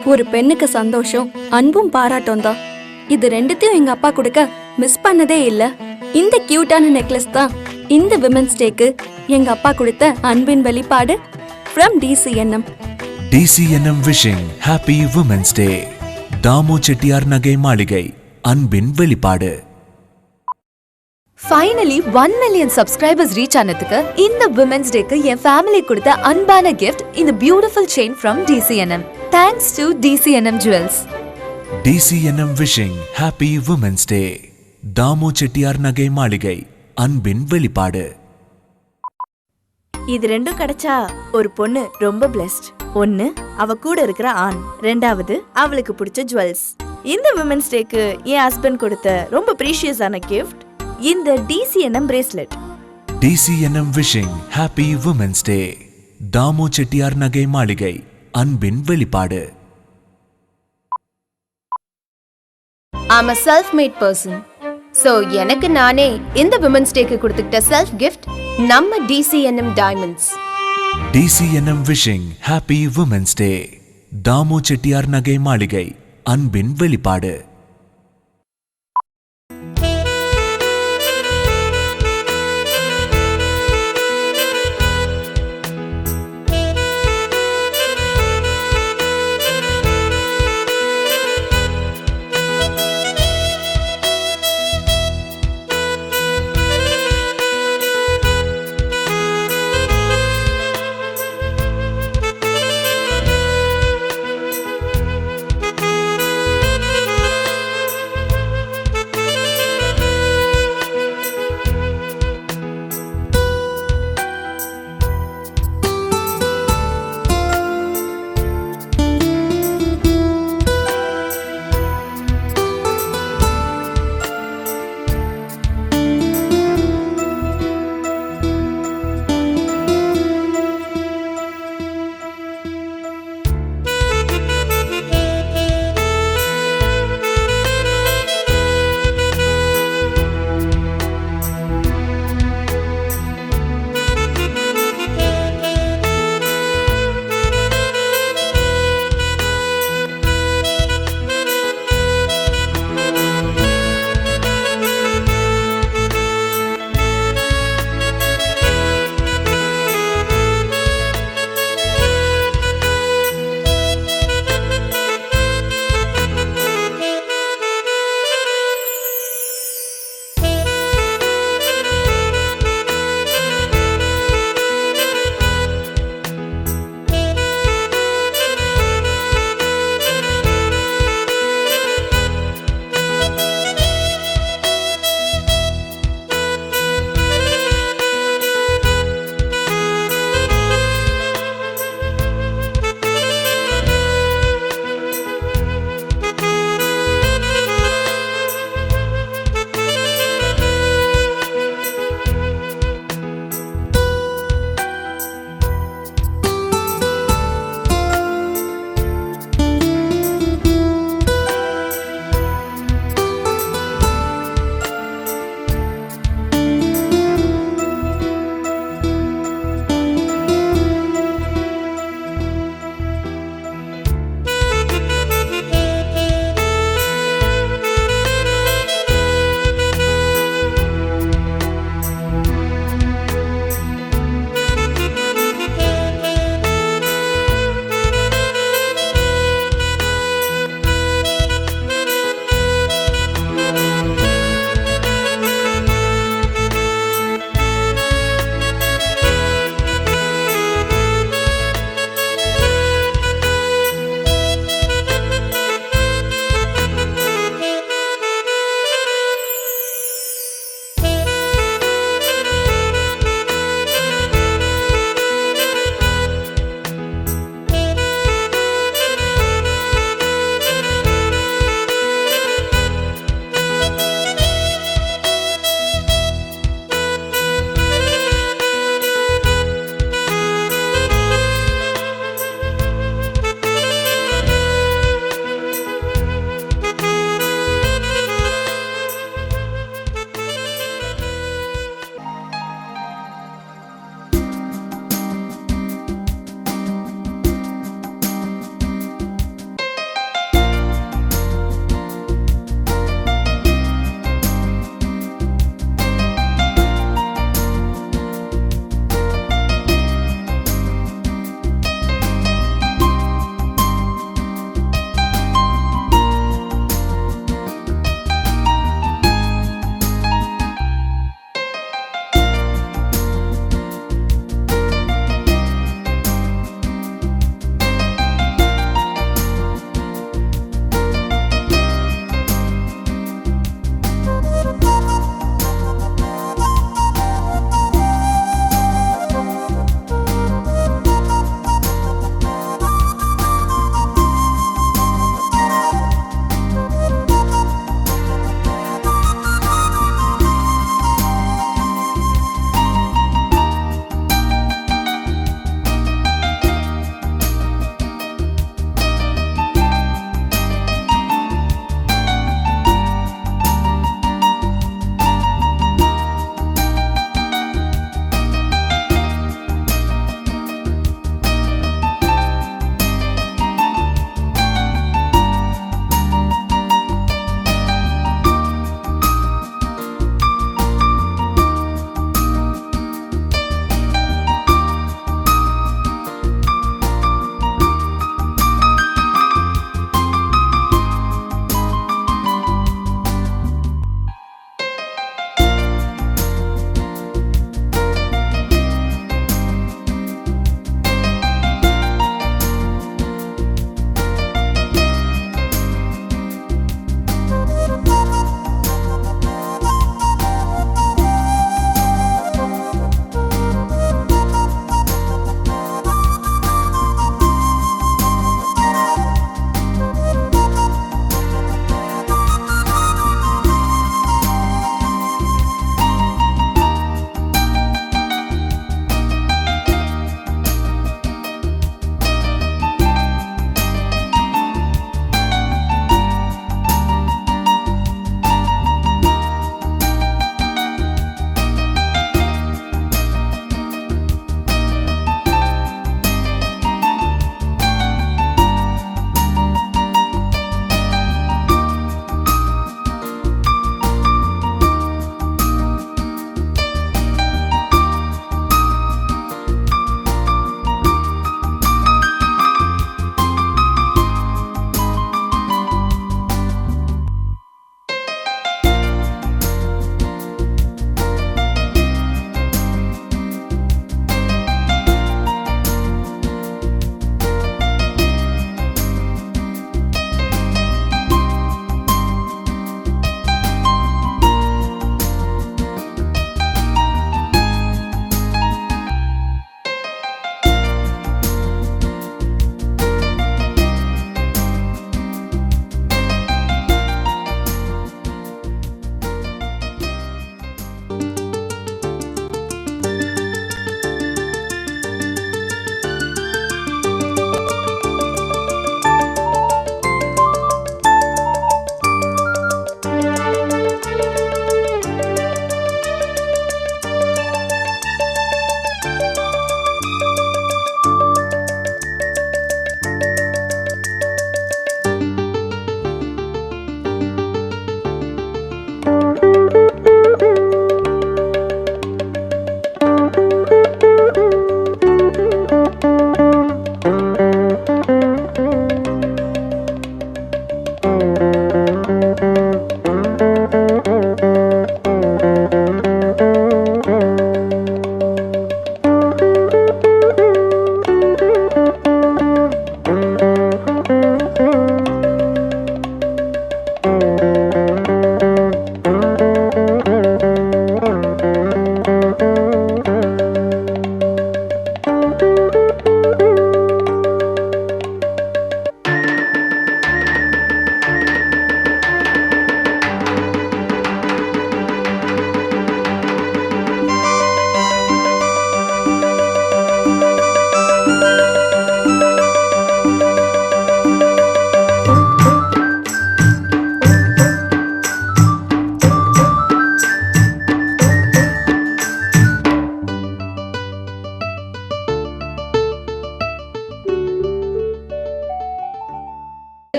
ஒரு பெண்ணுக்கு சந்தோஷம் அன்பும் பாராட்டும் தான். இது ரெண்டுத்தையும் எங்க அப்பா கொடுக்க மிஸ் பண்ணதே இல்ல. இந்த கியூட்டான நெக்லஸ் தான் இந்த விமென்ஸ் டேக்கு எங்க அப்பா கொடுத்த அன்பின் வெளிப்பாடு. from DCNM. DCNM wishing happy Women's Day. Damu Chettiar Nagai Maligai, அன்பின் வெளிப்பாடு. ஃபைனலி 1 million subscribers ரீச் ஆனதுக்கு இந்த விமென்ஸ் டேக்கு என் ஃபேமிலி கொடுத்த அன்பான கிஃப்ட் இந்த beautiful chain from DCNM. Thanks to DCNM jewels. DCNM wishing happy Women's Day. Damu Chettiar Nagai Maligai, அன்பின் வெளிப்பாடு. இது ரெண்டும் கிடைச்சா ஒரு பொண்ணு ரொம்ப பிளெஸ்ட். ஒன்னு அவ கூட இருக்கிற ஆண், ரெண்டாவது அவளுக்கு பிடிச்ச ஜுவல்ஸ். இந்த விமென்ஸ் டேக்கு என் ஹஸ்பண்ட் கொடுத்த ரொம்ப ப்ரீஷியஸான கிஃப்ட் இந்த DCNM bracelet. DCNM wishing happy Women's Day. Damu Chettiar Nagai Maligai, அன்பின் வெளிப்பாடு. I'm a self-made person. So எனக்கு நானே இந்த விமென்ஸ் டேக்கு கொடுத்துக்கிட்ட செல்ஃப் கிஃப்ட் நம்ம DCNM diamonds. DCNM wishing happy Women's Day. Damu Chettiar Nagai Maligai, அன்பின் வெளிப்பாடு.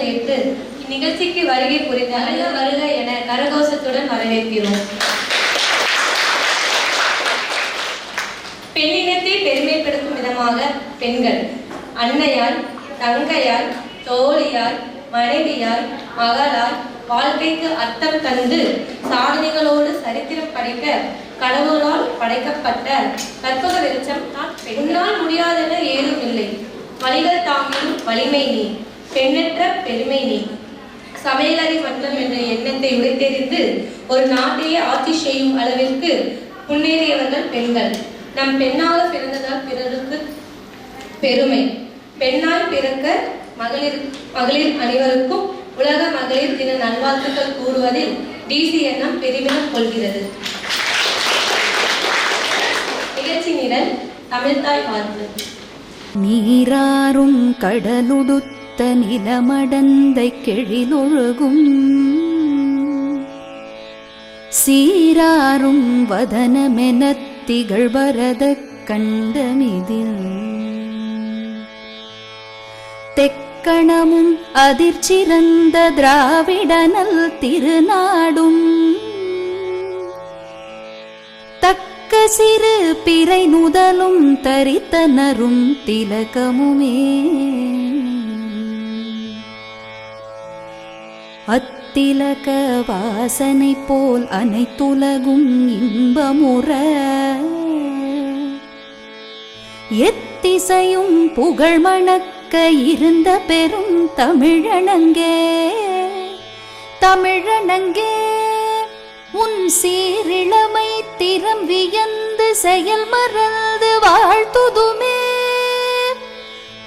ஏற்று இந்நிகழ்ச்சிக்கு வருகை புரிந்த வருக வருக என கரகோஷத்துடன் வரவேற்கிறோம். பெண்ணினத்தை பெருமைப்படுத்தும் விதமாக பெண்கள் அன்னையாய், தங்கையாய், தோழியாய், மனைவியாய், மகளாய் வாழ்க்கைக்கு அர்த்தம் தந்து சாதனைகளோடு சரித்திரம் படைக்க கடவுளால் படைக்கப்பட்ட கற்பக வெளிச்சம் உன்னால் முடியாதென ஏதும் இல்லை. வழிகள் தாங்கியும் வலிமை நீ, பெண்ணற்ற பெருமை நீ. சமையலறை மன்றம் என்ற எண்ணத்தை உடைத்தெறிந்து ஒரு நாட்டையே ஆட்சி செய்யும் அளவிற்கு முன்னேறியவர்கள் பெண்கள். நம் பெண்ணாக பிறந்ததால் பிறருக்கு பெருமை. பெண்ணாய் பிறக்க மகளிர் அனைவருக்கும் உலக மகளிர் தின நல்வாழ்த்துக்கள் கூறுவதில் DCNM பெருமிதம் கொள்கிறது. நிகழ்ச்சி நிரல் தமிழ்தாய் வாழ்த்து. நீராறும் கடலுடுத்த நிலமடந்தை கெழிலொழுகும் சீராறும் வதனமெனத் திகழ்வரத கண்டமிதில் தெக்கணமும் அதிர்ச்சிறந்த திராவிடனல் திருநாடும் தக்க சிறு பிறை நுதலும் தரித்தனரும் திலகமுமே அத்திலக வாசனை போல் அனைத்துலகும் இன்பமுற எத்திசையும் புகழ் மணக்க இருந்த பெரும் தமிழனங்கே தமிழனங்கே உன் சீரிழமை திறம் வியந்து செயல் மறந்து வாழ்த்துதுமே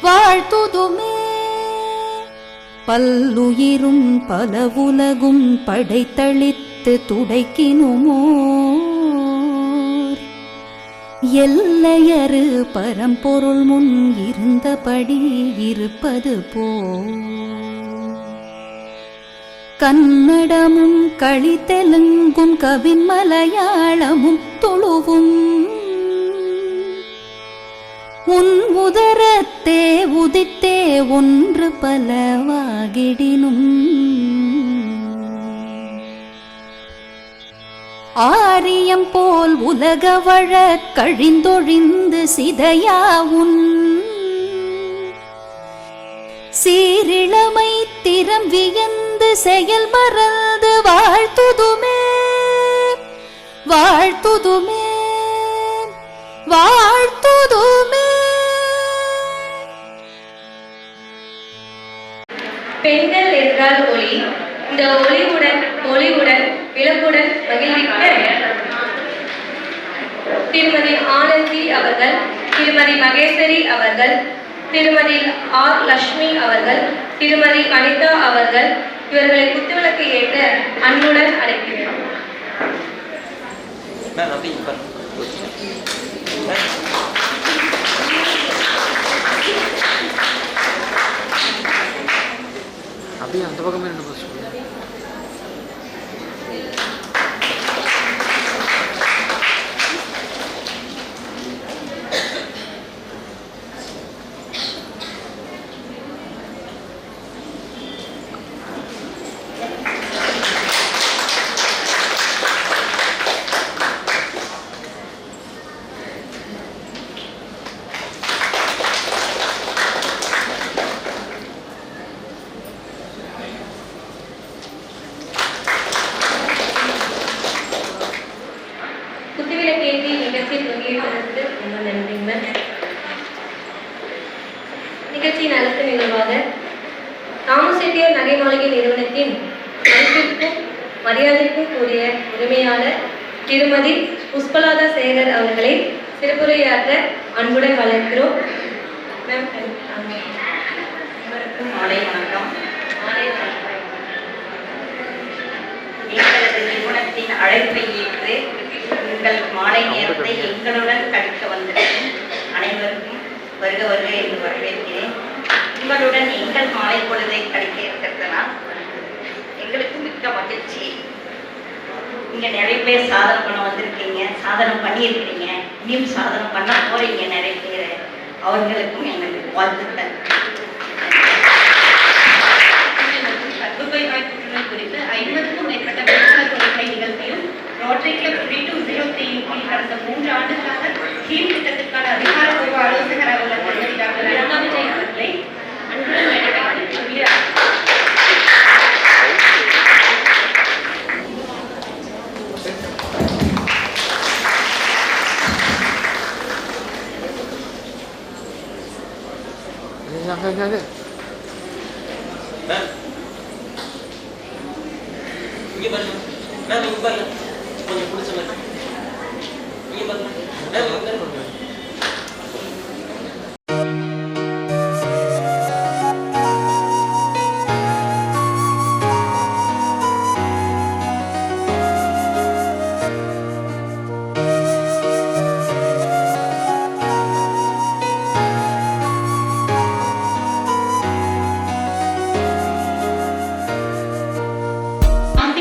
வாழ்த்துதுமே பல்லுயிரும் பலவுலகும் படைத்தளித்து துடைக்கினுமோர் எல்லையறு பரம்பொருள் முன் இருந்தபடி இருப்பது போ கன்னடமும் களித்தெலுங்கும் கவின் மலையாளமும் துளுவும் உன் உதரத்தே உதித்தே ஒன்று பலவாகிடினும் ஆரியம் போல் உலக வழ கழிந்தொழிந்து சிதையா உன் சீரிழமை திறம் வியந்து செயல் மறந்து வாழ்த்துதுமே வாழ்த்துதுமே வாழ்த்துதுமே. பெண்கள் என்றால் ஒளி. இந்த ஒளிவுடன் விளக்குடன் மகிழ்விக்க திருமதி ஆனந்தி அவர்கள், திருமதி மகேஸ்வரி அவர்கள், திருமதி R. லட்சுமி அவர்கள், திருமதி அனிதா அவர்கள் இவர்களை குத்துவிளக்கு ஏற்ற அன்புடன் அழைக்கிறேன். அப்படியே அந்த பக்கமே ரெண்டு பஸ் நிகழ்ச்சியின் அடுத்த நிகழ்வாக தாமு செட்டியார் நகை மாளிகை நிறுவனத்தின் மதிப்பிற்கும் மரியாதைக்கும் கூடிய உரிமையாளர் திருமதி புஷ்பலாதா சேகர் அவர்களை சிறப்புரையாற்ற அன்புடன் வளர்க்கிறோம். மாலை வணக்கம். எங்களது நிறுவனத்தின் அழைப்பை ஏற்று உங்கள் மாலை நேரத்தை எங்களுடன் கழிக்க வந்திருக்கும் அனைவருக்கும் வருக வருக என்று வரவேற்கிறேன். உங்களுடன் எங்கள் மாலை பொழுதை கழிக்க இருக்கிறதுனால் எங்களுக்கு மிக்க மகிழ்ச்சி. இங்கே நிறைய பேர் சாதனை பண்ண வந்திருக்கீங்க, சாதனை பண்ணியிருக்கீங்க, இன்னும் சாதனை பண்ண போறீங்க நிறைய பேர். அவர்களுக்கும் எங்களுக்கு வாழ்த்துக்கள்.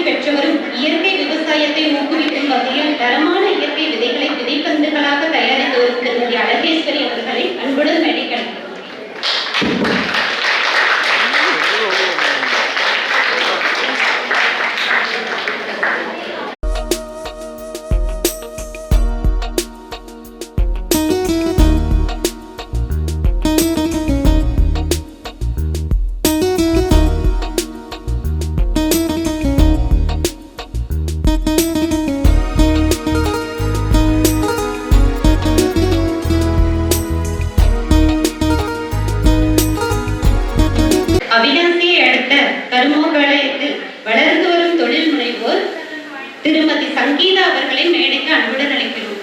பெற்றவரும் இயற்கை விவசாயத்தை ஊக்குவிக்கும் வகையில் தரமான இயற்கை விதைகளை விதைப்பந்துகளாக தயாரித்து வரும் திருமதி அழகேஸ்வரி அவர்களை அன்புடன் நடிக்கிறேன். அவிநாசியை அடுத்த கருமோபாளையத்தில் வளர்ந்து வரும் தொழில் முனைவோர் திருமதி சங்கீதா அவர்களை மேடைக்கு அன்புடன் அழைக்கிறோம்.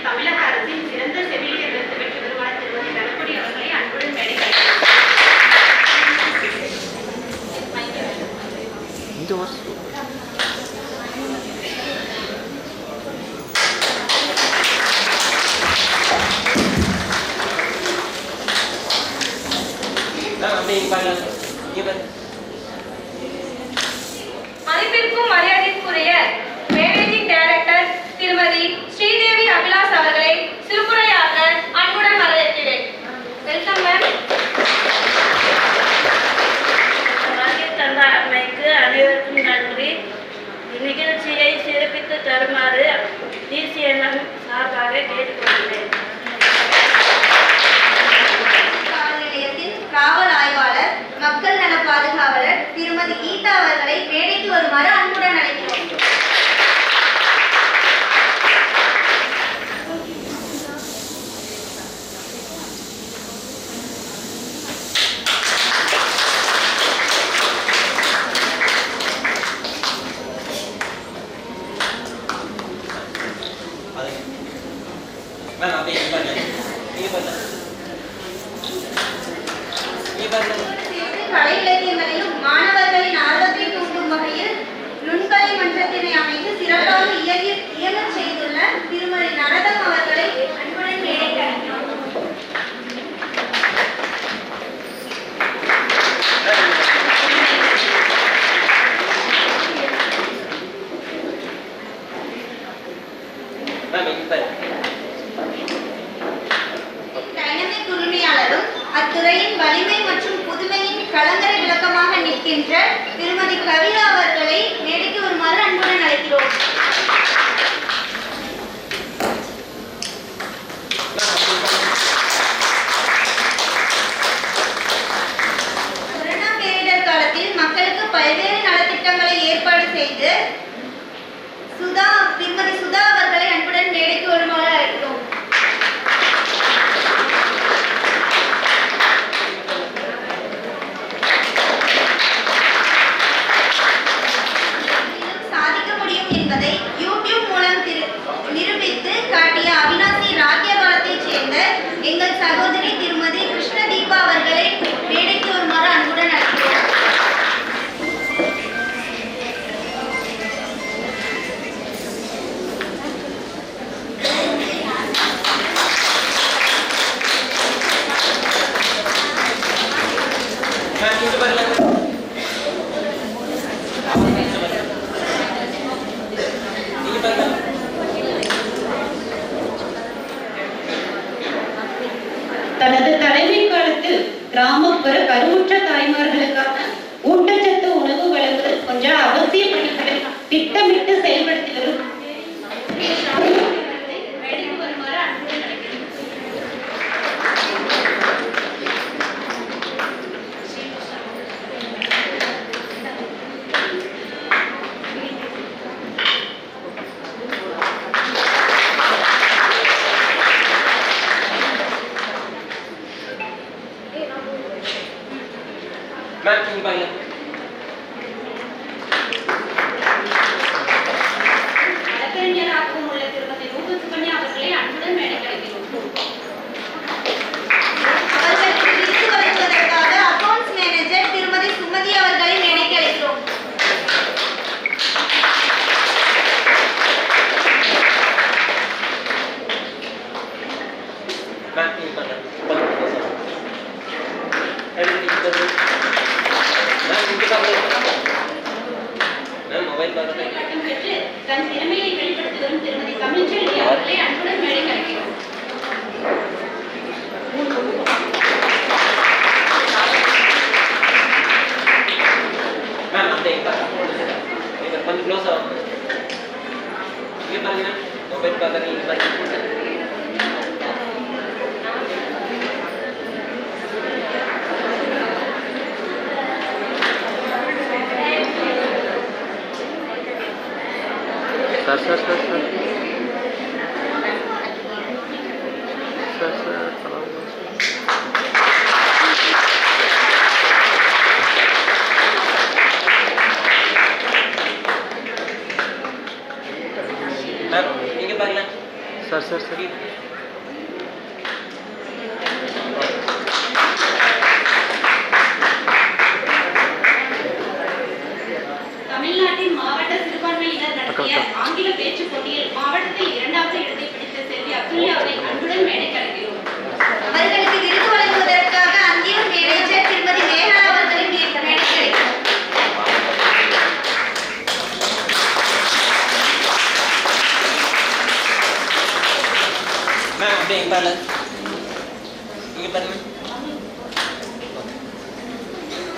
தமிழக அரசின் சிறந்த செவிலியர் விருது பெற்று வருவார் திருமதி தனக்குடி அவர்களை அன்புடன் மேடைக்கு மதிப்பிற்கும் மரியாதைக்குரிய மேனேஜிங் டைரக்டர் திருமதி ஸ்ரீதேவி அபிலாஷ் அவர்களை சிறப்புரையாற்ற அன்புடன் வரவேற்கிறேன். Welcome ma'am. தந்த அம்மைக்கு அனைவருக்கும் நன்றி. இந்நிகழ்ச்சியை சிறப்பித்து தருமாறு DCNM சார்பாக கேட்டுக்கொள்கிறேன். காவல் நிலையத்தின் காவல் ஆய்வாளர் மக்கள் நல பாதுகாவலர் திருமதி கீதா அவர்களை மேடைக்கு வருமாறு அன்புடன் அழைக்கிறோம். கலை இலக்கியங்களிலும் மாணவர்களின் ஆர்வத்தை தூண்டும் வகையில் நுண்கலை மன்றத்தினை அமைத்து சிறப்பாக இயங்கச் செய்துள்ள திருமதி நரதம் அவர்களை அன்புடன் மேடைக்கு அழைக்கிறோம். டைனமிக் உரிமையாளரும் அத்துறையின் வலிமை மற்றும் புதுமையின் கலங்கரை விளக்கமாக நிற்கின்ற திருமதி கவிதா அவர்களை மேடைக்கு வருமாறு அன்புடன் அழைக்கிறோம். கொரோனா பேரிடர் காலத்தில் மக்களுக்கு பல்வேறு நலத்திட்டங்களை ஏற்பாடு செய்து திருமதி சுதா அவர்களை அன்புடன் மேடைக்கு வருமாறு அழைக்கிறோம். சாதிக்க முடியும் என்பதை யூடியூப் மூலம் நிரூபித்து காட்டிய அவிநாசி ராஜ்யபாலத்தைச் சேர்ந்த எங்கள் சகோதரி திருமதி கிருஷ்ணதீபா அவர்களை மேடைக்கு வருமாறு அன்புடன் அழைக்கிறோம். தனது தலைமை காலத்தில் கிராமப்புற கருவுற்ற தாய்மார்களுக்காக ஊட்டச்சத்து உணவு வழங்குதல் போன்ற அவசிய பணிகளை திட்டமிட்டு செயல்படுத்தி வரும் தமிழ்நாட்டின் மாவட்ட சிறுபான்மையினர் நடத்திய ஆங்கில பேச்சு போட்டியில் மாவட்டத்தில் 2வது இடத்தை பிடித்த செல்வி அப்துல்லாவை அன்புடன் மேடைக்கு அழைக்கிறோம். அவர்களுக்கு விருது வழங்குவதற்காக அந்தியூர் மேனேஜர் திருமதி நேஹா அவர்களின் மேடைக்கு அழைக்கிறோம். மேம் அப்படியே இங்கே பாருங்க, இங்கே பாருங்க,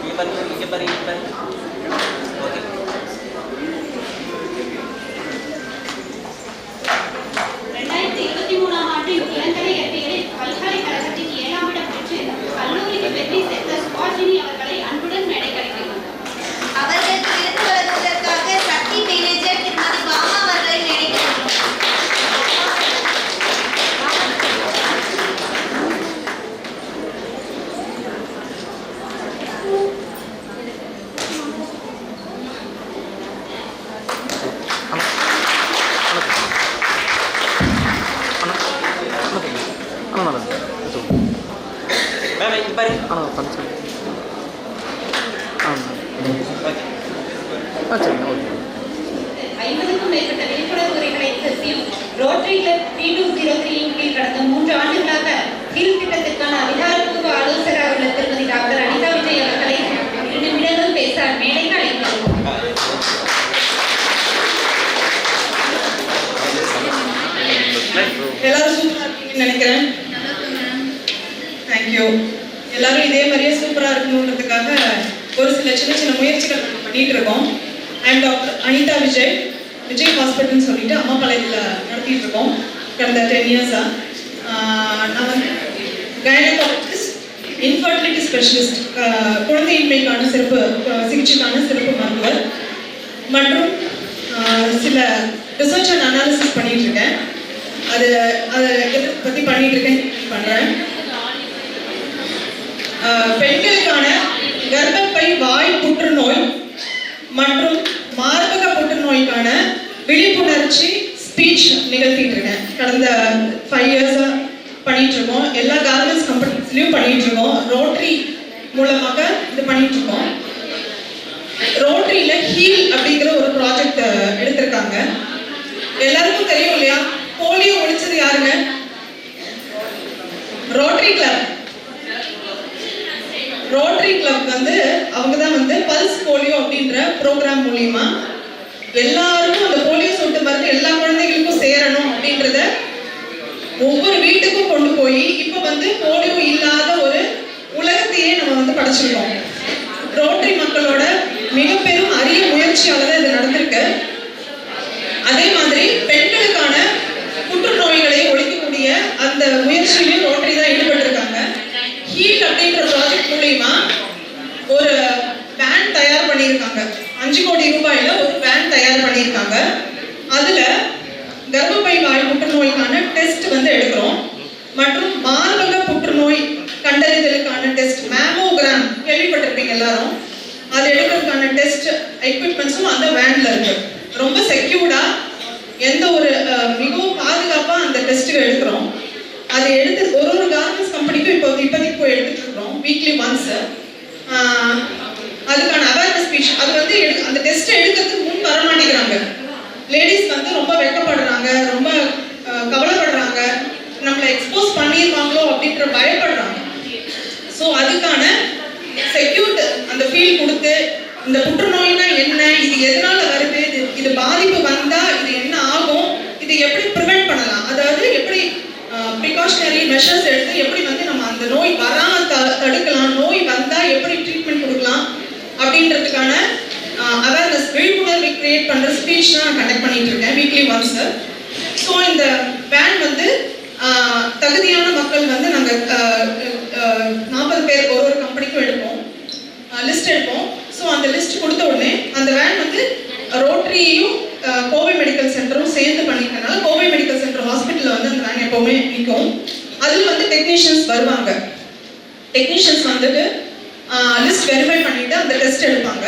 இங்கே பாருங்க, இங்கே பாருங்க, இங்கே பாருங்க. ஓகே. 2023ஆம் ஆண்டு இளங்கலை அறிவியலில் பல்கலைக்கழகத்தின் 7ஆம் இடம் பெற்று கல்லூரிக்கு வெற்றி சேர்த்த சுபாஷினி அவர்களை அன்புடன் மேடைக்கு அழைக்கிறோம். அவர்களுக்கு விருது வழங்குவதற்காக சக்தி மேனேஜர் திருமதி பாமா அவர்களை மேடைக்கு அழைக்கிறோம். மேம் இங்கே பாருங்க. ஓகே. 50க்கும் மேற்பட்ட விழிப்புணர்வு உரைகளை நிகழ்த்தியும் ரோட்டரி கிளப் 3203 இன் கீழ் கடந்த 3 ஆண்டுகளாக ஹில் திட்டத்திற்கான அதிகாரப்பூர்வ ஆலோசகராக உள்ள திருமதி டாக்டர் அனிதா விஜய் அவர்களை 2 நிமிடங்கள் பேச மேடைக்கு அழைக்கிறோம். எல்லாரும் சூப்பரா இருக்கீங்கன்னு நினைக்கிறேன். தேங்க்யூ. எல்லாரும் இதே மாதிரியே சூப்பரா இருக்கணுன்றதுக்காக ஒரு சில சின்ன சின்ன முயற்சிகள் நம்ம பண்ணிட்டு இருக்கோம். ஐம் டாக்டர் அனிதா விஜய், விஜய் ஹாஸ்பிட்டல்னு சொல்லிட்டு அம்மாபாளையத்தில் நடத்திட்டு இருக்கோம் கடந்த 10 இயர்ஸாக. நான் வந்து கைனகாலஜிஸ்ட், இன்ஃபர்டிலிட்டி ஸ்பெஷலிஸ்ட், குழந்தையின்மைக்கான சிறப்பு சிகிச்சைக்கான சிறப்பு மருத்துவர் மற்றும் சில ரிசர்ச் அண்ட் அனாலிசிஸ் பண்ணிட்டு இருக்கேன். அதை பற்றி பண்ணிட்டு இருக்கேன் பண்ணுறேன். பெண்களுக்கான கர்ப்பப்பை வாய் புற்றுநோய் மற்றும் மார்பக புற்றுநோய்க்கான விழிப்புணர்ச்சி ஸ்பீச் நிகழ்த்திட்டு இருக்கேன். கடந்த 5 இயர்ஸாக பண்ணிட்டு இருக்கோம். எல்லா கார்மெண்ட்ஸ் கம்பெனிஸ்லையும் பண்ணிட்டு இருக்கோம். ரோட்டரி மூலமாக இது பண்ணிட்டு இருக்கோம். ரோட்டரியில ஹீல் அப்படிங்கிற ஒரு ப்ராஜெக்ட் எடுத்திருக்காங்க. எல்லாருக்கும் தெரியும் இல்லையா, போலியோ ஒழிச்சது யாருங்க? Rotary club. ரோட்டரி கிளப் வந்து அவங்க தான் வந்து பல்ஸ் போலியோ அப்படின்ற ப்ரோக்ராம் மூலியமா எல்லாருக்கும் அந்த போலியோ சொட்டு மருந்து எல்லா குழந்தைகளுக்கும் சேரணும் அப்படின்றத ஒவ்வொரு வீட்டுக்கும் கொண்டு போய் இப்போ வந்து போலியோ இல்லாத ஒரு உலகத்தையே நம்ம வந்து படைச்சிருக்கோம். ரோட்டரி மக்களோட மிக பெரும் அரிய முயற்சியால தான் இது நடந்திருக்கு. அதே மாதிரி பெண்களுக்கான புற்றுநோய்களை ஒழிக்கக்கூடிய அந்த முயற்சியிலையும் ரோட்டரி தான் ஈடுபட்டிருக்காங்க. ஹீல் அப்படின்ற ப்ராஜெக்ட் மூலியமா ஒரு வேன் தயார் பண்ணியிருக்காங்க. 5 கோடி ரூபாயில ஒரு வேன் தயார் பண்ணியிருக்காங்க. அதுல கர்ப்பப்பை வாய் புற்றுநோய்க்கான டெஸ்ட் வந்து எடுக்கிறோம் மற்றும் மார்பக புற்றுநோய் கண்டறிதலுக்கான டெஸ்ட், மேமோகிராம் கேள்விப்பட்டிருப்பீங்க எல்லாரும். அது எடுக்கிறதுக்கான டெஸ்ட் எக்யூப்மெண்ட்ஸும் அந்த வேன்ல இருக்கு. ரொம்ப செக்யூர்டா, எந்த ஒரு மிகவும் பாதுகாப்பா அந்த டெஸ்ட்டுகள் எடுக்கிறோம். அதை எடுத்து ஒரு கார்மெண்ட்ஸ் கம்பெனிக்கும் இப்போதைக்கு போய் எடுத்துட்டு இருக்கிறோம் வீக்லி ஒன்ஸ். அதுக்கான அவேர்னஸ் ஸ்பீச் அது வந்து அந்த டெஸ்ட் எடுக்கிறதுக்கு முன் வர மாட்டேங்கிறாங்க. லேடிஸ் வந்து ரொம்ப வெட்கப்படுறாங்க, ரொம்ப கவலைப்படுறாங்க, நம்மளை எக்ஸ்போஸ் பண்ணிடுவாங்களோ அப்படின்ற பயப்படுறாங்க. ஸோ அதுக்கான செக்யூர்ட் அந்த ஃபீல் கொடுத்து இந்த புற்றுநோய்னா என்ன, இது எதனால வருது, இது பாதிப்பு வந்தா இது என்ன ஆகும், இது எப்படி ப்ரிவென்ட் பண்ணலாம், அதாவது எப்படி ப்ரிகாஷனரி மெஷர்ஸ் எடுத்து எப்படி வந்து நம்ம அந்த நோய் வராம தடுக்கலாம், நோய் வந்தா எப்படி ட்ரீட்மெண்ட் கொடுக்கலாம் அப்படின்றதுக்கான அவேர்னஸ் விழிப்புணர்வை கிரியேட் பண்ற ஸ்பீச் நான் கண்டக்ட் பண்ணிட்டு இருக்கேன் வீக்லி ஒன்ஸ். ஸோ இந்த தகுதியான மக்கள் வந்து நாங்கள் 40 பேர் ஒரு கம்பெனிக்கும் எடுப்போம், லிஸ்ட் எடுப்போம். ஸோ அந்த லிஸ்ட் கொடுத்த உடனே அந்த வேன் வந்து ரோட்டரியும் கோவை மெடிக்கல் சென்டரும் சேர்ந்து பண்ணிக்கிறனால கோவை மெடிக்கல் சென்டர் ஹாஸ்பிட்டலில் வந்து அந்த வேன் எப்போவுமே நிற்கும். அதில் வந்து டெக்னீஷியன்ஸ் வருவாங்க. டெக்னீஷியன்ஸ் வந்துட்டு லிஸ்ட் வெரிஃபை பண்ணிட்டு அந்த டெஸ்ட் எடுப்பாங்க.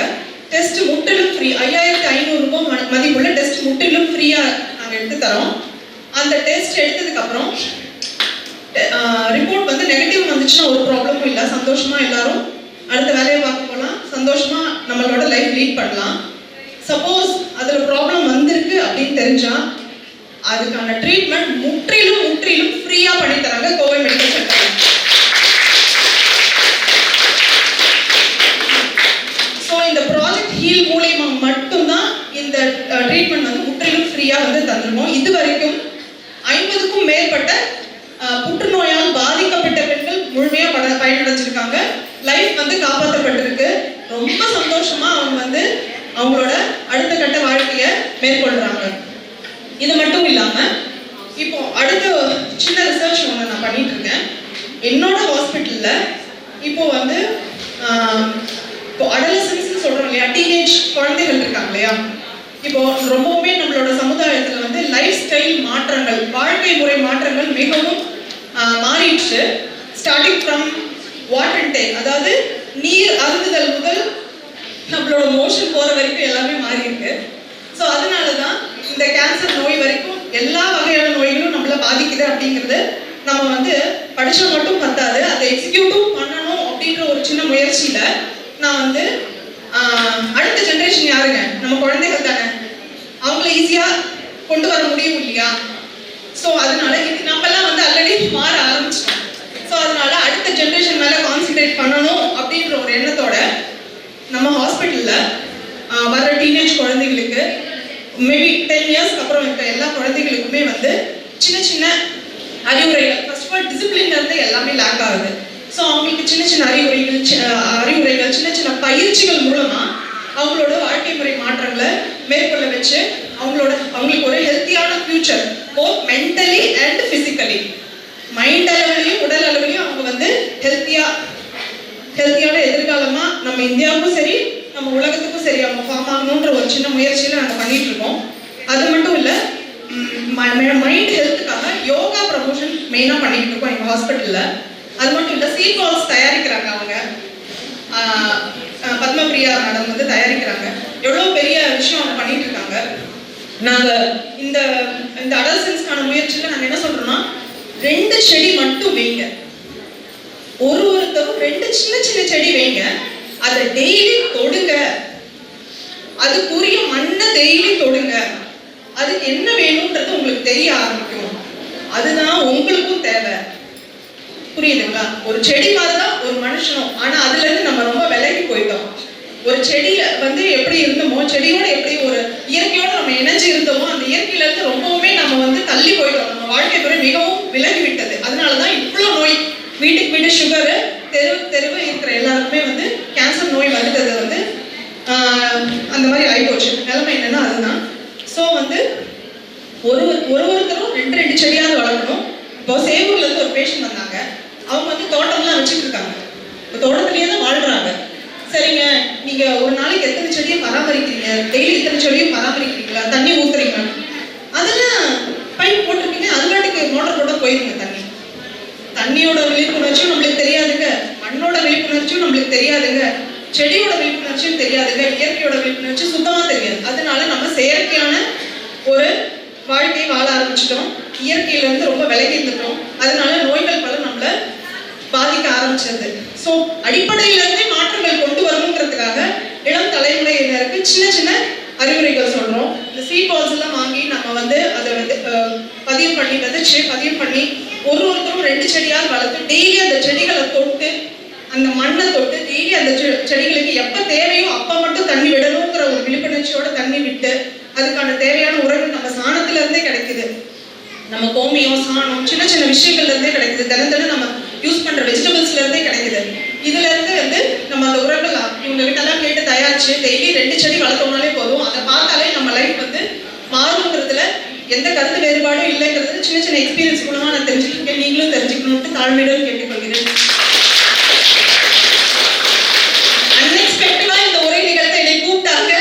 டெஸ்ட் முற்றிலும் ஃப்ரீ, 5500 ரூபாய் மதிப்புள்ள டெஸ்ட் முற்றிலும் ஃப்ரீயாக நாங்கள் எடுத்து தரோம். அந்த டெஸ்ட் எடுத்ததுக்கப்புறம் ரிப்போர்ட் வந்து நெகட்டிவ் வந்துச்சுன்னா ஒரு ப்ராப்ளமும் இல்லை, சந்தோஷமாக எல்லாரும் அடுத்த வேலையை பார்க்க போகலாம், சந்தோஷமாக நம்மளோட லைஃப் லீட் பண்ணலாம். சப்போஸ் அதில் ப்ராப்ளம் வந்திருக்கு அப்படின்னு தெரிஞ்சால் அதுக்கான ட்ரீட்மெண்ட் முற்றிலும் ஃப்ரீயாக பண்ணி தராங்க கோவை மெடிக்கல் சென்டர். ஸோ இந்த ப்ராஜெக்ட் ஹீல் மூலியமா மட்டும்தான் இந்த ட்ரீட்மெண்ட் வந்து முற்றிலும் ஃப்ரீயாக வந்து தந்துருவோம். இது வரைக்கும் 50க்கும் மேற்பட்ட புற்றுநோயால் பாதிக்கப்பட்ட பெண்கள் முழுமையாக பயனடைஞ்சிருக்காங்க. லைஃப் வந்து காப்பாற்றப்பட்டிருக்கு. ரொம்ப சந்தோஷமா அவங்க வந்து அவங்களோட அடுத்த கட்ட வாழ்க்கையை மேற்கொள்றாங்க. இது மட்டும் இல்லாம இப்போ அடுத்த சின்ன ரிசர்ச் ஒன்று நான் பண்ணிட்டு இருக்கேன். என்னோட ஹாஸ்பிட்டல்ல இப்போ வந்து இப்போ அடலசன்ஸ் சொல்றோம் இல்லையா, டீனேஜ் குழந்தைகள் இருக்காங்க இல்லையா, இப்போ ரொம்பவுமே நம்மளோட சமுதாயத்துல வந்து லைஃப் ஸ்டைல் மாற்றங்கள், வாழ்க்கை முறை மாற்றங்கள் மிகவும் மாறிடுச்சு. ஸ்டார்டிங் ஃப்ரம் வாட்டர் இன்டேக், அதாவது நீர் அருந்துதல் முதல் நம்மளோட மோஷன் போற வரைக்கும் எல்லாமே மாறி இருக்கு. ஸோ அதனால தான் இந்த கேன்சர் நோய் வரைக்கும் எல்லா வகையான நோய்களும் நம்மள பாதிக்குது அப்படிங்கிறது நம்ம வந்து படிச்சா மட்டும் பத்தாது, அதை எக்ஸிக்யூட்டும் பண்ணணும் அப்படின்ற ஒரு சின்ன முயற்சியில நான் வந்து அடுத்த ஜென்ரேஷன் யாருங்க, நம்ம குழந்தைகள் தானே, அவங்கள ஈஸியா கொண்டு வர முடியும் இல்லையா. ஸோ அதனால இது நம்மலாம் வந்து ஆல்ரெடி மாற ஆரம்பிச்சிட்டோம். ஸோ அதனால அடுத்த ஜென்ரேஷன் மேல கான்சென்ட்ரேட் பண்ணணும் அப்படின்ற ஒரு எண்ணத்தோட நம்ம ஹாஸ்பிட்டல்ல வர டீனேஜ் குழந்தைகளுக்கு மேபி 10 இயர்ஸ்க்கு அப்புறம் இருக்க எல்லா குழந்தைகளுக்குமே வந்து சின்ன சின்ன அறிவுரைகள், ஃபர்ஸ்ட் ஆஃப் ஆல் டிசிப்ளின்ல இருந்து எல்லாமே லேக் ஆகுது. ஸோ அவங்களுக்கு சின்ன சின்ன அறிவுரைகள் சின்ன சின்ன பயிற்சிகள் மூலமா அவங்களோட வாழ்க்கை முறை மாற்றங்களை மேற்கொள்ள வச்சு அவங்களுக்கு ஒரு ஹெல்த்தியான future, both mentally and physically, mind அளவுலையும் உடல் அளவுலையும் அவங்க வந்து ஹெல்த்தியான எதிர்காலமா நம்ம இந்தியாவுக்கும் சரி நம்ம உலகத்துக்கும் சரி அவங்க ஃபார்ம் ஆகணுன்ற ஒரு சின்ன முயற்சியில நாங்கள் பண்ணிட்டு இருக்கோம். அது மட்டும் இல்லை, மைண்ட் ஹெல்த்துக்காக யோகா ப்ரமோஷன் மெயினாக பண்ணிட்டு இருக்கோம் எங்கள் ஹாஸ்பிட்டல்ல. அது மட்டும் இல்லை, சீட் பால்ஸ் தயாரிக்கிறாங்க அவங்க, பத்மபிரியா மேடம் வந்து தயாரிக்கிறாங்க. எவ்வளோ பெரிய விஷயம் அவங்க பண்ணிட்டு இருக்காங்க. நாங்கள் இந்த அடல்சன்ஸ்க்கான முயற்சியில் நாங்கள் என்ன சொல்றோம்னா, 2 செடி மட்டும் வைங்க, ஒருத்தரும் 2 சின்ன சின்ன செடி வைங்க, அதை டெய்லி தொடுங்க, அதுக்குரிய மண்ணை டெய்லி தொடுங்க, அதுக்கு என்ன வேணும்ன்றது உங்களுக்கு தெரிய ஆரம்பிக்கும். அதுதான் உங்களுக்கும் தேவை, புரியுதுங்களா? ஒரு செடி மாதிரிதான் ஒரு மனுஷனும், ஆனா அதுல இருந்து நம்ம ரொம்ப விலகி போயிட்டோம். ஒரு செடியில வந்து எப்படி இருந்தோமோ, செடியோட எப்படி ஒரு இயற்கையோட நம்ம இணைஞ்சு இருந்தோமோ, அந்த இயற்கையில இருந்து ரொம்பவுமே நம்ம வந்து தள்ளி போயிட்டோம். நம்ம வாழ்க்கை முறை மிகவும் விலகி விட்டது. அதனாலதான் இவ்வளவு நோய், வீட்டுக்கு வீடு சுகரு, தெருவு இருக்கிற எல்லாருக்குமே வந்து கேன்சர் நோய் வந்தது வந்து அந்த மாதிரி ஆயிப்போச்சு. நிலைமை என்னன்னா அதுதான். ஸோ வந்து ஒருத்தரும் 2 செடியாவது வளர்க்கணும். இப்போ சேவூர்ல இருந்து ஒரு பேஷண்ட் வந்தாங்க. அவங்க வந்து தோட்டம்லாம் வச்சுட்டு இருக்காங்க, தோட்டத்திலேயே தான் வாழ்றாங்க. சரிங்க, நீங்க ஒரு நாளைக்கு எத்தனை செடியை பராமரிக்கிறீங்க, டெய்லி இத்தனை செடியும் பராமரிக்கிறீங்களா, தண்ணி ஊத்துறீங்க, அதெல்லாம் பைப் போட்டிருக்கீங்க, அதுக்காட்டுக்கு மோட்டர் போட போயிருங்க. தண்ணியோட விழிப்புணர்ச்சியும் நம்மளுக்கு தெரியாதுங்க, மண்ணோட விழிப்புணர்ச்சியும் நம்மளுக்கு தெரியாதுங்க, செடியோட விழிப்புணர்ச்சியும் தெரியாதுங்க, இயற்கையோட விழிப்புணர்ச்சி சுத்தமா தெரியாது. அதனால நம்ம செயற்கையான ஒரு வாழ்க்கையை வாழ ஆரம்பிச்சிட்டோம், இயற்கையில இருந்து ரொம்ப விலகி இருந்துட்டோம். அதனால நோய்கள் பல நம்மள பாதிக்க ஆரம்பிச்சது. ஸோ அடிப்படையில இருந்தே மாற்றங்கள் கொண்டு வரணுங்கிறதுக்காக இளம் தலைமுறையினருக்கு சின்ன சின்ன அறிவுரைகள் சொல்றோம். இந்த சீட் பால்ஸ் எல்லாம் வாங்கி நம்ம வந்து அதை வந்து பதிவு பண்ணி ஒருத்தரும் 2 செடியால் வளர்த்து டெய்லி அந்த செடிகளை தொட்டு, அந்த மண்ணை தொட்டு, டெய்லி அந்த செடிகளுக்கு எப்ப தேவையோ அப்ப மட்டும் தண்ணி விடணுங்கிற ஒரு விழிப்புணர்ச்சியோட தண்ணி விட்டு, அதுக்கான தேவையான உரங்கள் நம்ம சாணத்துல இருந்தே கிடைக்குது, நம்ம கோமியம் சாணம் சின்ன சின்ன விஷயங்கள்ல இருந்தே கிடைக்குது, தினம் நம்ம யூஸ் பண்ற வெஜிடபிள்ஸ்ல இருந்தே கிடைக்குது. இதுல இருந்து வந்து நம்ம அந்த உரங்கள் இவங்க கிட்ட எல்லாம் கேட்டு தயாரிச்சு டெய்லி 2 செடி வளர்த்தோம்னாலே போதும். அதை பார்த்தாலே நம்ம லைஃப் வந்து மாறுங்கிறதுல எந்த கருத்து வேறுபாடும் இல்லைங்கிறது சின்ன சின்ன எக்ஸ்பீரியன்ஸ் மூலமா நான் தெரிஞ்சுக்கிட்டேன். நீங்களும் தெரிஞ்சுக்கணும்னு தாழ்மையுடன் கேட்டுக்கொள்கிறேன். அன்எக்ஸ்பெக்டடா இந்த உரை நிகழ்த்த என்னை கூப்பிட்டாங்க.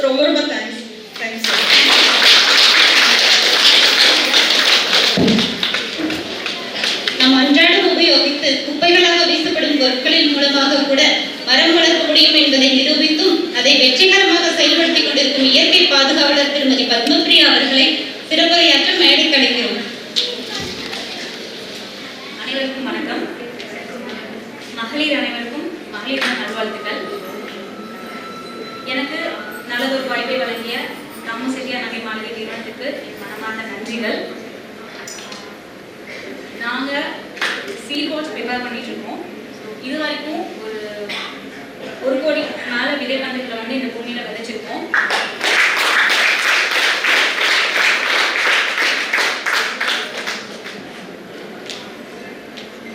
ரொம்ப ரொம்ப தேங்க்ஸ். தேங்க்ஸ். நாம் அன்றாடம் உபயோகித்து குப்பைகளாக வீசப்படும் பொருட்களின் மூலமாக கூட மரம் வளர்க்க முடியும் என்பதை நிரூபித்தும் அதை வெற்றிகரமாக செயல்படுத்திக் கொண்டிருக்கும் இயற்கை பாதுகாவலர் திருமதி பத்மபிரியா அவர்களை சிறப்புரையாற்ற மேடைக்கு அழைக்கிறோம். அனைவருக்கும் வணக்கம். மகளிர் அனைவருக்கும் மகளிர் தின நல்வாழ்த்துக்கள். எனக்கு நல்லதொரு வாய்ப்பை வழங்கிய தாமு செட்டியார் நகை மாளிகை நிறுவனத்துக்கு என் மனமார்ந்த நன்றிகள். நாங்கள் சீட் வாட்ச் ப்ரிப்பேர் பண்ணிட்டு இருக்கோம். இது வரைக்கும் ஒரு கோடி மேலே விதைக்கந்துகளை வந்து இந்த பூமியில் விதைச்சிருக்கோம்.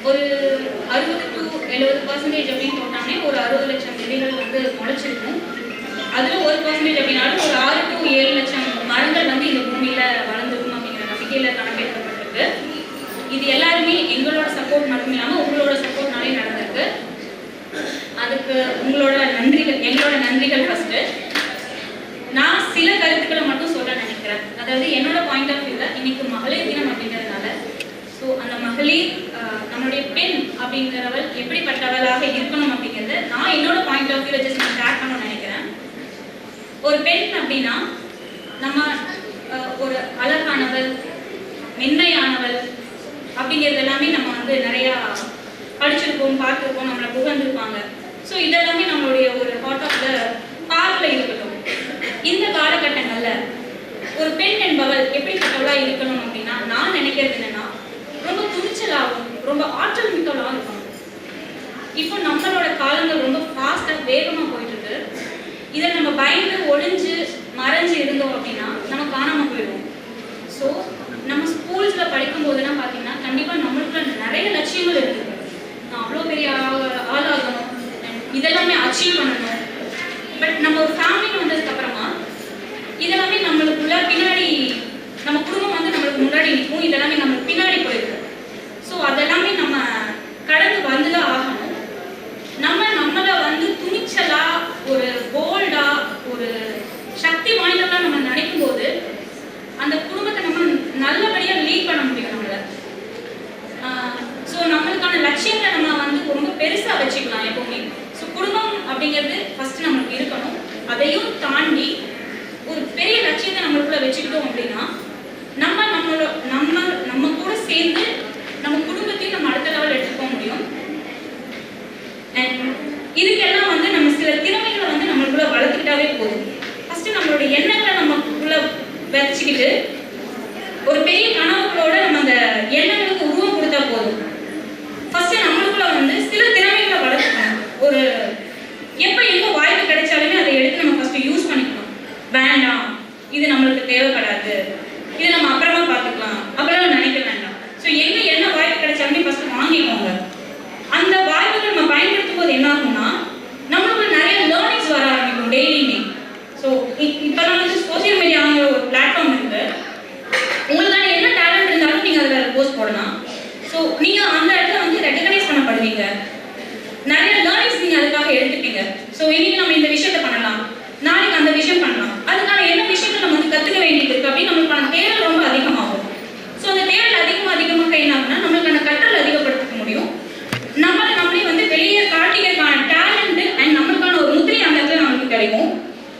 ஒரு 60 to 70% அப்படின்னு போட்டாலே ஒரு 60 லட்சம் விதைகள் வந்து முளைச்சிருக்கும். அதில் 1% அப்படின்னாலும் ஒரு 6 to 7 லட்சம் மரங்கள் வந்து இந்த பூமியில் வளர்ந்துருக்கும் அப்படிங்கிற நம்பிக்கையில் கணக்கெடுக்கப்பட்டிருக்கு. இது எல்லாருமே எங்களோட சப்போர்ட் மட்டும் இல்லாமல் உங்களோட சப்போர்ட்னாலே நடந்திருக்கு. அதுக்கு உங்களோட நன்றிகள், எங்களோட நன்றிகள் ஃபர்ஸ்ட். நான் சில கருத்துக்களை மட்டும் சொல்ல நினைக்கிறேன். அதாவது என்னோட பாயிண்ட் ஆஃப் வியூவில் இன்னைக்கு மகளிர் தினம் அப்படிங்கிறதுனால ஸோ அந்த மகளிர் நம்மளுடைய பெண் அப்படிங்கிறவள் எப்படிப்பட்டவளாக இருக்கணும் அப்படிங்கிறது நான் என்னோட பாயிண்ட் ஆஃப் வியூவில் ஜஸ்ட் நான் ஷேர் பண்ணணும்னு நினைக்கிறேன். ஒரு பெண் அப்படின்னா நம்ம ஒரு அழகானவள், மென்மையானவள் அப்படிங்கிறது எல்லாமே நம்ம வந்து நிறையா படிச்சிருப்போம், பார்த்துருப்போம், நம்மளை புகழ்ந்துருப்பாங்க. ஸோ இதெல்லாமே நம்மளுடைய ஒரு பார்ட் ஆஃப் த பார்க்கில் இருக்கட்டும். இந்த காலகட்டங்களில் ஒரு பெண் என்பவள் எப்படிப்பட்டவளாக இருக்கணும் அப்படின்னா நான் நினைக்கிறது என்னன்னா ரொம்ப துணிச்சலாகவும் ரொம்ப ஆற்றல் மிக்கவளாகவும் இருக்கணும். இப்போ நம்மளோட காலங்கள் ரொம்ப ஃபாஸ்ட்டாக வேகமாக போயிட்டு இருக்கு. இதை நம்ம பயந்து ஒளிஞ்சு மறைஞ்சு இருந்தோம் அப்படின்னா நம்ம காணாமல் போயிடுவோம். ஸோ நம்ம ஸ்கூல்ஸில் படிக்கும் போதெல்லாம் பார்த்தீங்கன்னா கண்டிப்பாக நம்மளுக்குள்ள நிறைய லட்சியங்கள் இருக்குது. நான் அவ்வளோ பெரிய ஆளாகணும், இதெல்லாமே அச்சீவ் பண்ணணும். பட் நம்ம ஒரு ஃபேமிலி வந்ததுக்கப்புறமா இதெல்லாமே நம்மளுக்குள்ள பின்னாடி நம்ம குடும்பம் வந்து நம்மளுக்கு முன்னாடி நிற்கும், இதெல்லாமே நம்மளுக்கு பின்னாடி போயிருக்கும். ஸோ அதெல்லாமே நம்ம கடந்து வந்துதான் ஆகணும். நம்மளை வந்து துணிச்சலா ஒரு போல்டா ஒரு சக்தி வாய்ந்ததா நம்ம நினைக்கும் போது அந்த குடும்பத்தை நம்ம நல்லபடியாக லீட் பண்ண முடியும் நம்மள. ஸோ நம்மளுக்கான லட்சியங்களை நம்ம வந்து ரொம்ப பெருசாக வச்சுக்கலாம் எப்பவுமே. ஸோ குடும்பம் அப்படிங்கிறது ஃபர்ஸ்ட் நம்மளுக்கு இருக்கணும். அதையும் தாண்டி ஒரு பெரிய லட்சியத்தை நம்மளுக்குள்ள வச்சுக்கிட்டோம் அப்படின்னா நம்ம கூட சேர்ந்து நம்ம குடும்பத்தையும் நம்ம அடுத்த லெவல் எடுத்துக்க முடியும். அண்ட் இதுக்கெல்லாம் வந்து நம்ம சில திறமைகளை வந்து நம்மளுக்குள்ள வளர்த்துக்கிட்டாவே போதும். ஃபர்ஸ்ட் நம்மளோட எண்ணங்களை நமக்குள்ள வச்சுக்கிட்டு ஒரு பெரிய கனவுகளோட நம்ம அந்த எண்ணங்களுக்கு உருவம் கொடுத்தா போதும். ஃபர்ஸ்ட் நம்மளுக்குள்ள வந்து சில திறமைகளை வளர்த்துக்கணும். ஒரு எப்போ எங்க வாய்ப்பு கிடைச்சாலுமே அதை எடுத்து நம்ம ஃபர்ஸ்ட் யூஸ் பண்ணிக்கணும். வேண்டாம், இது நம்மளுக்கு தேவைப்படாது, இதை நம்ம அப்புறமா பார்த்துக்கலாம் அப்படிலாம் நினைக்க வேண்டாம். ஸோ எங்க என்ன வாய்ப்பு கிடைச்சாலுமே ஃபர்ஸ்ட் வாங்கிக்கோங்க. அந்த வாய்ப்புகள் நம்ம பயன்படுத்தும் போது என்ன ஆகும்னா நம்மளுக்கு நிறைய லேர்னிங்ஸ் வர ஆரம்பிக்கும் டெய்லியுமே. ஸோ இப்போலாம் வந்து சோசியல் மீடியாங்கிற ஒரு பிளாட்ஃபார்ம் இருக்கு. உங்களுக்கு என்ன டேலண்ட் இருந்தாலும் நீங்கள் அதில் போஸ்ட் போடலாம். ஸோ நீங்கள் அந்த இடத்துல வந்து ரெகக்னைஸ் பண்ணப்படுவீங்க. நிறைய லேர்னிங்ஸ் நீங்கள் அதுக்காக எடுத்துப்பீங்க. ஸோ இன்னைக்கு நம்ம இந்த விஷயத்த பண்ணலாம், நாளைக்கு அந்த விஷயம் பண்ணலாம். அதுக்கான என்ன விஷயத்தை நம்ம வந்து கற்றுக்க வேண்டியது இருக்குது அப்படின்னு நம்மளுக்கான தேடல் ரொம்ப அதிகமாகும். ஸோ அந்த தேடல் அதிகமாக என்ன ஆகுனா நம்மளுக்கான கற்றல் அதிகப்படுத்திக்க முடியும். நம்மளே வந்து வெளியே காட்டிக்கிறதுக்கான டேலண்ட் அண்ட் நம்மளுக்கான ஒரு முத்திரை அந்த இடத்துல நம்மளுக்கு கிடைக்கும்.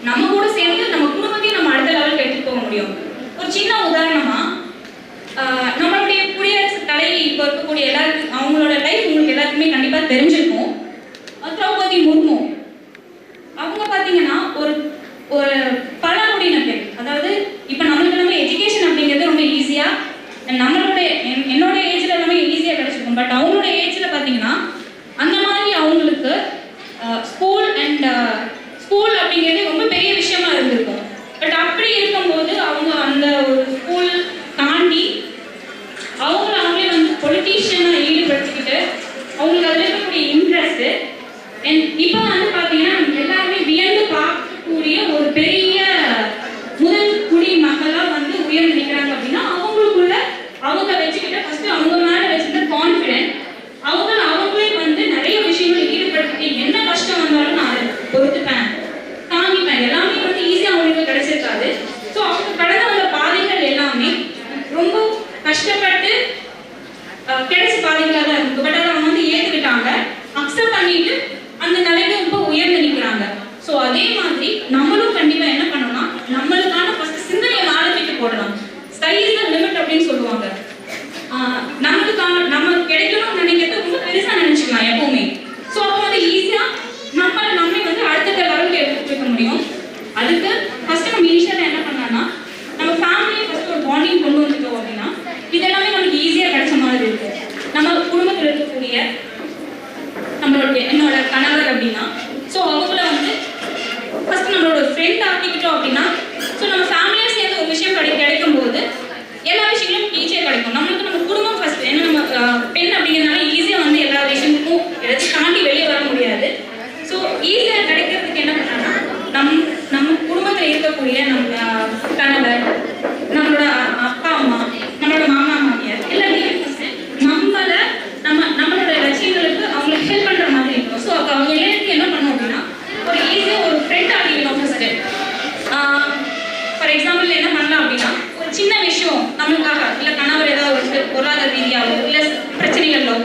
நம்ம கூட சேர்ந்து நம்ம குடும்பத்தையும் நம்ம அடுத்த லெவலுக்கு எடுத்துட்டு போக முடியும். ஒரு சின்ன உதாரணமா நம்மளுடைய குடியரசுத் தலைவி இப்போ இருக்கக்கூடிய எல்லாருக்கும் அவங்களோட லைஃப் உங்களுக்கு எல்லாருக்குமே கண்டிப்பாக தெரிஞ்சிருக்கும். திரௌபதி முர்மு அவங்க பார்த்தீங்கன்னா ஒரு ஒரு பழங்குடியின பெண். அதாவது இப்போ நம்மளுக்கு நம்ம எஜுகேஷன் அப்படிங்கிறது ரொம்ப ஈஸியாக என்னோட ஏஜ்ல எல்லாமே ஈஸியாக கிடைச்சிருக்கும். பட் அவங்களோட ஏஜ்ல பார்த்தீங்கன்னா அந்த மாதிரி அவங்களுக்கு ஸ்கூல் அப்படிங்கிறது ரொம்ப பெரிய விஷயமா இருந்திருக்கும். பட் அப்படி இருக்கும்போது அவங்க அந்த ஒரு ஸ்கூல் தாண்டி அவங்களே வந்து பொலிட்டீஷியனை ஈடுபடுத்திக்கிட்டு அவங்களுக்கு அதில் இருக்கக்கூடிய இன்ட்ரெஸ்ட் இப்போ வந்து பார்த்தீங்கன்னா எல்லாருமே வியந்து பார்க்கக்கூடிய ஒரு பெரிய முதல் குடி மகளாக வந்து ஃபர்ஸ்ட் அவங்க மேல வச்சிருந்த கான்ஃபிடென்ட், அவங்களே வந்து நிறைய விஷயங்கள் ஈடுபடுத்திட்டு என்ன கஷ்டம் வந்தாலும் நான் அதை பொறுத்துப்பேன், தாங்கிப்பேன், எல்லாமே வந்து ஈஸியாக அவங்களுக்கு கிடைச்சிருக்காது. ஸோ அவங்க கடந்த வந்த பாதைகள் எல்லாமே ரொம்ப கஷ்டப்பட்டு கிடைச்ச பாதைகளாக தான் இருக்கு. பட் அதை அவங்க வந்து ஏற்றுக்கிட்டாங்க, அக்செப்ட் பண்ணிட்டு அந்த நிலைக்கு ரொம்ப உயர்ந்து நிற்கிறாங்க. ஸோ அதே மாதிரி நம்மளும் கண்டிப்பாக என்ன பண்ணணும், நம்மளுக்கான ஃபர்ஸ்ட் சிந்தனையை ஆரம்பித்து போடலாம். ஸ்கை இஸ் த லிமிட் அப்படின்னு சொல்லுவாங்க. நம்மளுக்கான நம்ம கிடைக்கணும்னு நினைக்கிறது ரொம்ப பெருசாக நினச்சிக்கலாம் எப்பவுமே. ஸோ அப்போ வந்து ஈஸியாக நம்மளே வந்து அடுத்த லெவலுக்கு எடுத்துட்டு போய்க்க முடியும். அதுக்கு ஃபர்ஸ்ட் நம்ம இனிஷியலாக என்ன பண்ணலாம்னா, நம்ம ஃபேமிலியை ஃபர்ஸ்ட் ஒரு பாண்டிங் கொண்டு வந்துட்டோம் அப்படின்னா இதெல்லாமே நமக்கு ஈஸியாக கிடைச்ச மாதிரி இருக்கு. நம்ம குடும்பத்தில் இருக்கக்கூடிய என்னோட கணவர் அப்படின்னா, ஸோ அவங்கள வந்து ஃபர்ஸ்ட் நம்மளோட ஃப்ரெண்ட் ஆக்கிக்கிட்டோம் அப்படின்னா, ஸோ நம்ம ஃபேமிலியாக சேர்ந்து ஒரு விஷயம் கிடைக்கும் போது எல்லா விஷயங்களும் ஈஸியாக கிடைக்கும். நம்மளுக்கு நம்ம குடும்பம் ஃபர்ஸ்ட், ஏன்னா நம்ம பெண் அப்படிங்கிறதுனால ஈஸியாக வந்து எல்லா விஷயத்துக்கும் ஏதாச்சும் தாண்டி வெளியே வர முடியாது. ஸோ ஈஸியாக கிடைக்கிறதுக்கு என்ன பண்ணாங்கன்னா, நம்ம குடும்பத்தில் இருக்கக்கூடிய நம்ம கணவர், நம்மளோட அப்பா அம்மா, நம்மளோட மாமா மாமியார் எல்லாத்தையும் நம்மளோட லட்சியங்களுக்கு அவங்களுக்கு ஹெல்ப் பண்ணுற மாதிரி இருக்கும். ஸோ அவங்க எல்லாருக்கும் என்ன பண்ணோம் அப்படின்னா, ஒரு ஈஸியாக ஒரு ஃப்ரெண்ட் ஆகிக்கணும் ஃபர்ஸ்ட்டு. ஃபார் எக்ஸாம்பிள் என்ன பண்ணலாம் அப்படின்னா, ஒரு சின்ன விஷயம் நம்மளுக்காக இல்லை கணவர் ஏதாவது ஒரு பொருளாதார ரீதியாகவோ இல்லை பிரச்சனைகளோ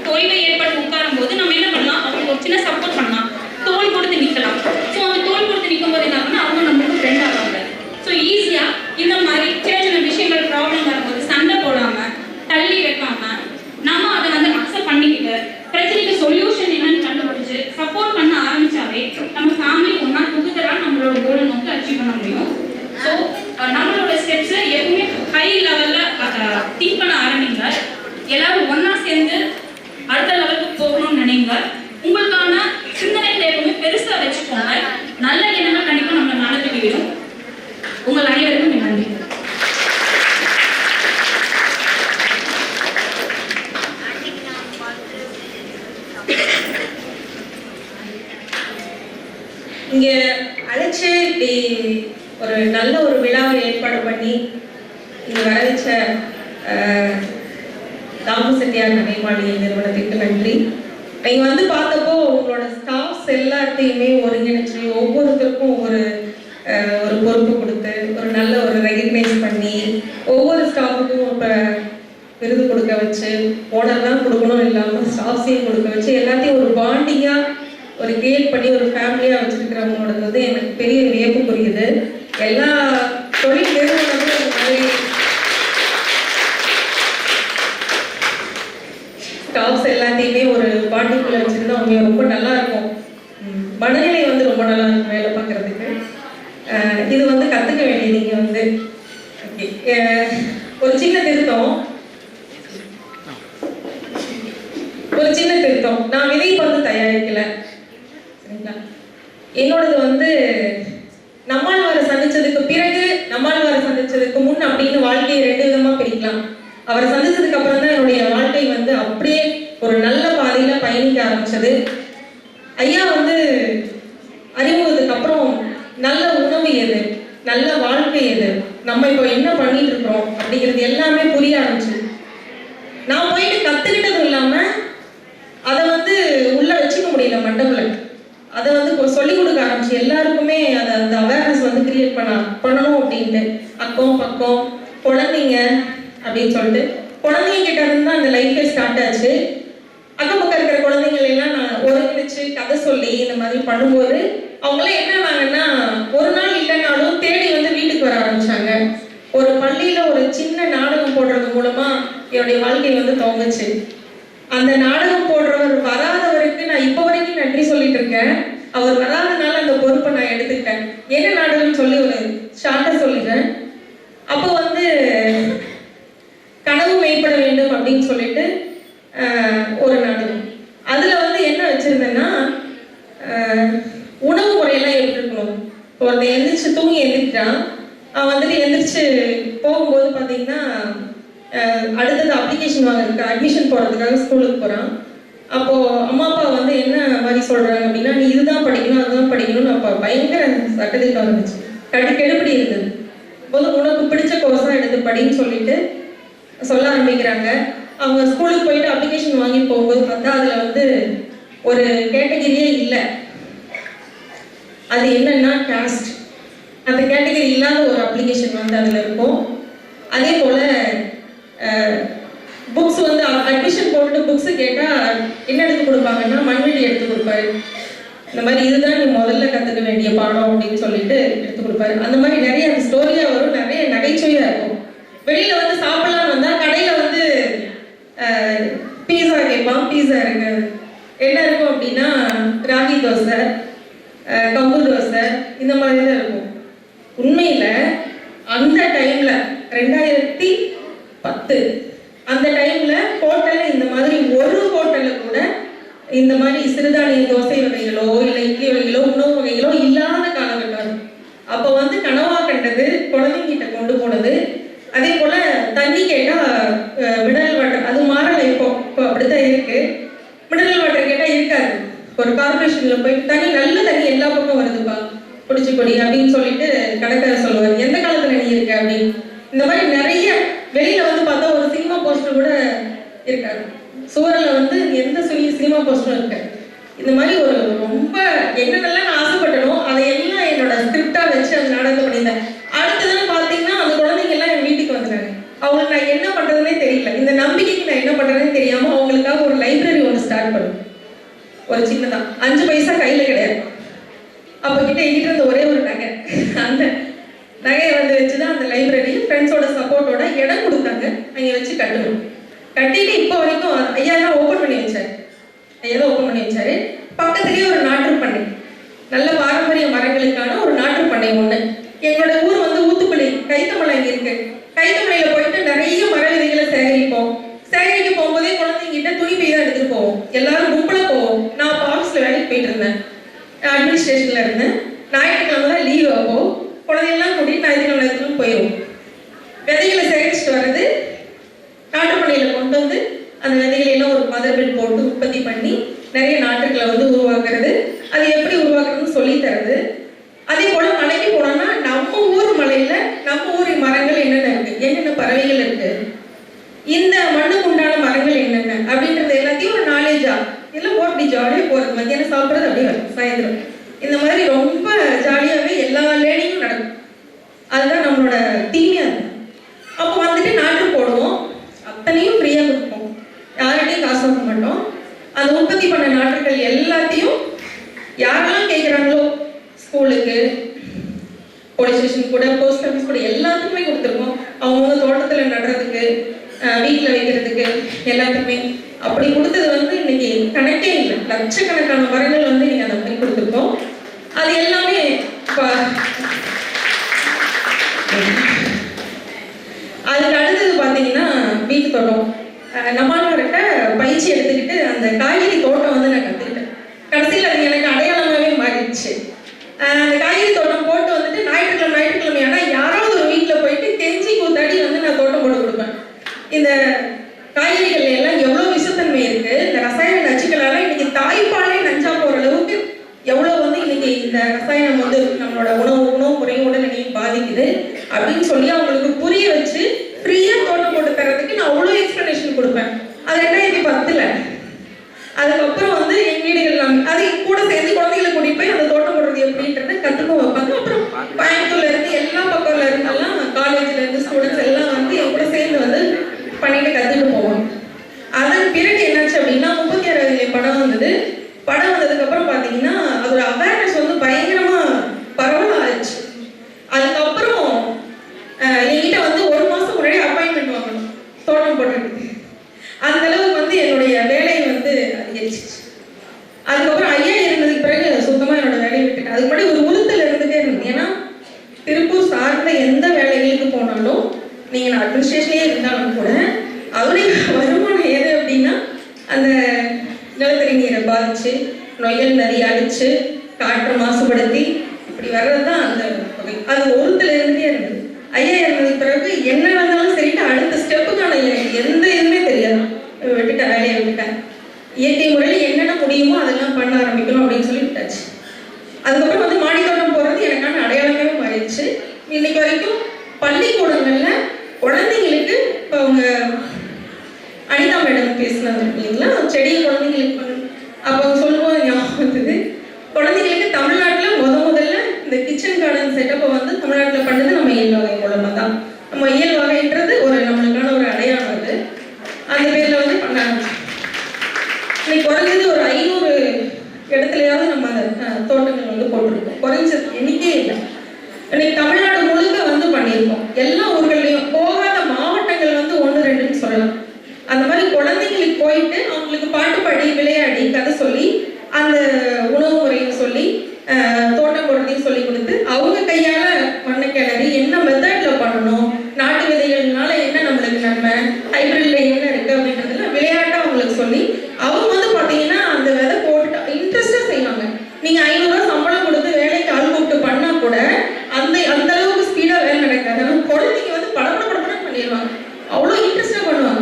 தொய்வை ஏற்பட்டு உட்காரும் போது நம்ம என்ன பண்ணலாம், அவங்களுக்கு ஒரு சின்ன சப்போர்ட் பண்ணலாம், தோல் கொடுத்து நிற்கலாம். ஸோ அந்த தோல் கொடுத்து நிற்கும் போது என்ன ஆகும்னா அவங்க நம்மளுக்கு ஃப்ரெண்ட் ஆவாங்க. ஸோ ஈஸியாக இந்த மாதிரி சின்ன சின்ன விஷயங்கள் ப்ராப்ளம் வரும்போது சண்டை போடாமல் தள்ளி வைக்காமல் நம்ம அதை வந்து அக்செப்ட் பண்ணிக்கிட்டு பிரச்சனைக்கு சொல்யூஷன் என்னன்னு கண்டுபிடிச்சு சப்போர்ட் பண்ண ஆரம்பிச்சாவே நம்ம ஃபேமிலி ஒன்றா டுகெதராக நம்மளோட கோலை நோக்கி அச்சீவ் பண்ண முடியும். ஸோ நம்மளோட ஸ்டெப்ஸை எப்பவுமே ஹை லெவலில் திங்க் பண்ண ஆரம்பிங்க. எல்லாரும் ஒன்றா சேர்ந்து அடுத்த லெவலுக்கு போகணும்னு நினைங்க. உங்களுக்கான சிந்தனைகளை எப்பவுமே பெருசாக வச்சுக்கோங்க. நல்ல எண்ணங்கள் கண்டிப்பாக நம்மளை நடத்தி விடும். உங்கள் அனைவருக்கும் நன்றி. இங்கே அழைச்சி இப்படி ஒரு நல்ல ஒரு விழாவை ஏற்பாடு பண்ணி இங்கே வர வச்ச தாமு செட்டியார் நகை மாளிகை நிறுவனத்துக்கு நன்றி. நீங்கள் வந்து பார்த்தப்போ உங்களோட ஸ்டாஃப்ஸ் எல்லாத்தையுமே ஒருங்கிணைச்சு ஒவ்வொருத்தருக்கும் ஒரு பொறுப்பு கொடுத்து ஒரு நல்ல ஒரு ரெகக்னைஸ் பண்ணி ஒவ்வொரு ஸ்டாஃபுக்கும் இப்போ விருது கொடுக்க வச்சு ஓனர் தான் கொடுக்கணும் இல்லாமல் ஸ்டாஃப்ஸையும் கொடுக்க வச்சு எல்லாத்தையும் ஒரு பாண்டிங்காக ஒரு கிரியேட் பண்ணி ஒரு ஃபேமிலியாக வச்சுருக்கிறவங்களோடது வந்து எனக்கு பெரிய வியப்பு புரியுது. எல்லா தொழில் நிறுவனமும் இந்த மாதிரி ஸ்டாஃப்ஸ் எல்லாத்தையுமே ஒரு பாண்டிங்குள்ளே வச்சுருந்தா அவங்க ரொம்ப நல்லா இருக்கும். மனநிலை வந்து ரொம்ப நல்லா இருக்கும் வேலை பார்க்குறதுக்கு. இது வந்து கற்றுக்க வேண்டியது. நீங்கள் வந்து ஒரு சின்ன திருத்தம் நான் விதைப்பந்து தயாரிக்கலை, சரிங்களா? என்னோடது வந்து நம்மாழ்வாரை சந்திச்சதுக்கு பிறகு நம்மாழ்வாரை சந்திச்சதுக்கு முன் அப்படின்னு வாழ்க்கையை 2 விதமாக பிரிக்கலாம். அவரை சந்திச்சதுக்கு அப்புறம் தான் என்னுடைய வாழ்க்கை வந்து அப்படியே ஒரு நல்ல பாதையில் பயணிக்க ஆரம்பிச்சது. ஐயா வந்து அறிமுகத்துக்கு அப்புறம் நல்ல உணவு எது, நல்ல வாழ்க்கை எது, நம்ம இப்போ என்ன பண்ணிட்டு இருக்கிறோம் அப்படிங்கிறது எல்லாமே புரிய ஆரம்பிச்சு. நான் போயிட்டு கற்றுக்கிட்டதும் இல்லாமல் அதை வந்து உள்ளே வச்சுக்க முடியல மண்டபத்தில். அதை வந்து சொல்லிக் கொடுக்க ஆரம்பிச்சு எல்லாருக்குமே அதை அந்த அவேர்னஸ் வந்து கிரியேட் பண்ணணும் அப்படின்ட்டு அக்கம் பக்கம் குழந்தைங்க அப்படின்னு சொல்லிட்டு குழந்தைங்க கிட்ட இருந்து தான் அந்த லைஃபே ஸ்டார்ட் ஆச்சு. அக்கம் பக்கம் இருக்கிற குழந்தைங்களெல்லாம் நான் ஒருங்கிணைச்சு கதை சொல்லி இந்த மாதிரி பண்ணும்போது அவங்களாம் என்ன ஆனாங்கன்னா ஒரு நாள் இல்லைனாலும் தேடி வந்து வீட்டுக்கு வர ஆரம்பிச்சாங்க. ஒரு பள்ளியில் ஒரு சின்ன நாடகம் போடுறது மூலமாக என்னுடைய வாழ்க்கை வந்து துவங்குச்சு. அந்த நாடகம் போடுறவர் வராதவருக்கு நான் இப்போ வரைக்கும் நன்றி சொல்லிட்டு இருக்கேன். அவர் வராதனால அந்த பொறுப்பை நான் எடுத்துக்கிட்டேன். என்ன நாடகம்னு சொல்லி ஒரு ஷார்ட்டாக சொல்லிடுறேன். அப்போ வந்து கனவு மெய்ப்பட வேண்டும் அப்படின்னு சொல்லிட்டு ஒரு நாடகம். அதில் வந்து என்ன வச்சுருந்தேன்னா உணவு முறையெல்லாம் எப்படி இருக்கணும். ஒருத்தன் எந்திரிச்சு தூங்கி எந்திரிக்கிறான். அவன் வந்துட்டு எந்திரிச்சு போகும்போது பார்த்தீங்கன்னா அடுத்தது அப்ளிகேஷன் வாங்குறதுக்கு அட்மிஷன் போடுறதுக்காக ஸ்கூலுக்கு போகிறான். அப்போது அம்மா அப்பா வந்து என்ன மாதிரி சொல்கிறாங்க அப்படின்னா, நீ இதுதான் படிக்கணும் அதுதான் படிக்கணும்னு. அப்போ பயங்கர சட்டத்திட்டம் இருந்துச்சு, கெடுபடி இருந்தது. போது உனக்கு பிடிச்ச கோர்ஸாக எடுத்து படின்னு சொல்லிட்டு சொல்ல ஆரம்பிக்கிறாங்க. அவங்க ஸ்கூலுக்கு போயிட்டு அப்ளிகேஷன் வாங்கி போகும்போது பார்த்தா அதில் வந்து ஒரு கேட்டகிரியே இல்லை. அது என்னன்னா காஸ்ட். அந்த கேட்டகரி இல்லாத ஒரு அப்ளிகேஷன் வந்து அதில் இருக்கும். அதே போல் புக்ஸ் வந்து அட்மிஷன் போட்டுட்டு புக்ஸு கேட்டால் என்ன எடுத்து கொடுப்பாங்கன்னா மண்வெட்டி எடுத்து கொடுப்பாரு. இந்த மாதிரி இதுதான் நீ முதல்ல கற்றுக்க வேண்டிய பாடம் அப்படின்னு சொல்லிட்டு எடுத்து கொடுப்பாரு. அந்த மாதிரி நிறைய அந்த ஸ்டோரியாக வரும், நிறைய நகைச்சுவையாக இருக்கும். வெளியில் வந்து சாப்பிடலாம் வந்தால் கடையில் வந்து பீஸா கேட்பான். பீஸா இருக்கு என்ன இருக்கும் அப்படின்னா ராகி தோசை, கம்பு தோசை, இந்த மாதிரி தான் இருக்கும். உண்மையில் அந்த டைமில் 2010 அந்த டைமில் ஹோட்டலில் இந்த மாதிரி ஒரு ஹோட்டலில் கூட இந்த மாதிரி சிறுதானிய தோசை வகைகளோ இல்லை இட்லி வகைகளோ உணவு வகைகளோ இல்லாத காலகட்டம். அப்போ வந்து கனவா கண்டது, குழந்தைங்கிட்ட கொண்டு போனது. அதே போல் தண்ணி கேட்டால் மினரல் வாட்டர், அது மாறலை. இப்போ அப்படித்தான் இருக்குது. மினரல் வாட்டர் கேட்டால் இருக்காது. ஒரு கார்பரேஷனில் போயிட்டு தண்ணி, நல்ல தண்ணி எல்லா பக்கம் வருதுப்பா, குடிச்சு கொடி அப்படின்னு சொல்லிட்டு கடைக்காரர் சொல்லுவார், எந்த காலத்தில் நீ இருக்க அப்படின்னு. இந்த மாதிரி நிறைய வெளியில் வந்து பார்த்தா ஒரு சினிமா போஸ்டர் கூட இருக்காது. சுவரில் வந்து எந்த சினிமா போஸ்டரும் இருக்காது. இந்த மாதிரி ஒரு ரொம்ப என்னென்னலாம் நான் ஆசைப்பட்டனோ அதையெல்லாம் என்னோட ஸ்கிரிப்டாக வச்சு அந்த நாடகம் பண்ணியிருந்தேன். அடுத்ததான் பார்த்தீங்கன்னா அந்த குழந்தைங்கெல்லாம் என் வீட்டுக்கு வந்துட்டாங்க. அவங்களுக்கு நான் என்ன பண்ணுறதுனே தெரியல. இந்த நம்பிக்கைக்கு நான் என்ன பண்ணுறதுனே தெரியாமல் அவங்களுக்காக ஒரு லைப்ரரி ஒன்று ஸ்டார்ட் பண்ணுவேன். ஒரு சின்னதான் 5 பைசா கையில் கிடையாது. அப்போ கிட்ட எங்கிட்ட இருந்த ஒரே ஒரு நகை, அந்த நகையை வந்து வச்சு தான் அந்த லைப்ரரி ஃப்ரெண்ட்ஸோட சப்போர்ட்டோட இடம் கொடுத்தாங்க. அங்கே வச்சு கட்டுவோம். கட்டிட்டு இப்போ வரைக்கும் ஐயா தான் ஓப்பன் பண்ணி வச்சார். ஐயா தான் ஓப்பன் பண்ணி வச்சாரு. பக்கத்துலேயே ஒரு நாற்று பண்ணை, நல்ல பாரம்பரிய மரங்களுக்கான ஒரு நாற்று பண்ணை ஒன்று. எங்களோட ஊர் வந்து ஊத்துக்குழி, கைத்தமலை இங்கே இருக்கு. கைத்தமலையில் போயிட்டு நிறைய மர விதைகளை சேகரிப்போம். சேகரிக்க போகும்போதே குழந்தைங்கிட்ட துணி பை தான் எடுத்துகிட்டு போவோம். எல்லாரும் கும்பலாக போவோம். நான் இப்போ ஆஃபீஸில் வேலைக்கு போயிட்டு இருந்தேன், அட்மினிஸ்ட்ரேஷனில் இருந்தேன். ஞாயிற்றுக்கிழமை தான் லீவ் ஆகும். குழந்தைங்களாம் கூட்டிட்டு ஞாயிற்றுக்கிழமை போயிடுவோம். விதைகளை சேகரிச்சுட்டு வர்றது, நாட்டுப்பண்ணையில் கொண்டு வந்து அந்த விதைகளை எல்லாம் ஒரு மதர் பில் போட்டு உற்பத்தி பண்ணி நிறைய நாட்டுக்களை வந்து உருவாக்குறது. அது எப்படி உருவாக்குறதுன்னு சொல்லி தருது. அதே போல் மலைக்கு போனோம்னா நம்ம ஊர் மலையில் நம்ம ஊர் மரங்கள் என்னென்ன இருக்குது, என்னென்ன பறவைகள் இருக்குது, இந்த மண்ணுக்கு உண்டான மரங்கள் என்னென்ன அப்படின்றது எல்லாத்தையும் ஒரு நாலேஜா எல்லாம் அப்படி ஜாலியாக போகிறது. மத்தியானம் சாப்பிட்றது அப்படியே வரும், சாயந்தரம் இந்த மாதிரி ரொம்ப ஜாலியாகவே எல்லா லேர்னிங்கும் நடக்கும். அதுதான் நம்மளோட தீமையாக இருக்கும். அப்போ வந்துட்டு நாட்டு போடுவோம், அத்தனையும் ஃப்ரீயாக கொடுப்போம், யார்கிட்டையும் காசு வாங்க மாட்டோம். அந்த உற்பத்தி பண்ண நாட்டுகள் எல்லாத்தையும் யாரெல்லாம் கேட்குறாங்களோ, ஸ்கூலுக்கு, போலீஸ் ஸ்டேஷன் கூட, போஸ்ட் ஆஃபீஸ் கூட எல்லாத்துக்குமே கொடுத்துருக்கோம். அவங்க தோட்டத்தில் நடுறதுக்கு, வீட்டில் வைக்கிறதுக்கு எல்லாத்துக்குமே அப்படி கொடுத்தது வந்து இன்னைக்கு கணக்கே இல்லை. லட்சக்கணக்கான மரங்கள் வந்து நீங்கள் அதை பண்ணி கொடுத்துருக்கோம். அது எல்லாமே அதுக்கு அடுத்தது பார்த்தீங்கன்னா வீட்டு தோட்டம். நம்மளோட பயிற்சி எடுத்துக்கிட்டு அந்த காய்கறி தோட்டம் வந்து நான் கற்றுக்கிட்டேன். கடைசியில் அது எனக்கு அடையாளமாகவே மாறிடுச்சு. அந்த காய்கறி தோட்டம் போட்டு வந்துட்டு ஞாயிற்றுக்கிழமை ஆனால் யாராவது ஒரு வீட்டில் போயிட்டு கெஞ்சி கூத்தாடி வந்து நான் தோட்டம் போட்டு கொடுப்பேன். இந்த காய்கறிகள் எல்லாம் எவ்வளோ விஷத்தன்மை இருக்கு, இந்த ரசாயன நச்சுக்களால இன்னைக்கு தாய்ப்பாலே நஞ்சா போகிற அளவுக்கு எவ்வளோ வந்து இன்னைக்கு இந்த ரசாயனம் வந்து நம்மளோட உணவு முறையும் உடல்நிலையும் பாதிக்குது அப்படின்னு சொல்லி அவங்களுக்கு புரிய வச்சு ஃப்ரீயாக தோட்டம் போட்டு தரதுக்கு நான் அவ்வளோ எக்ஸ்பிளனேஷன் கொடுப்பேன். அது 2010. அதுக்கப்புறம் வந்து என் வீடுகள் அது கூட சேர்ந்து குழந்தைகளை கூட்டிட்டு போய் அந்த தோட்டம் போடுறது எப்படின்றத கற்றுக்க வைப்பாங்க. அப்புறம் கோயம்புத்தூர்ல இருந்து எல்லா பக்கம்ல இருந்தெல்லாம் காலேஜ்ல இருந்து ஸ்டூடெண்ட்ஸ் எல்லாம் வந்து என் கூட சேர்ந்து வந்து பண்ணிட்டு கற்றுட்டு போவாங்க. அதன் பிறகு என்னாச்சு அப்படின்னா 36 படம் வந்தது. படம் வந்ததுக்கப்புறம் பார்த்தீங்கன்னா அதோட அவேர்னஸ் வந்து பயங்கரமாக பரவலாக ஆயிடுச்சு. அதுக்கப்புறம் என்கிட்ட வந்து 1 மாதம் முன்னாடி அப்பாயின்மெண்ட் வாங்கணும் தோட்டம் போடுறதுக்கு. அந்த அளவுக்கு வந்து என்னுடைய வேலை வந்து அதிகரிச்சிச்சு. அதுக்கப்புறம் ஐயா இருந்ததுக்கு பிறகு சுத்தமாக என்னோட வேலையை விட்டுட்டேன். அதுக்கு முன்னாடி ஒரு உறுத்தல் இருந்துகிட்டே இருந்தது. ஏன்னா திருப்பூர் சார்ந்த எந்த வேலைகளுக்கு போனாலும் நீங்கள் நான் அட்மினிஸ்ட்ரேஷனே இருந்தாலும் கூட அவருடைய வருமானம் எது அப்படின்னா அந்த நிலத்தடி நீரை பாதிச்சு, நொயல் நதி அடிச்சு, காற்று மாசுபடுத்தி இப்படி வர்றது தான் அந்த வகை. அது ஒருத்தர் இருந்துகிட்டே இருந்தது. ஐயா இருந்ததுக்கு பிறகு என்ன நடந்தாலும் சரிட்டு அடுத்த ஸ்டெப்புக்கான எந்த இதுவுமே தெரியாது. விட்டுட்டேன், வேலையை விட்டுட்டேன். இயற்கை முறையில் என்னென்ன முடியுமோ அதெல்லாம் பண்ண ஆரம்பிக்கணும் அப்படின்னு சொல்லி விட்டாச்சு. அதுக்கப்புறம் வந்து மாடித்தோட்டம் போகிறது எனக்கான அடையாளமே மாறிடுச்சு. இன்னைக்கு வரைக்கும் பள்ளிக்கூடங்களில் குழந்தைங்களுக்கு இப்போ அவங்க அனிதா மேடம் பேசினாங்க இல்லைங்களா, செடியை குழந்தைங்களுக்கு பண்ணணும். அப்போ சொல்லுவோம் ஞாபகம் வந்தது, குழந்தைங்களுக்கு தமிழ்நாட்டில் முதல்ல இந்த கிச்சன் கார்டன் செட்டப்பை வந்து தமிழ்நாட்டில் பண்ணது நம்ம இயல் வகை மூலமாக தான். நம்ம இயல் வகைன்றது ஒரு நம்மளுக்கான ஒரு அடையாளம். அது அந்த பேரில் வந்து பண்ண ஆரம்பிச்சோம். இன்னைக்கு குறைஞ்சது ஒரு 500 இடத்துலையாவது நம்ம அந்த தோட்டங்கள் வந்து போட்டிருக்கோம். குறைஞ்சது எண்ணிக்கையே இல்லை. இன்னைக்கு தமிழ்நாடு முழுக்க வந்து பண்ணியிருக்கோம். எல்லா ஊர்கள்லையும் போகாத மாவட்டங்கள் வந்து 1-2ன்னு சொல்லலாம். அந்த மாதிரி குழந்தைங்களுக்கு போயிட்டு அவங்களுக்கு பாட்டு பாடி விளையாடி கதை சொல்லி அந்த உணவு முறையும் சொல்லி தோட்டம் போடுறதையும் சொல்லி கொடுத்து அவங்க கையால மண்ணை கிளறி என்ன மெத்தட்ல பண்ணணும், நாட்டு விதைகள்னால என்ன நம்மளுக்கு நன்மை, ஹைபிரிட்ல என்ன இருக்கு அப்படின்றதுல விளையாட்டா அவங்களுக்கு சொல்லி அவங்க வந்து பாத்தீங்கன்னா அந்த விதை போட்டு இன்ட்ரெஸ்டா செய்வாங்க. நீங்க 500 ரூபாய் சம்பளம் கொடுத்து வேலைக்கு ஆள் கூப்பிட்டு பண்ணா கூட அந்த அளவுக்கு ஸ்பீடா வேலை நடக்காது. ஆனால் குழந்தைங்க வந்து படப்படப்படப்பட பண்ணிடுவாங்க, அவ்வளோ இன்ட்ரெஸ்டா பண்ணுவாங்க.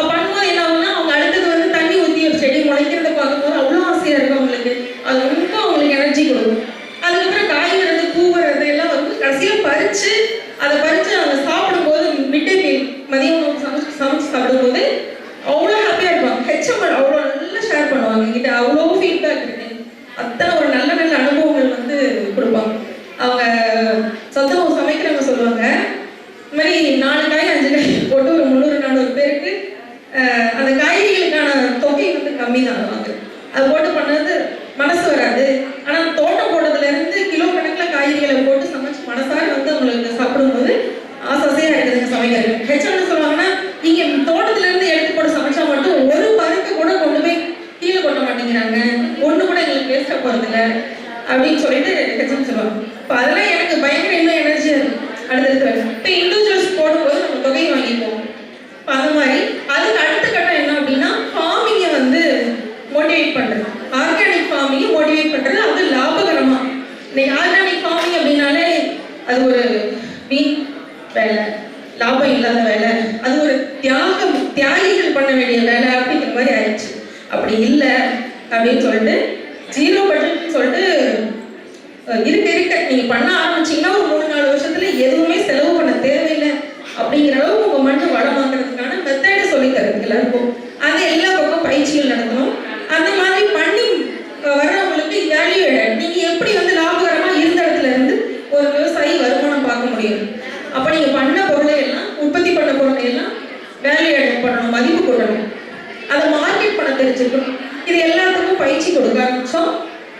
பண்ணும்போது என்ன ஆகும்னா அவங்க அடுத்தது வந்து தண்ணி ஊற்றி ஒரு செடி முளைக்கிறத பார்க்கும்போது அவ்வளோ ஆசையா இருக்கும் அவங்களுக்கு. அது ரொம்ப அவங்களுக்கு எனர்ஜி கொடுக்கும். அதுக்கப்புறம் காய் வர்றது, பூ வர்றது எல்லாம் வந்து கடைசியாக அதை பறித்து அவங்க சாப்பிடும்போது மிட் டே மீல் மதியம் உணவு சமைச்சு சாப்பிடும்போது அவ்வளோ ஹாப்பியாக இருப்பாங்க. ஹெச்எம் அவ்வளோ நல்லா ஷேர் பண்ணுவாங்க என்கிட்ட, அவ்வளோ ஃபீட்பேக் இருக்கு. அத்தனை ஒரு நல்ல நல்ல அனுபவங்கள் வந்து கொடுப்பாங்க. அவங்க சொந்தமாக சமைக்கிறவங்க சொல்லுவாங்க, இந்த மாதிரி 4 காய் 5 காய் போட்டு ஒரு 300-400 பேருக்கு அந்த காய்கறிகளுக்கான தொகை வந்து கம்மி தான் ஆகுது. அது போட்டு பண்ணது மனசு வராது. ஆனால் தோட்டம் போடுறதுல இருந்து கிலோ கணக்கில் காய்கறிகளை போட்டு சமைச்சு மனசார வந்து அவங்களுக்கு சாப்பிடும்போது ஆசையாக இருக்குதுங்க சமைக்கிறது. ஹெச்எம்னு சொல்லுவாங்கன்னா இங்கே தோட்டத்துல இருந்து எடுத்து போட்டு சமைச்சா மட்டும் ஒரு பருக்க கூட கொண்டு போய் கீழே கொட்ட மாட்டேங்கிறாங்க, ஒன்று கூட எங்களுக்கு வேஸ்ட்டாக போகிறதில்ல அப்படின்னு சொல்லிட்டு ஹெச்எம் சொல்லுவாங்க. இப்போ அதெல்லாம் எனக்கு பயங்கர இன்னும் எனர்ஜியாக இருக்கும். அடுத்தது இப்போ இண்டிவிஜுவல்ஸ் போடும்போது நம்ம தொகையை வாங்கிப்போம். இப்போ அந்த மாதிரி அதுக்கு அடுத்த கட்டம் என்ன அப்படின்னா ஃபார்மிங்கை வந்து மோட்டிவேட் பண்ணுறது, ஆர்கானிக் ஃபார்மிங்கை மோட்டிவேட் பண்ணுறது. அது லாபகரமாக இன்னைக்கு ஆர்கானிக் ஃபார்மிங் அப்படின்னாலே அது ஒரு வீண் வேலை, லாபம் இல்லாத வேலை, அது ஒரு தியாகிகள் பண்ண வேண்டிய வேலை அப்படிங்கிற மாதிரி ஆயிடுச்சு. அப்படி இல்லை அப்படின்னு சொல்லிட்டு 0 பட்ஜெட்னு சொல்லிட்டு இருக்க நீங்கள் பண்ண ஆரம்பிச்சிங்கன்னா ஒரு 3-4 வருஷத்துல எதுவுமே செலவு பண்ண தேவையில்லை அப்படிங்கிற அளவு உங்கள் மண்ணை வளமாக்குறதுக்கான மெத்தடை சொல்லி தருது எல்லாருக்கும். அது எல்லா பக்கம் பயிற்சிகள் நடத்தணும். அந்த மாதிரி பண்ணி வர்றவங்களுக்கு வேல்யூ நீங்கள் எப்படி வந்து லாபகரமாக இருந்த இடத்துல இருந்து ஒரு விவசாயி வருமானம் பார்க்க முடியும். அப்போ நீங்கள் பண்ண பொருளை எல்லாம், உற்பத்தி பண்ண பொருளை எல்லாம் வேல்யூ ஆட் பண்ணணும், மதிப்பு கொடுக்கணும், அதை மார்க்கெட் பண்ண தெரிஞ்சுக்கணும். இது எல்லாத்துக்கும் பயிற்சி கொடுக்க ஆரம்பிச்சோம்.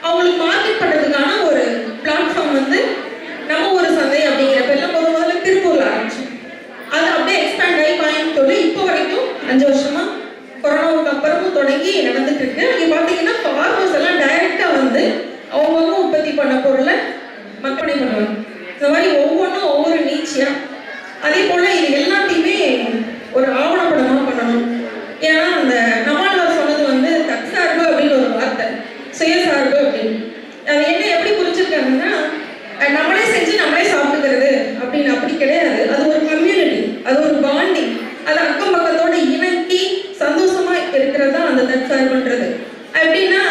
அவங்களுக்கு மார்க்கெட் பண்ணுறதுக்கான ஒரு பிளாட்ஃபார்ம் வந்து நம்ம ஒரு சந்தை அப்படிங்கிற பேர்ல முதல்ல திருப்பூர்ல ஆரம்பிச்சோம். அது அப்படியே எக்ஸ்பேண்ட் ஆகி கோயம்புத்தூர்ல இப்போ வரைக்கும் 5 வருஷமா கொரோனாவுக்கு அப்புறமும் தொடங்கி நடந்துட்டு இருக்கு. இங்க பாத்தீங்கன்னா ஃபார்மர்ஸ் எல்லாம் டைரக்டா வந்து அவங்கவுங்க உற்பத்தி பண்ண பொருளை விற்பனை பண்ணுவாங்க. இந்த மாதிரி ஒவ்வொன்றும் ஒவ்வொரு நீச்சியா. அதே போல இது எல்லாத்தையுமே ஒரு ஆவணப்படமா பண்ணணும். ஏன்னா அந்த நம்மாழ்வார் சொன்னது வந்து தற்சார்பு அப்படின்னு ஒரு வார்த்தை, சுயசார்பு அப்படின்னு. அது என்ன எப்படி புரிஞ்சிருக்காங்கன்னா நம்மளே செஞ்சு நம்மளே சாப்பிட்டுக்கிறது அப்படின்னு அப்படி கிடையாது. அது ஒரு கம்யூனிட்டி, அது ஒரு பாண்டிங், அது அக்கம் பக்கத்தோட இணக்கி சந்தோஷமா இருக்கிறது தான் அந்த தற்சார்புன்றது. அப்படின்னா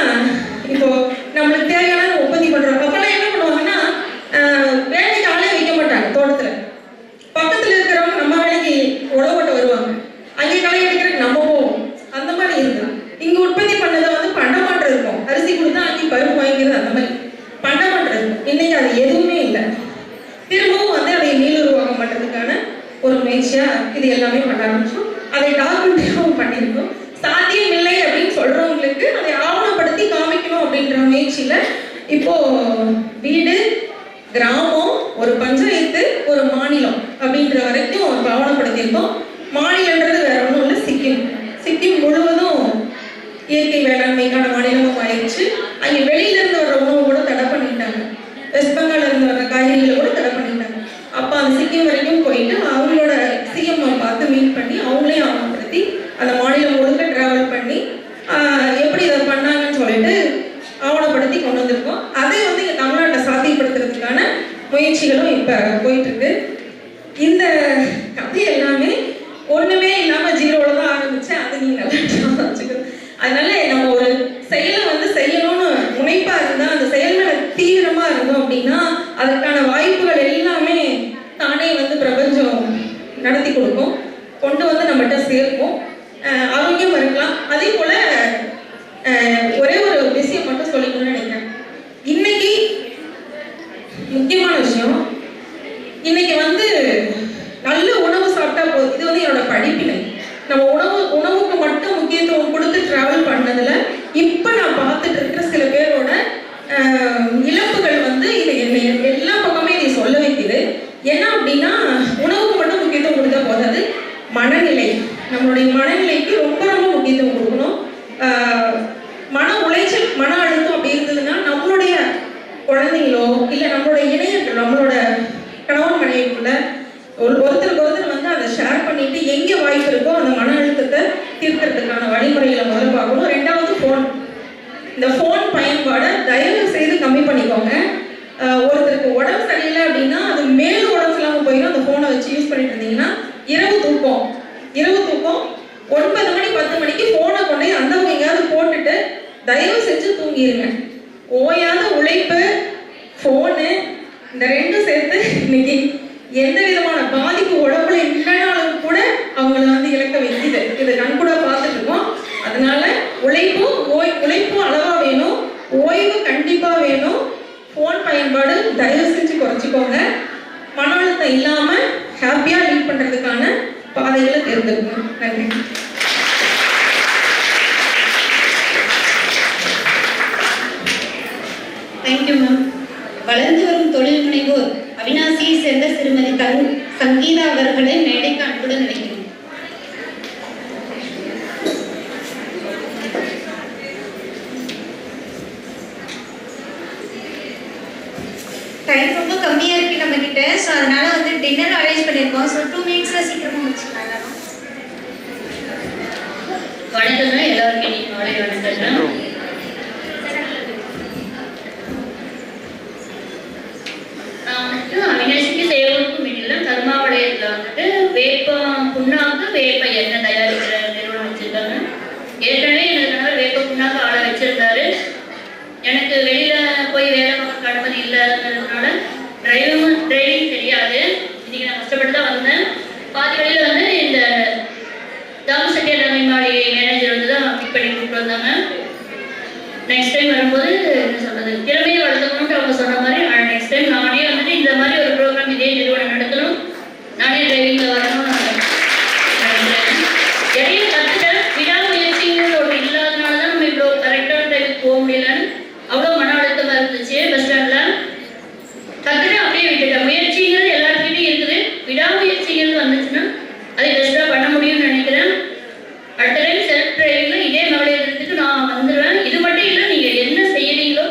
இப்போ நம்மளுக்கு தேவையான உற்பத்தி பண்றோம். அப்பெல்லாம் என்ன பண்ணுவாங்கன்னா வேலைக்கு ஆளே வைக்க மாட்டாங்க. தோட்டத்துல பக்கத்துல இருக்கிறவங்க நம்ம வேலைக்கு உழவோட்ட வருவாங்க, அங்கே களை எடுக்கிறதுக்கு நம்ம போவோம். அந்த மாதிரி இருக்கு. இங்க உற்பத்தி பண்ணதை வந்து பண்டமாற்றம் இருக்கும், அரிசி கொடுத்தா அங்கே பருப்பு வாங்கிக்கிறது, அந்த மாதிரி பண்டமாற்றம் இருக்கும். இன்னைக்கு அது எதுவுமே இல்லை. திரும்பவும் வந்து அதை மீளுருவாக்கம் பண்றதுக்கான ஒரு முயற்சியா இது எல்லாமே பண்ண ஆரம்பிச்சோம். அதை டாக்குமெண்ட்டாகவும் பண்ணியிருக்கோம். சாத்தியம் இல்லை அப்படின்னு சொல்றவங்களுக்கு அதை ஆவணப்படுத்தி காமிக்கணும் அப்படின்ற முயற்சியில இப்போ வீடு, கிராமம், ஒரு பஞ்சாயத்து, ஒரு மாநிலம் அப்படின்ற வரைக்கும் ஆவணப்படுத்தியிருக்கோம். மாநிலன்றது வேற ஒன்றும் இல்லை, சிக்கிம் முழுவதும் இயற்கை வேளாண்மைக்கான மாநிலமும் ஆயிடுச்சு. அங்கே வெளியில இருந்து வர்ற உணவு கூட தடை பண்ணிட்டாங்க. வெஸ்ட் பெங்கால்ல இருந்து வர்ற காய்கறிகளை கூட தடை பண்ணிட்டாங்க. அப்போ அந்த சிக்கிம் வரைக்கும் போயிட்டு அவங்களோட சிஎம் பார்த்து மீட் பண்ணி அவங்களே ஆவணப்படுத்தி அந்த மாநிலம் முழுக்க டிராவல் பண்ணி எப்படி இதை பண்ணாங்கன்னு சொல்லிட்டு ஆவணப்படுத்தி கொண்டு வந்திருக்கோம். அதை வந்து இங்கே தமிழ்நாட்டில் சாத்தியப்படுத்துறதுக்கான முயற்சிகளும் இப்போ போயிட்டு இருக்கு. இந்த கதை எல்லாமே ஒண்ணுமே இல்லாம ஜீரோல தான் ஆரம்பிச்சேன். அது நீங்க நல்லா வச்சுக்கணும். அதனால நம்ம ஒரு செயலை வந்து செய்யணும்னு முனைப்பா இருந்தா, அந்த செயல் மேல தீவிரமா இருந்தோம் அப்படின்னா அதுக்கான வாய்ப்புகள் எல்லாமே தானே வந்து பிரபஞ்சம் நடத்தி கொடுக்கும், கொண்டு வந்து நம்மகிட்ட சேர்க்கும். நம்மளுடைய மனநிலைக்கு ரொம்ப ரொம்ப முக்கியத்துவம் கொடுக்கணும். மன உளைச்சல், மன அழுத்தம் அப்படி இருந்ததுன்னா நம்மளுடைய குழந்தைங்களோ இல்லை நம்மளுடைய இணையர்கள், நம்மளோட கணவன் மனைவிக்குள்ள ஒருத்தருக்கு ஒருத்தர் வந்து அதை ஷேர் பண்ணிட்டு எங்கே வாய்ப்பு இருக்கோ அந்த மன அழுத்தத்தை தீர்க்கிறதுக்கான வழிமுறைகளை முதல்ல பார்க்கணும். ரெண்டாவது ஃபோன். இந்த ஃபோன் பயன்பாடை தயவு செய்து கம்மி பண்ணிக்கோங்க. ஒருத்தருக்கு உடம்பு சரியில்லை அப்படின்னா அது மேலும் உடம்பு இல்லாமல் போயிடும். அந்த ஃபோனை வச்சு யூஸ் பண்ணிட்டு இருந்தீங்கன்னா இரவு தூக்கம் 9 மணி 10 மணிக்கு ஃபோனை கொண்டு அந்த எங்கேயாவது போட்டுட்டு தயவு செஞ்சு தூங்கிடுங்க. ஓயாத உழைப்பு, ஃபோனு, இந்த ரெண்டும் சேர்த்து இன்னைக்கு எந்த விதமான பாதிப்பு உடம்புல இல்லைனாலும் கூட அவங்கள வந்து இழக்க வைக்குது. இதை நான் கூட பார்த்துட்டு இருக்கோம். அதனால உழைப்பும் அளவா வேணும், ஓய்வு கண்டிப்பா வேணும். ஃபோன் பயன்பாடு தயவு செஞ்சு குறைச்சிக்கோங்க. மன அழுத்தம் இல்லாம ஹாப்பியா லீட் பண்றதுக்கான பாதைகளை தேர்ந்தெடுக்கணும். நன்றி. Thank you ma'am. வளர்ந்து வரும் தொழில் முனைவோர் அவினாசியை சேர்ந்த திருமதி சங்கீதா அவர்களை மேடைக்கு அன்புடன் நினைக்கிறேன். டைம் ரொம்ப கம்மியாக இருக்குது நம்ம கிட்ட. ஸோ அதனால வந்து டின்னர் அரேஞ்ச் பண்ணியிருக்கோம். ஸோ 2 மினிட்ஸில் சீக்கிரமாக முடிச்சுக்கலாம் எல்லாரும். வணக்கங்க, எல்லாருக்கும் இன்னைக்கு மாலை வணக்கங்க. நான் வந்துட்டு அவினாசிக்கு சேவலுக்கும் வீட்டில் கருமாவளையத்தில் வந்துட்டு வேப்பம் புண்ணாக்கு வேப்ப எண்ணெய் தயாரிக்கிற நிறுவனம் வச்சுருக்காங்க. ஏற்கனவே எனக்கு கணவர் வேப்ப புண்ணாக்கு ஆளை வச்சிருந்தாரு. எனக்கு வெளியில போய் வேலை பார்க்க அனுமதி இல்லாததுனால டிரைவிங் தெரியாது. இன்னைக்கு நான் கஷ்டப்பட்டு தான் வந்தேன். பாதி வழியில் வந்து இந்த தாமு செட்டியார் நகை மாளிகை மேனேஜர் வந்து தான் பிக் பண்ணி கூப்பிட்டு வந்தாங்க. நெக்ஸ்ட் டைம் வரும்போது என்ன சொல்றது, திறமையை வளர்த்துக்கணும்ட்டு அவங்க சொன்ன மாதிரி நெக்ஸ்ட் டைம் நானே வந்துட்டு இந்த மாதிரி ஒரு ப்ரோக்ராம் இதே நிறுவனம் நடத்தணும், நானே டிரைவிங்கில் வரணும்னு நினைக்கிறேன். நிறைய கற்றுட்டேன். விடாமுயற்சிங்கிறது ஒன்று இல்லாதனால தான் நம்ம இவ்வளோ கரெக்டான டைமுக்கு போக முடியலன்னு அவ்வளோ மன அழுத்தமாக இருந்துச்சு. பஸ் ஸ்டாண்டில் கற்றுட்டு அப்படியே விட்டுட்டேன். முயற்சிங்கிறது எல்லாருக்கிட்டையும் இருக்குது. விடாமுயற்சிங்கிறது வந்துச்சுன்னா அதை பெஸ்ட்டாக பண்ண முடியும்னு நினைக்கிறேன். அடுத்த டைம் செல்ஃப் டிரைவிங்கில் இதே மகளிருக்கு நான் வந்துடுவேன். இது மட்டும் இல்லை, நீங்கள் என்ன செய்யறீங்களோ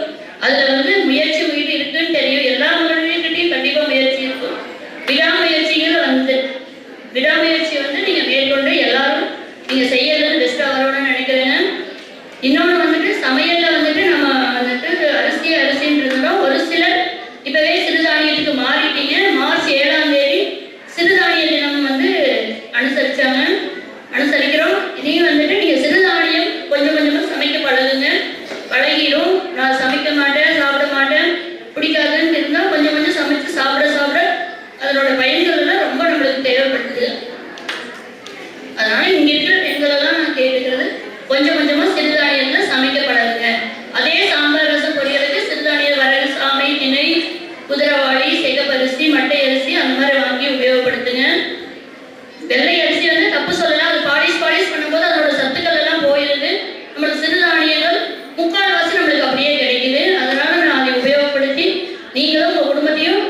அதில் வந்து முயற்சி இருக்குன்னு தெரியும். எல்லா மகளிர்கிட்டையும் கண்டிப்பாக முயற்சி இருக்கும். விடாமுயற்சி வந்து நீங்கள் மேற்கொண்டு எல்லாரும் நீங்கள் செய்யறது பெஸ்ட்டாக வரணும்னு நினைக்கிறேங்க. இன்னொன்று வந்துட்டு சமையலில் வந்துட்டு நம்ம வந்துட்டு அரிசின்றதுனா ஒரு சிலர் இப்போவே சிறுதானியத்துக்கு மாறிட்டீங்க. மார்ச் 7ஆம் தேதி சிறுதானிய தினம் வந்து அனுசரிக்கிறோம். இதையும் வந்துட்டு நீங்கள் சிறுதானியம் கொஞ்சம் கொஞ்சமாக சமைக்க பழகுங்க. பழகிடும். நான் சமைக்க மாட்டேன், சாப்பிட மாட்டேன், பிடிக்காதுன்னு இருந்தால் கொஞ்சம் கொஞ்சம் சமைச்சு சாப்பிட அதனோட பயன்கள் எல்லாம் ரொம்ப நம்மளுக்கு தேவைப்படுது. அதனால இங்கே இருக்கிற பெண்களெல்லாம் நான் கேட்டுக்கிறது, கொஞ்சம் கொஞ்சமாக சிறுதானியத்தில் சமைக்க பழகுங்க. அதே சாம்பார் ரசம் பொரியலுக்கு சிறுதானிய வரகு, சாமை, திணை, குதிரவாளி, சிகப்பரிசி, மட்டை அரிசி அந்த மாதிரி வாங்கி உபயோகப்படுத்துங்க. வெள்ளை அரிசி வந்து தப்பு சொல்லலாம், அது பாலிஷ் பண்ணும்போது அதோட சத்துக்கள் எல்லாம் போயிடுது. நம்மளுக்கு சிறுதானியங்கள் 3/4 நம்மளுக்கு அப்படியே கிடைக்குது. அதனால நான் அதை உபயோகப்படுத்தி நீங்களும் உங்கள் குடும்பத்தையும்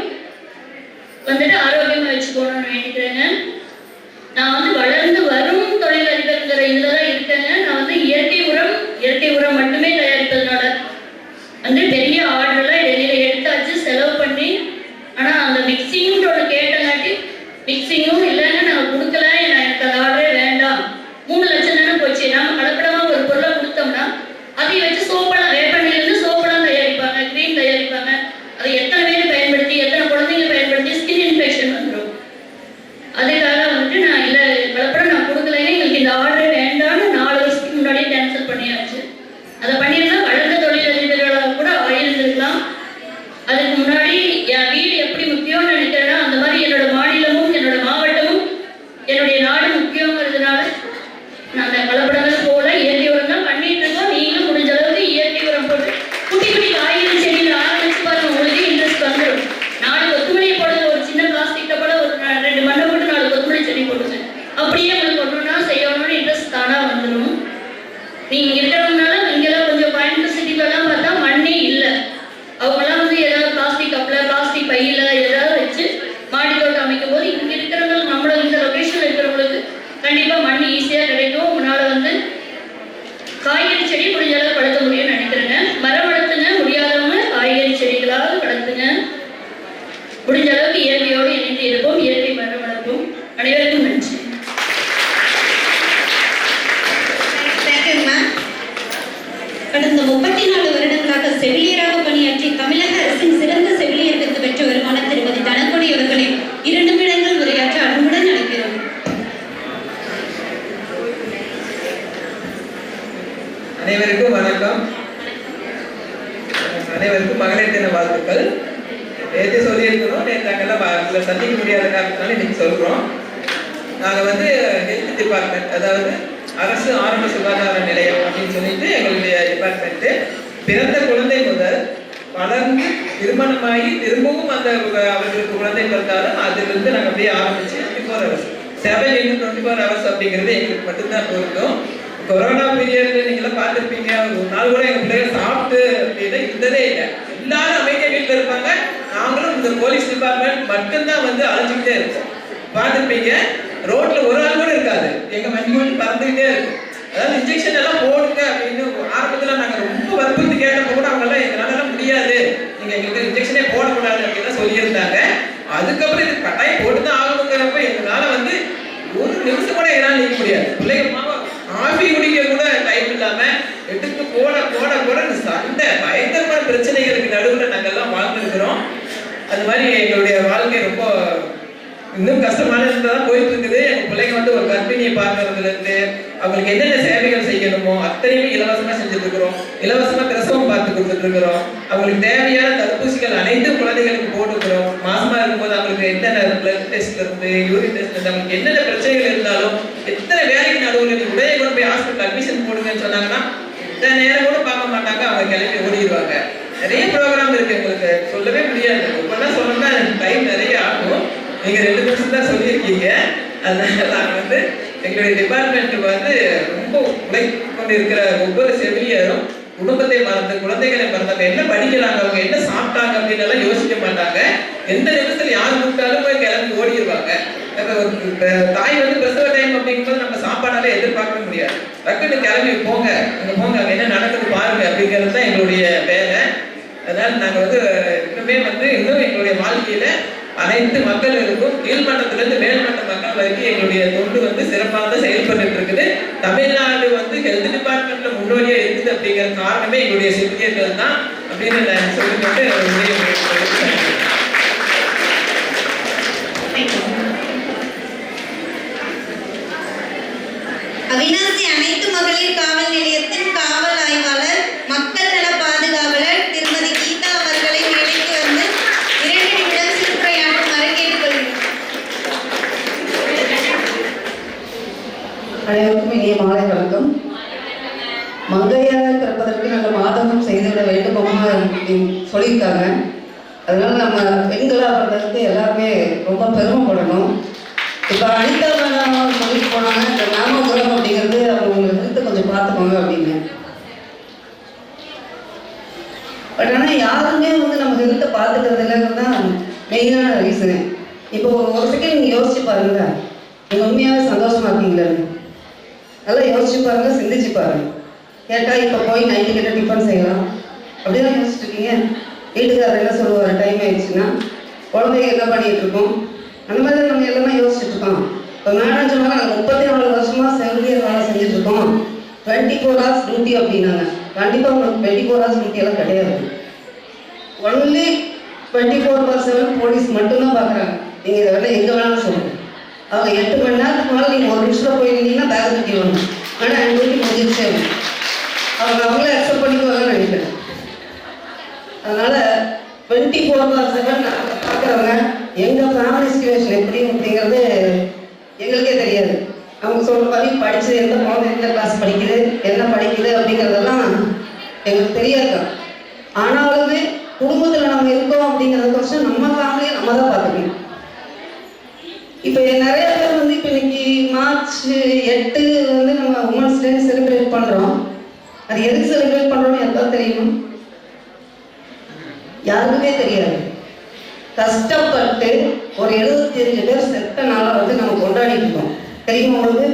வந்துட்டு ஆரோக்கியமாக வச்சுக்கணும்னு நினைக்கிறேங்க. நான் வந்து வளர்ந்து வரும் தொழிலதிபர்ங்கிற இதில் தான் இருக்கேங்க. நான் வந்து இயற்கை உரம் மட்டுமே தயாரிப்பதுனால வந்து பெரிய ஆர்டர்லாம் டெல்லியில் எடுத்தாச்சு, செலவு பண்ணி. ஆனால் அந்த மிக்சிங்னு ஒன்று கேட்டங்காட்டி மிக்சிங்கும் இல்லைங்க, நாங்கள் கொடுக்கல, எனக்கு அந்த ஆர்டரே வேண்டாம். 3 லட்சம் தானே போச்சு. நாம் கலப்படமாக ஒரு பொருளை கொடுத்தோம்னா அதை வச்சு சோப்பெல்லாம், வேப்பண்ணிலேருந்து சோப்பெல்லாம் தயாரிப்பாங்க, க்ரீம் தயாரிப்பாங்க. அதை எத்தனை பேர் பயன்படுத்தி, எத்தனை குழந்தைங்க பயன்படுத்தி ஸ்கின் இன்ஃபெக்ஷன் வந்துடும். அதுக்காக வந்துட்டு நான் இல்லை கலப்படம் நான் கொடுக்கலைங்க, எங்களுக்கு இந்த ஆர்டரே வேண்டாம்னு 4 வருஷத்துக்கு முன்னாடியே கேன்சல் பண்ணியாச்சு. அதை பண்ணியிருந்தா வளர்ந்த தொழிலதிபர்களாக கூட ஆயிருந்திருக்கலாம். அதுக்கு முன்னாடி என் வீடு எப்படி முக்கியம்னு நினைக்கிறேன்னா, அந்த மாதிரி என்னோட மாநிலமும் என்னோட மாவட்டமும் என்னுடைய நாடு முக்கியங்கிறதுனால நான் அந்த கலப்படங்கள் போல இயற்கை உரம் தான் பண்ணிட்டு இருக்கோம். நீங்களும் முடிஞ்ச அளவுக்கு இயற்கை உரம் போட்டு குட்டி காய்கறி செடியில் ஆரம்பிச்சு பாருங்க, உங்களுக்கு இன்ட்ரெஸ்ட் வந்துடும். 4 கொத்துமல்லியை போடுங்க, ஒரு சின்ன பிளாஸ்டிக் டப்பால ஒரு 2 மண்ணை போட்டு 4 கொத்துமல்லி செடி போடுங்க. அப்படியே உங்களுக்கு ஒன்றுனா செய்யணும்னு இன்ட்ரெஸ்ட் தானாக வந்துடும். நீங்கள் இருக்கிறவங்கனால இங்கெல்லாம் கொஞ்சம் கோயம்புத்தூர் சிட்டிலலாம் பார்த்தா மண்ணே இல்லை. அவங்களாம் வந்து ஏதாவது பிளாஸ்டிக் கப்பில், பிளாஸ்டிக் பையில் ஏதாவது வச்சு மாடி தோட்டம் அமைக்கும் போது இங்கே இருக்கிறவங்க, நம்மளோட இந்த லொக்கேஷனில் இருக்கிறவங்களுக்கு கண்டிப்பாக மண் வந்து ஈஸியாக கிடைக்கும். உங்களால் வந்து காய்கறி செடி முடிஞ்ச அளவு வளர்த்த முடியும்னு நினைக்கிறேங்க. மரம் வளர்த்துங்க, முடியாதவங்க காய்கறி செடிகளாக வளர்த்துங்க. முடிஞ்ச அளவுக்கு இயற்கையோடு இணைந்து இருப்போம். இயற்கை மரம் வளர்ப்போம். அனைவருக்கும் நன்றி. கடந்த 34 வருடங்களாக செவிலியராக பணியாற்றி தமிழக அரசின் சிறந்த செவிலியர் விருது பெற்றவருமான திருமதி தனக்கொடி அவர்களை 2 நிமிடங்கள் உரையாற்ற அன்புடன் அழைக்கிறோம். அனைவருக்கும் வணக்கம். அனைவருக்கும் மகளிர் தின வாழ்த்துக்கள். நேற்று சொல்லியிருக்கிறோம், நேற்று நாங்கள்லாம் சந்திக்க முடியாத காரணத்தினால இன்னைக்கு சொல்கிறோம். நாங்கள் வந்து ஹெல்த் டிபார்ட்மெண்ட், அதாவது அரசு ஆரம்ப சுகாதார நிலையம் அப்படின்னு சொல்லிட்டு எங்களுடைய டிபார்ட்மெண்ட்டு பிறந்த குழந்தை முதல் வளர்ந்து திருமணமாகி திரும்பவும் அந்த அவர்களுக்கு குழந்தை பிறந்தாலும் அதிலிருந்து நாங்கள் அப்படியே ஆரம்பிச்சு 24 hours 7 into 24 hours அப்படிங்கிறது எங்களுக்கு மட்டும்தான் பொருந்தும். கொரோனா பீரியட்ல நீங்களாம் பார்த்துருப்பீங்க, ஒரு நாள் கூட எங்கள் பிள்ளைகள் சாப்பிட்டு அப்படின்னு இருந்ததே இல்லை. எல்லாரும் அமைதியாக வீட்டில் இருப்பாங்க. நாங்களும் இந்த போலீஸ் டிபார்ட்மெண்ட் மட்டும்தான் வந்து அழைச்சிக்கிட்டே இருக்கோம். பார்த்துருப்பீங்க, ரோட்ல ஒரு ஆள் கூட இருக்காது, எங்க வண்டி வந்து பறந்துகிட்டே இருக்கும். அதாவது இன்ஜெக்ஷன் எல்லாம் போடுங்க அப்படின்னு ஆரம்பத்தில் நாங்கள் ரொம்ப வற்புறுத்தி கேட்டப்போ கூட அவங்கெல்லாம் எங்களால முடியாது, நீங்க எங்களுக்கு இன்ஜெக்ஷனே போடக்கூடாது அப்படின்னு சொல்லியிருந்தாங்க. அதுக்கப்புறம் இது கட்டாயம் போட்டுதான் ஆகணுங்கிறப்ப எங்களால வந்து ஒரு நிமிஷம் கூட எங்களால் நிற்க முடியாது. பிள்ளைங்க மாமா காஃபி குடிக்க கூட டைம் இல்லாம எடுத்து போட போட போட சண்டை பயங்கரமான பிரச்சனைகளுக்கு நடுவில் நாங்கள்லாம் வாழ்ந்துருக்கிறோம். அது மாதிரி எங்களுடைய வாழ்க்கை ரொம்ப இன்னும் கஷ்டமானதான் போயிட்டு இருக்குது. எங்க பிள்ளைங்க வந்து ஒரு கர்ப்பிணியை பார்க்கறதுல இருந்து அவங்களுக்கு என்னென்ன சேவைகள் செய்யணுமோ அத்தனையுமே இலவசமா செஞ்சுட்டு இருக்கிறோம். இலவசமா பிரசவம் பார்த்து கொடுத்துட்டு இருக்கிறோம். அவங்களுக்கு தேவையான தடுப்பூசிகள் அனைத்து குழந்தைகளுக்கு போட்டுக்கிறோம். மாசமா இருக்கும்போது அவங்களுக்கு என்னென்ன பிளட் டெஸ்ட்ல இருந்து யூரின் டெஸ்ட்ல இருந்து அவங்களுக்கு என்னென்ன பிரச்சனைகள் இருந்தாலும் எத்தனை வேலைக்கு நடுவில் உடனே கொண்டு போய் ஹாஸ்பிட்டல் அட்மிஷன் போடுங்கன்னு சொன்னாங்கன்னா இத்தனை நேரம் கூட பார்க்க மாட்டாங்க, அவங்க கிளம்பி ஓடிடுவாங்க. நிறைய ப்ரோக்ராம் இருக்கு, உங்களுக்கு சொல்லவே முடியாது. ஒவ்வொன்றா சொல்லணும்னா டைம் நிறைய ஆகும். நீங்க 2 நிமிஷம் தான் சொல்லியிருக்கீங்க. அதனால நாங்கள் வந்து எங்களுடைய டிபார்ட்மெண்ட்டுக்கு வந்து ரொம்ப உழைக்கொண்டு இருக்கிற ஒவ்வொரு செவிலியரும் குடும்பத்தை மறந்து குழந்தைகளை மறந்தாங்க, என்ன படிக்கிறாங்க, அவங்க என்ன சாப்பிட்டாங்க அப்படின்னு எல்லாம் யோசிக்க மாட்டாங்க. எந்த நிமிஷத்தில் யார் கூப்பிட்டாலும் போய் கிளம்பி ஓடிடுவாங்க. தாய் வந்து பிரசவ டைம் அப்படிங்கும்போது நம்ம சாப்பாடாலே எதிர்பார்க்க முடியாது. டக்குன்னு கிளம்பி போங்க, அங்கே போங்க, அங்கே என்ன நடக்குது பாருங்க அப்படிங்கிறது தான் எங்களுடைய வேலை. அதனால நாங்கள் வந்து இன்னுமே வந்து இன்னும் எங்களுடைய வாழ்க்கையில அனைத்து மக்களுக்கும் கீழ்மட்டத்திலிருந்து மேல்மட்ட மக்கள் வரைக்கும் எங்களுடைய தொண்டு வந்து சிறப்பாக செயல்பட்டு இருக்குது. தமிழ்நாடு வந்து ஹெல்த் டிபார்ட்மெண்ட்ல முன்னோடியா இருக்குது அப்படிங்கிற காரணமே எங்களுடைய செவிலியர்கள் தான் அப்படின்னு நான் சொல்லிக்கொண்டு அவிநாசி அனைத்து மகளிர் காவல் நிலையத்தின் காவல் ஆய்வாளர் மக்கள் நல பாதுகாவலர் திருமதி கீதா அவர்களை மேடைக்கு வந்து 2 நிமிடம் சிறப்புரையாற்றுமாறு கேட்டுக்கொள்கிறேன். அனைவருக்கும் இனிய மாலை வணக்கம். மங்கையாக பிறப்பதற்கு நாங்கள் மாதவம் செய்துவிட வேண்டும் சொல்லியிருக்காங்க. அதனால நம்ம பெண்களாக பிறந்ததுக்கு எல்லாருமே ரொம்ப பெருமைப்படணும். இப்போ அனிதா மேடம் சொல்லிட்டு போனாங்க, இந்த நாமபுரம் அப்படிங்கிறது அவங்க ஹெல்த்தை கொஞ்சம் பார்த்துக்கோங்க அப்படின்னு. பட் ஆனால் யாருமே வந்து நம்ம ஹெல்த்தை பார்த்துக்கிறது இல்லைங்கிறது தான் மெயினான ரீசனு. இப்போ ஒரு செகண்ட் நீங்கள் யோசிச்சு பாருங்க, நீங்கள் உண்மையாகவே சந்தோஷமா இருக்கீங்களா? நல்லா யோசிச்சு பாருங்க, சிந்திச்சு பாருங்க. கேட்டால் இப்போ போய் நைட்டுக்கு என்ன டிஃபன் செய்யலாம் அப்படிதான் யோசிச்சுட்டு இருக்கீங்க. வீட்டுக்காரர் என்ன சொல்லுவார், டைம் ஆயிடுச்சுன்னா குழந்தைங்க என்ன பண்ணிட்டு இருக்கோம், அந்த மாதிரி நம்ம எல்லாமே யோசிச்சுட்டு இருக்கோம். இப்போ மேடம் சொன்னாங்க, நாங்கள் 34 வருஷமா செவிலியர் வேலை செஞ்சுட்டு இருக்கோம், 24 hours டியூட்டி அப்படின்னாங்க. கண்டிப்பாக உங்களுக்கு 24 hours டியூட்டி எல்லாம் கிடையாது. ஒன்லி 24/7 போலீஸ் மட்டும்தான் பார்க்குறாங்க. நீங்கள் இதை வேலை எங்கே வேணாலும் சொல்லுங்கள். அவங்க 8 மணி நேரத்துக்கு மேலே நீங்கள் ஒரு நிமிஷத்தில் போயிருந்தீங்கன்னா பேக் தூக்கிடுவாங்க. ஆனால் என் டியூட்டி முடிஞ்சிருச்சே அவங்க அவங்களே அக்செப்ட் பண்ணிக்குவாங்கன்னு நினைக்கிறேன். அதனால் 24/7 நாங்கள் பார்க்குறவங்க எங்கள் ஃபேமிலி சிச்சுவேஷன் எப்படி அப்படிங்கிறது எங்களுக்கே தெரியாது. அவங்க சொல்கிற மாதிரி படித்து எந்த குழந்தை எந்த கிளாஸ் படிக்குது, என்ன படிக்குது அப்படிங்கிறதெல்லாம் எங்களுக்கு தெரியாது. ஆனாலுமே குடும்பத்தில் நம்ம இருக்கோம் அப்படிங்கிறதுக்கோசம் நம்ம ஃபேமிலியை நம்ம தான் பார்த்துக்கணும். இப்போ நிறைய பேர் வந்து இப்போ இன்னைக்கு March 8 வந்து நம்ம உமன்ஸ் டே செலிப்ரேட் பண்ணுறோம். அது எதுக்கு செலிப்ரேட் பண்ணுறோம்னு யாருக்காவது தெரியுமா? யாருக்குமே தெரியாது. கஷ்டப்பட்டு ஒரு 75 பேர் செத்த நாளை வந்து நம்ம கொண்டாடிட்டு இருக்கோம். தெரியுமா உங்களுக்கு?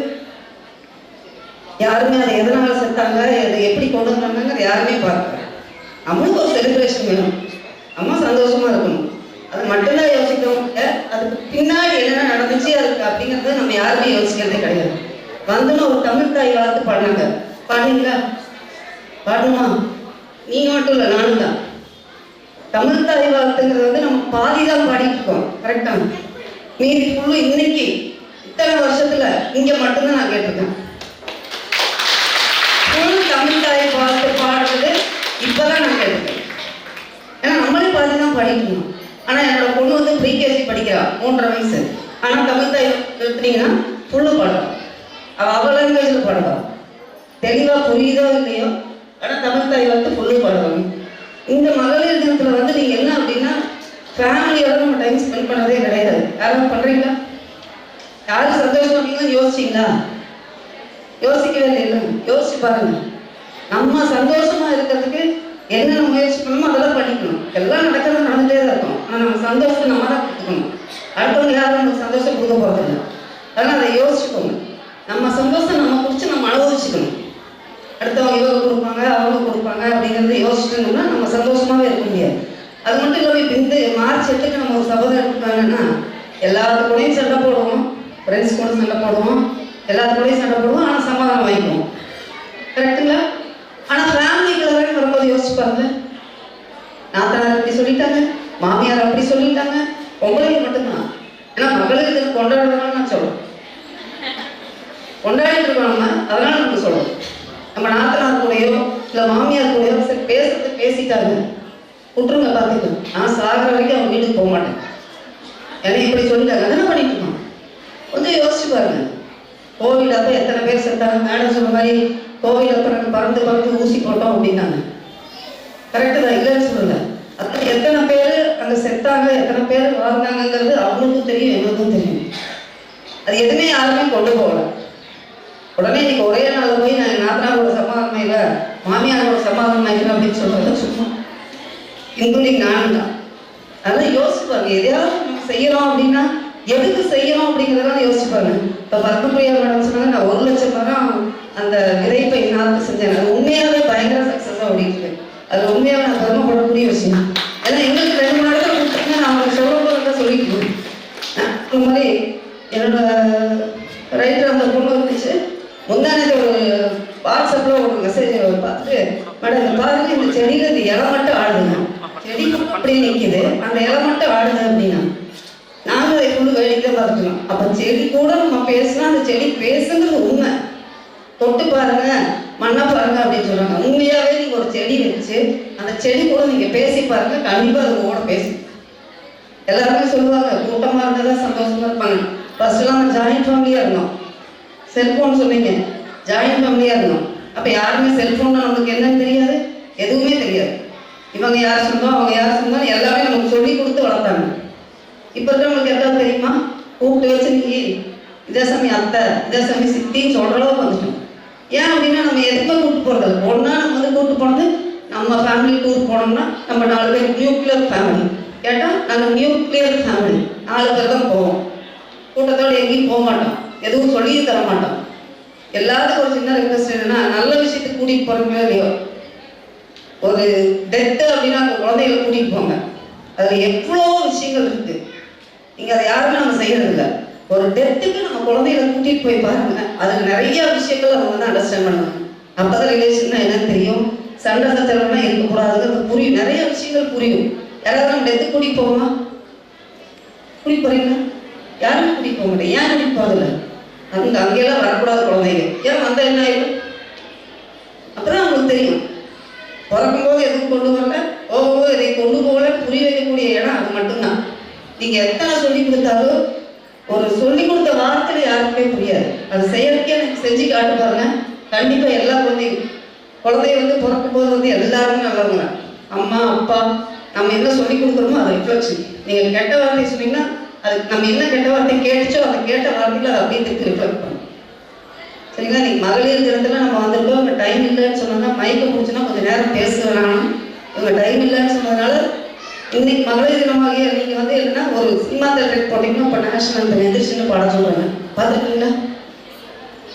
யாருமே அதை எதனால செத்தாங்க, அதை எப்படி கொண்டு வந்தாங்க யாருமே பார்க்கல. நம்மளுக்கு ஒரு செலிப்ரேஷன் வேணும், அம்மா சந்தோஷமா இருக்கணும், அது மட்டும்தான் யோசிக்கிறோம். அதுக்கு பின்னாடி என்ன நடந்துச்சு அதுக்கு அப்படிங்கிறது நம்ம யாருமே யோசிக்கிறதே கிடையாது. வந்துன்னு ஒரு தமிழ் தாய் வாழ்த்து பாடினாங்க, பாடுங்களா? பாடுமா? நீங்க மட்டும் இல்லை, நானும் தான். தமிழ் தாய் வாழ்த்துங்கிறது வந்து நம்ம பாதி தான் பாடிட்டு இருக்கோம், கரெக்டா? மீதி ஃபுல்லும் இன்னைக்கு இத்தனை வருஷத்துல இங்க மட்டும்தான் நான் கேட்டிருக்கேன். தமிழ் தாய் வாழ்த்து பாடுறது இப்பதான் நான் கேட்டிருக்கேன். ஏன்னா நம்மளே பாதி தான் பாடிட்டு இருக்கோம். ஆனா என்னோட பொண்ணு வந்து ப்ரீகேஜி படிக்கிறா, 3.5 வயசு. ஆனா தமிழ் தாய் எடுத்தீங்கன்னா ஃபுல்லு பாடுறா, அவள் லாங்குவேஜில் பாடுறா, தெளிவா புரியுதோ இல்லையோ, ஆனா தமிழ் தாய் வாழ்த்து ஃபுல்லு பாடுவாங்க. இந்த மகளிர் தினத்துல வந்து நீங்க என்ன அப்படின்னா ஃபேமிலியோட நம்ம டைம் ஸ்பெண்ட் பண்ணதே கிடையாது. யாரும் பண்றீங்களா? யாரும் சந்தோஷமா இருக்கீங்கன்னு யோசிச்சிங்களா? யோசிக்கவே இல்லை. யோசிச்சு பாருங்க. நம்ம சந்தோஷமா இருக்கிறதுக்கு என்னென்ன முயற்சி பண்ணணுமோ அதெல்லாம் பண்ணிக்கணும். எல்லாம் நடக்கிறது நடந்துட்டே தான் இருக்கும். ஆனால் நம்ம சந்தோஷத்தை நம்ம தான் கொடுத்துக்கணும். அடுத்தவங்க யாரும் நமக்கு சந்தோஷம் கொடுக்க போகிறதில்ல. அதனால் அதை யோசிச்சுக்கோங்க. நம்ம சந்தோஷம் நம்ம குடிச்சு நம்ம அனுபவிச்சுக்கணும். அடுத்தவங்க இவங்க கொடுப்பாங்க அவங்க கொடுப்பாங்க அப்படிங்கிறத யோசிச்சுட்டோம்னா நம்ம சந்தோஷமாகவே இருக்க முடியாது. அது மட்டும் இல்லாமல் இப்போ இந்த மார்ச் 8க்கு நம்ம ஒரு சபதம் எடுத்துக்காங்கன்னா எல்லாத்து கூடயும் சண்டை போடுவோம், ஃப்ரெண்ட்ஸ் கூட சண்டை போடுவோம், எல்லாத்து கூடயும் சண்டை போடுவோம், ஆனால் சமாதானம் வாங்கிக்குவோம், கரெக்டுங்களா? ஆனால் ஃபேமிலிக்குள்ள வரைக்கும் வரும்போது யோசிச்சு பாருங்க. நாத்தனார் அப்படி சொல்லிட்டாங்க, மாமியார் அப்படி சொல்லிட்டாங்க, உங்களுக்கு மட்டும்தான். ஏன்னா மகளிர் தினம் கொண்டாடுறதுனால நான் சொல்றேன், கொண்டாடிட்டு இருக்கோம் நம்ம, அதனால நம்ம சொல்றோம். நம்ம நாத்தனார் கூடயோ இல்லை மாமியார் கூடயோ சரி பேசுறது பேசிட்டாங்க, விட்டுருங்க பார்த்துக்கணும். நான் சாகிற வரைக்கும் அவங்க வீட்டுக்கு போக மாட்டேன். ஏன்னா இப்படி சொல்லிட்டாங்க, அதெல்லாம் பண்ணிட்டு இருக்கோம். கொஞ்சம் யோசிச்சு பாருங்க. கோவிட் அப்போ எத்தனை பேர் செத்தாங்க? மேடம் சொன்ன மாதிரி கோவிட் அப்போ நாங்கள் பறந்து ஊசி போட்டோம் அப்படின்னாங்க, கரெக்டு தான், இல்லைன்னு சொல்லலை. அப்புறம் எத்தனை பேர் அங்கே செத்தாங்க, எத்தனை பேர் வாழ்ந்தாங்கிறது அவங்களுக்கும் தெரியும், எங்களுக்கும் தெரியும். அது எதுவுமே யாருமே கொண்டு போகல. உடனே இன்னைக்கு ஒரே நாள் போய் நான் நாத்தனாரோட சமாதானம் இல்லை, மாமியாரோட சமாதானம் ஆகிக்கிறேன் அப்படின்னு சொல்றது சும்மா, இன்க்ளூடிங் நானும் தான். அதெல்லாம் யோசிப்பாங்க. எதையாவது நம்ம செய்யறோம் அப்படின்னா எதுக்கு செய்யறோம் அப்படிங்கிறதெல்லாம் யோசிப்பாங்க. இப்போ பத்மபிரியா மேடம் சொன்னாங்க, நான் 1 லட்சம் மரம் அந்த விதைப்பை நாற்று செஞ்சேன். அது உண்மையாகவே பயங்கர சக்ஸஸாக ஓடிட்டு. அது உண்மையாக நான் பெருமைப்படக்கூடிய விஷயம். ஏன்னா எங்களுக்கு 2 மணி நேரத்தில் கொடுத்தீங்க, நான் அவங்க சொல்லும்போது தான் சொல்லிட்டு அந்த மாதிரி என்னோட ரைட்டர் அந்த பொண்ணு வந்துச்சு. முந்தானது ஒரு வாட்ஸ்அப்பில் ஒரு மெசேஜ் பார்த்துட்டு, மேடம் இந்த பாருங்க இந்த செடியில் இந்த இலை மட்டும் ஆடுதுங்க, செடி அப்படி நிற்கிது, அந்த இலை மட்டும் ஆடுது அப்படின்னா நாங்கள் அதை ஃபுல்லு வேடிக்கை பார்த்துக்கலாம். அப்போ செடி கூட நம்ம பேசினா அந்த செடி பேசுங்கிறது உண்மை. தொட்டு பாருங்க, மண்ணை பாருங்க அப்படின்னு சொல்கிறாங்க. உண்மையாகவே நீங்கள் ஒரு செடி வச்சு அந்த செடி கூட நீங்கள் பேசி பாருங்க, கண்டிப்பாக அது கூட பேசும். எல்லாருமே சொல்லுவாங்க கூட்டமாக இருந்ததான் சந்தோஷமாக இருப்பாங்க. ஃபர்ஸ்ட்லாம் நம்ம ஜாயின்ட் ஃபேமிலியாக இருந்தோம். செல்ஃபோன் சொன்னீங்க, ஜாயின்ட் ஃபேமிலியாக இருந்தோம். அப்போ யாருமே செல்ஃபோன்னா நம்மளுக்கு என்னன்னு தெரியாது, எதுவுமே தெரியாது. இவங்க யார் சொந்தம் அவங்க யார் சொந்தம் எல்லாமே நமக்கு சொல்லி கொடுத்து வளர்த்தாங்க. இப்போ இருக்கிறவங்களுக்கு எதாவது தெரியுமா? கூப்பிட்டு வச்சு நீ இதே சமயம் அத்தை இதே சமயம் சித்தின்னு சொல்கிற அளவுக்கு வந்துட்டோம். ஏன் அப்படின்னா நம்ம எதுக்குமே கூப்பிட்டு போகிறது. ஒன்றா நம்ம வந்து கூப்பிட்டு போனது, நம்ம ஃபேமிலி டூர் போனோம்னா நம்ம 4 பேர் நியூக்ளியர் ஃபேமிலி கேட்டால் நாங்கள் நியூக்ளியர் ஃபேமிலி 4 பேர் தான் போவோம். கூட்டத்தோடு எங்கேயும் போக மாட்டோம், எதுவும் சொல்லியும் தர மாட்டோம். எல்லாத்துக்கும் ஒரு சின்ன ரெக்வஸ்ட் என்னன்னா, நல்ல விஷயத்துக்கு கூட்டிகிட்டு போகிறோங்களோ இல்லையோ, ஒரு டெத்து அப்படின்னா அந்த குழந்தைகளை கூட்டிகிட்டு போங்க. அதில் எவ்வளோ விஷயங்கள் இருக்குது, நீங்கள் அதை யாருமே நம்ம செய்யறதில்லை. ஒரு டெத்துக்கு நம்ம குழந்தைகளை கூட்டிகிட்டு போய் பாருங்க, அதில் நிறைய விஷயங்கள் அவங்க வந்து அண்டர்ஸ்டாண்ட் பண்ணுவாங்க. அப்போ தான் ரிலேஷன்னா என்னன்னு தெரியும், சண்டை சச்சரவுனா இருக்கக்கூடாதுங்கிறது புரியும், நிறைய விஷயங்கள் புரியும். யாராவது நம்ம டெத்துக்கு கூட்டிகிட்டு போவோமா? கூட்டிகிட்டு போகிறீங்களா? யாருமே கூட்டிகிட்டு போக மாட்டேன். ஏன் கூட்டிகிட்டு போகிறதில்ல? அங்கெல்லாம் வரக்கூடாது குழந்தைங்க. ஏன் வந்தால் என்ன ஆயிடும்? அப்போ தான் அவங்களுக்கு தெரியும். பிறக்கும்போது எதுவும் கொண்டு வரல, போகும்போது எதை கொண்டு போகல, புரிய வைக்கக்கூடிய இடம் அது மட்டும்தான். நீங்கள் எத்தனை சொல்லி கொடுத்தாலும் ஒரு சொல்லி கொடுத்த வார்த்தையில யாருக்குமே புரியாது. அது செயற்கையாக எனக்கு செஞ்சு காட்டு பாருங்க, கண்டிப்பாக எல்லா குழந்தைய வந்து பிறக்கும்போது வந்து எல்லாருமே நல்லவங்க. அம்மா அப்பா நம்ம என்ன சொல்லி கொடுக்குறோமோ அதை ரிஃப்ளெக்ஷன். நீங்கள் கெட்ட வார்த்தை சொன்னீங்கன்னா அதுக்கு நம்ம என்ன கெட்ட வார்த்தை கேட்டுச்சோ அந்த கேட்ட வார்த்தையில் அதை அப்படியே திருப்பி ரிஃப்ளெக்ட் பண்ணும். சரிங்களா? நீங்கள் மகளிர் தினத்தில் நம்ம வந்திருக்கோம், உங்கள் டைம் இல்லைன்னு சொன்னோம்னா மயக்கம் முடிச்சுன்னா கொஞ்சம் நேரம் பேசுகிறாங்க. உங்கள் டைம் இல்லைன்னு சொன்னதுனால இன்னைக்கு மகளிர் தினமாகிய நீங்கள் வந்து என்னன்னா ஒரு சினிமா தேட்டருக்கு போட்டிங்கன்னா இப்போ நேஷனல் அந்த எதிர்ச்சின்னு பாட சொல்கிறாங்க. பார்த்துருக்கீங்களா?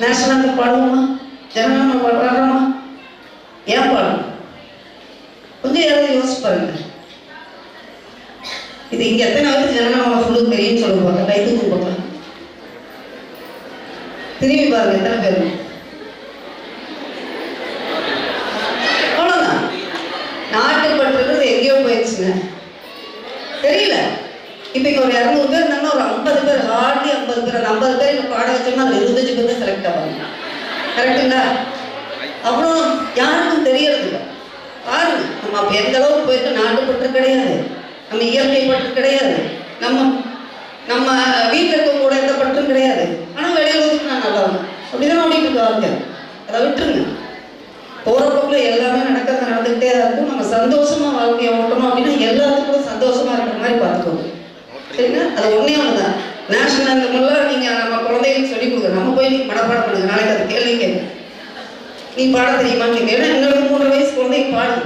நேஷனல் அந்த பாடுவோமா? ஜனநாயகம் பாடுறோமா? ஏன் பாடணும்? கொஞ்சம் யாராவது யோசிச்சு பாருங்க. இது இங்க எத்தனை பேருக்கு ஜனநாயகம் ஃபுல்லு தெரியும்னு சொல்லுவாங்க. லைட்டு பார்க்கலாம். திரும்பி பாருங்க எத்தனை பேர். அவ்வளோதான். நாட்டுப்பற்றுறது எங்கேயோ போயிடுச்சுங்க, தெரியல. இப்போ இங்கே ஒரு 200 பேர் இருந்தாங்கன்னா ஒரு 50 பேர், ஹார்ட்லி 50 பேர், அந்த 50 பேர் இங்கே பாட வச்சோம்னா அது 25 பேர் தான் செலக்ட் ஆவாங்க. கரெக்டுங்களா? அவ்வளோ யாருக்கும் தெரியறதில்லை. பாருங்க, நம்ம அப்போ எந்த அளவுக்கு போயிட்டு நாட்டுப்பற்று கிடையாது, நம்ம இயற்கை பற்று கிடையாது, நம்ம வீட்டில் இருக்க கூட எந்த பற்றும் கிடையாது. ஆனால் வெளியில் வந்து நான் நல்லா இருக்கும் அப்படிதான் ஓடிட்டு இருக்காங்க. அதை விட்டுருங்க. போகிற போக்கில் எல்லாமே நடந்துகிட்டே தான் இருக்கும். நம்ம சந்தோஷமா வாழ்க்கையை ஓட்டணும் அப்படின்னா எல்லாத்துக்கும் சந்தோஷமா இருக்கிற மாதிரி பார்த்துக்கோங்க. சரிங்களா? அது ஒன்றே ஒன்று தான். நேஷனல் ஆந்தமெல்லாம் நீங்கள் நம்ம குழந்தைகளுக்கு சொல்லிக் கொடுக்குறோம். நம்ம போய் நீங்கள் மனப்பாடம் பண்ணுங்க. நாளைக்கு அது கேள்வி கேட்கும். நீ பாட தெரியுமான்னு கேட்க. ஏன்னா என்னோட 3 வயசு குழந்தைக்கு பாடு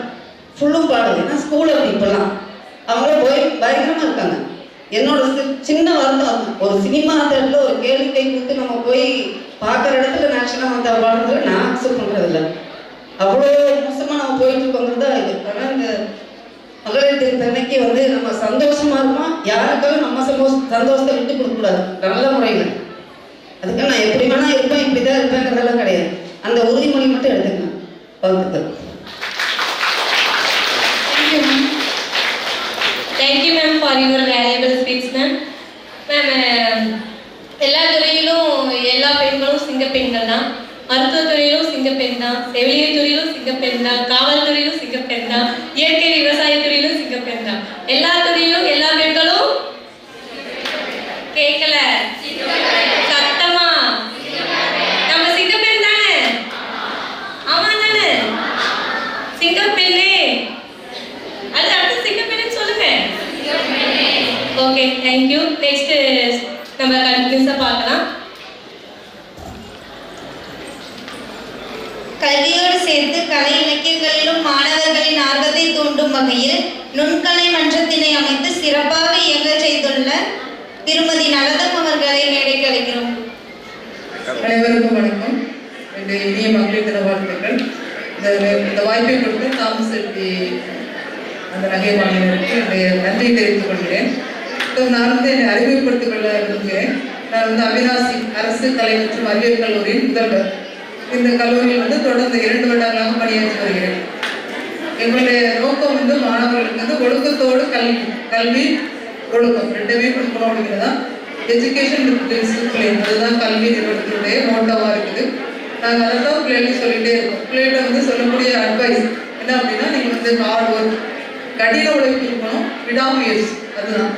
ஃபுல்லும் பாடுது. ஏன்னா ஸ்கூல் அப்படி இப்பெல்லாம் அவங்களும் போய் பயங்கரமாக இருக்காங்க. என்னோட சின்ன வருத்தம், ஒரு சினிமா தேட்டரில் ஒரு கேள்வி கை கொடுத்து நம்ம போய் பார்க்குற இடத்துல நேஷனல் அந்த பாடுறதுல நான் அக்செப்ட் பண்ணுறதில்ல. அவ்வளோ மோசமாக நம்ம போயிட்டு இருக்கோங்கிறது தான் இது. ஆனால் இந்த மகளிர் தினத்தன்னைக்கு வந்து நம்ம சந்தோஷமா இருக்கோம். யாருக்காக நம்ம சந்தோஷத்தை விட்டு கொடுக்கக்கூடாது நல்ல முறையில். அதுக்காக நான் எப்படி வேணா இருப்பேன், இப்படி தான் இருப்பேங்கிறதெல்லாம் கிடையாது. அந்த உறுதிமொழி மட்டும் எடுத்துக்கணும். வாழ்த்துக்கள். Thank you ma'am for your valuable speech ma'am. Ma'am, எல்லா துறையிலும் எல்லா பெண்களும் சிங்க பெண்கள் தான். மருத்துவத்துறையிலும் சிங்கப்பெண் தான், செவிலியர் துறையிலும் சிங்கப்பெண் தான், காவல்துறையிலும் சிங்கப்பெண் தான், இயற்கை விவசாயத்துறையிலும் சிங்கப்பெண் தான். எல்லா துறையிலும் எல்லா பெண்களும் கேட்கல சத்தமா நம்ம சிங்கப்பெண் தானே? ஆமா தானே? சிங்கப்பெண்ணே அது அடுத்து சிங்கப்பெண்ணு சொல்லுங்க. Okay, thank you. நெக்ஸ்ட் நம்ம கண்டினியூஸா பார்க்கலாம். கல்வியோடு சேர்த்து கலை இலக்கியங்களிலும் மாணவர்களின் ஆர்வத்தை தூண்டும் வகையில் நுண்கலை மன்றத்தினை அமைத்து சிறப்பாக இயங்க செய்துள்ள திருமதி நலதம் அவர்களை மேடைக்கு அழைக்கிறோம். அனைவருக்கும் வணக்கம். இந்த இனிய மகளிர் தின வாழ்த்துக்கள். இந்த வாய்ப்பை கொடுத்து தாமஸ் செட்டி அந்த நகை மாநிலருக்கு என்னுடைய நன்றி தெரிவித்துக் கொள்கிறேன். நான் வந்து என்னை அறிமுகப்படுத்திக் கொள்ள விரும்புகிறேன். நான் வந்து அவினாசி அரசு கலை மற்றும் அறிவியல் கல்லூரியின் முதல்வர். இந்த கல்லூரியில் வந்து தொடர்ந்து 2 வருடங்களாக பணியாற்றி வருகிறேன். எங்களுடைய நோக்கம் வந்து மாணவர்களுக்கு வந்து ஒழுக்கத்தோடு கல்வி ஒழுக்கம் 2மே கொடுக்கணும் அப்படிங்கிறதா எஜுகேஷன் வித் டிசிப்ளின், அதுதான் கல்வி நிறுவனத்தினுடைய மோட்டோவாக இருக்குது. நாங்கள் அதை தான் பிள்ளைகளுக்கு சொல்லிகிட்டே இருக்கோம். பிள்ளைகிட்ட வந்து சொல்லக்கூடிய அட்வைஸ் என்ன அப்படின்னா, நீங்கள் வந்து ஹார்ட் ஒர்க், கடின உழைப்பு இருக்கணும், விடாமுயற்சி. அதுதான்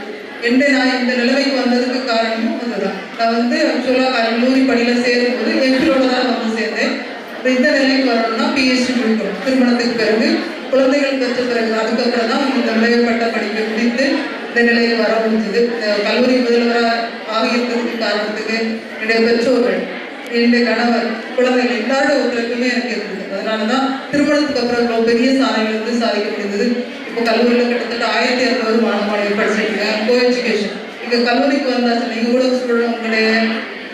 நான் இந்த நிலைமைக்கு வந்ததுக்கு காரணமும் அதுதான். நான் வந்து ஆக்சுவலாக கல்லூரி பணியில் சேரும்போது எங்களோட தான் வந்து சேர்ந்தேன். இந்த நிலைக்கு வரணும்னா பிஹெச்டி முடிக்கணும். திருமணத்துக்கு பிறகு குழந்தைகள் பெற்ற பிறகு அதுக்கப்புறம் தான் இந்த விளைவுபட்ட படிப்பை முடித்து இந்த நிலைக்கு வர முடிஞ்சது. இந்த கல்லூரி முதல்வராக ஆகியிருக்கிறதுக்கு காரணத்துக்கு என்னுடைய பெற்றோர்கள், என்னுடைய கணவர், குழந்தைகள் எல்லாரோட ஒத்துழைப்புமே எனக்கு இருந்தது. அதனால தான் திருமணத்துக்கு அப்புறம் இவ்வளோ பெரிய சாதனைகள் வந்து சாதிக்க முடிந்தது. இப்போ கல்லூரியில் கிட்டத்தட்ட 1200 மாணவர்கள் படிச்சிருக்கீங்க. Co education. இங்கே கல்லூரிக்கு வந்தாச்சு, நீங்கள் கூட ஸ்டூடெண்ட் உங்களுடைய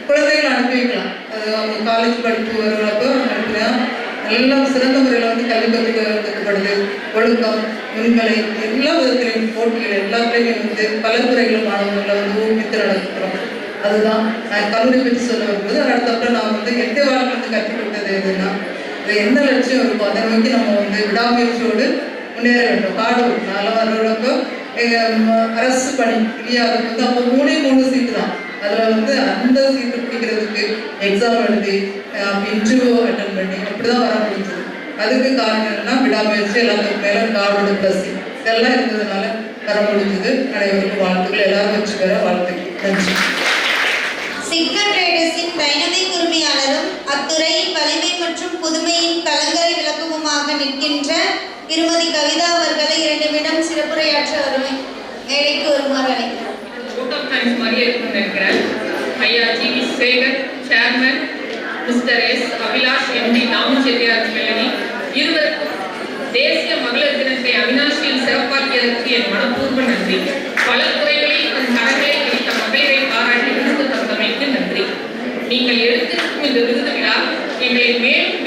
குழந்தைகளை அனுப்பி வைக்கலாம். அது அவங்க காலேஜ் படிப்பு வருகிறப்போ அனுப்பினா எல்லாம் சிறந்த முறையில் வந்து கல்வி கற்றுக்கப்படுது. ஒழுக்கம், நுண்கலை, எல்லா விதத்திலையும் போட்டிகள் எல்லாத்துலேயுமே வந்து பல துறைகளும் மாணவர்களை வந்து ஊக்குவித்து நடத்துகிறோம். அதுதான் நான் கல்லூரி பற்றி சொல்ல வரும்போது அடுத்தப்பறம் நான் வந்து எந்த வாழ்க்கை வந்து கற்றுக் கொடுத்தது எதுன்னா, அது எந்த லட்சியம் இருக்கும் அதை நோக்கி நம்ம வந்து விடாமுயற்சியோடு முன்னேற வேண்டும். Hard work. நான்லாம் வர்றப்போ எங்கள் அரசு பணி இல்லையா, அதுக்கு வந்து அப்போ 3 சீட்டு தான். அதில் வந்து அந்த சீட்டு பிடிக்கிறதுக்கு எக்ஸாம் எழுதி இன்டர்வியூ அட்டன் பண்ணி அப்படி தான் வர முடிஞ்சது. அதுக்கு காரணம் என்னன்னா விடாமுயற்சி, எல்லாத்துக்கும் மேலே கார்டோட பசி இதெல்லாம் இருந்ததுனால வர முடிஞ்சது. அனைவருக்கும் வாழ்த்துக்கள். எல்லாரும் வச்சு பெற வாழ்த்துக்கள். நன்றி. சிக்னா ட்ரேடர்ஸின் டைனமிக் உரிமையாளரும் அத்துறையின் வலிமை மற்றும் புதுமையின் கலங்கரை விளக்கமுமாக நிற்கின்ற திருமதி கவிதா அவர்களை 2 நிமிடம் சிறப்புரையாற்ற வருமை மேடைக்கு வருமாறு அழைக்கிறேன். மாதிரியே இருக்குன்னு நினைக்கிறேன். ஐயா G V. Sekar chairman, mister S. Abhilash MD, Damu Chettiar கல்லூரி, இருவருக்கும் தேசிய மகளிர் தினத்தை அவினாசியில் சிறப்பாக்கியதற்கு என் மனப்பூர்வ நன்றி. பல துறைகளில் தன் கரங்களை பிடித்த மகளிரை பாராட்டி விருது தந்தமைக்கு நன்றி. நீங்கள் எடுத்திருக்கும் இந்த விருது விழா எங்களை மேலும்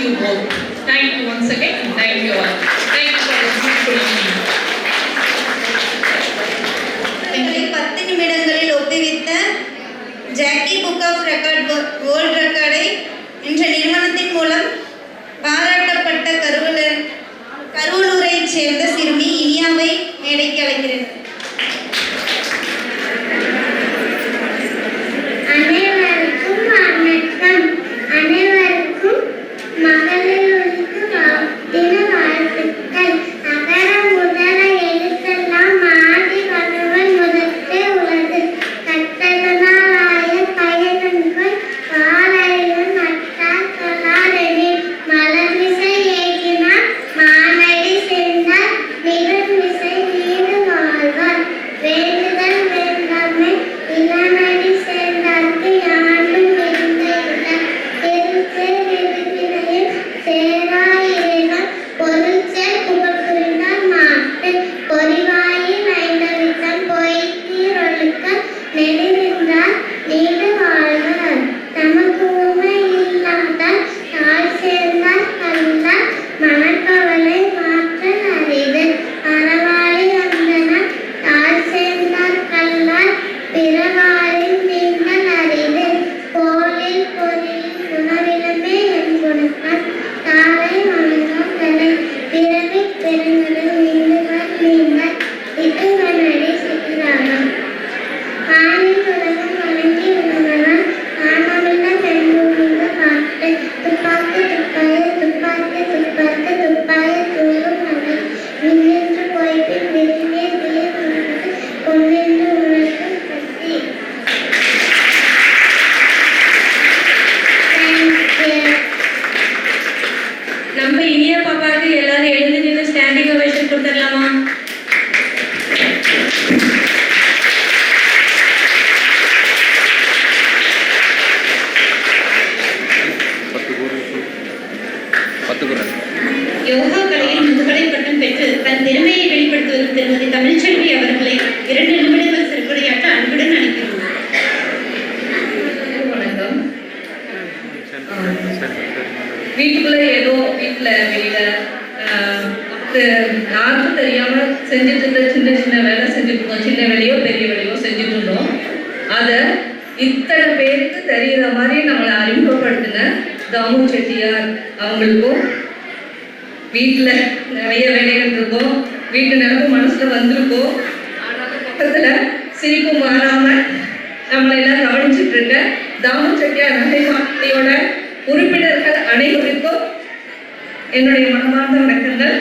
you both. Thank you once again and thank you all. Thank you for this beautiful evening. எங்களை 10 நிமிடங்களில் ஒப்புவித்த Jackie book of record world ரெக்கார்டை என்ற நிறுவனத்தின் மூலம் பாராட்டப்பட்ட கருவலூரைச் சேர்ந்த சிறுமி இனியாவை மேடைக்கு அழைக்கிறேன். அனைவருக்கும் வணக்கம். அனைவருக்கும் மகளிர் தின வாழ்த்துக்கள். அகர முதல எழுத்தெல்லாம் ஆதி பகவன் முதற்றே உலகு. கற்றதனால் ஆய பயனன்கள் வாழறிவன் நட்டார் தொழாரெனி. மலர்மிசை ஏகினார் மானடி சேர்ந்தார் நிகழ்மிசை நீடு வாழ்வார். வேண்டுதல் வேண்டாமை இளநடி சேர்ந்தார்க்கு யாண்டும் இருந்தையுள்ள. திருச்சேர் விரும்பினையில் சேராயிரம் பொருள்சேர் புகழ் புரிந்தார் மாட்டு. பொறிவாயில் ஐந்தவித்தம் பொய்த்தீரொழுக்க நெடுநின்றார் நீடு வாழ்வார். தமக்கு உமை இல்லாதார் தாழ் சேர்ந்தார் கல்லார் மனக்கவலை மாற்றல் அரிது. அறவாளி அந்தனர் தாழ் சேர்ந்தார் கல்லார் பிறவாரின் நீங்கள் அரிது. போலில் பொறியில் உணவிலுமே என் குணத்தார் தாளை வணங்கும் தலை. பிறவி பெருங்கடல் நீண்டுவர் நீங்கள் இதுவனடி சிகிறாரம். வானில் உலகம் வணங்கி உணவனால் காணமில்ல பெண்பூமிந்த பாட்டு. துப்பாக்கு துப்பாய துப்பாக்கி துப்பாக்கு துப்பாய தூரும் நகை. விண்ணென்று போய்பின் விரும்பிய தீர் உணர்ந்து பொன்னென்று உணர்த்தும் கத்தி. நம்ம இனியா பாப்பாக்கு எல்லாரும் எழுந்து நின்று ஸ்டாண்டிங் ஓவேஷன் கொடுத்துடலாமா? யோகா கலையில் முதுகலை பட்டம் பெற்று தன் திறமையை வெளிப்படுத்துவது திருமதி தமிழ்ச்செல்வி அவர்களை 2 நிமிடங்கள் சிறப்புரையாற்ற அன்புடன் அழைக்கிறோம். வணக்கம். வீட்டுக்குள்ள ஏதோ வீட்டுல வெளியில யாருக்கும் தெரியாம செஞ்சுட்டு இருந்த சின்ன சின்ன வேலை செஞ்சுட்டு இருந்தோம். சின்ன வேலையோ பெரிய வேலையோ செஞ்சுட்டு இருந்தோம். அதை இத்தனை பேருக்கு தெரிகிற மாதிரி நம்மளை அறிமுகப்படுத்தின தாமு செட்டியார் அவங்களுக்கும், வீட்டுல நிறைய வேலைகள் இருக்கும், வீட்டு நினைப்பு மனசுல வந்திருக்கும், ஆனாலும் பக்கத்துல சிரிப்பு மாறாம நம்மளை எல்லாம் கவனிச்சுட்டு இருக்க தாமு செட்டியார் நகை மாளிகையோட உறுப்பினர்கள் அனைவருக்கும் என்னுடைய மனமார்ந்த வணக்கங்கள்.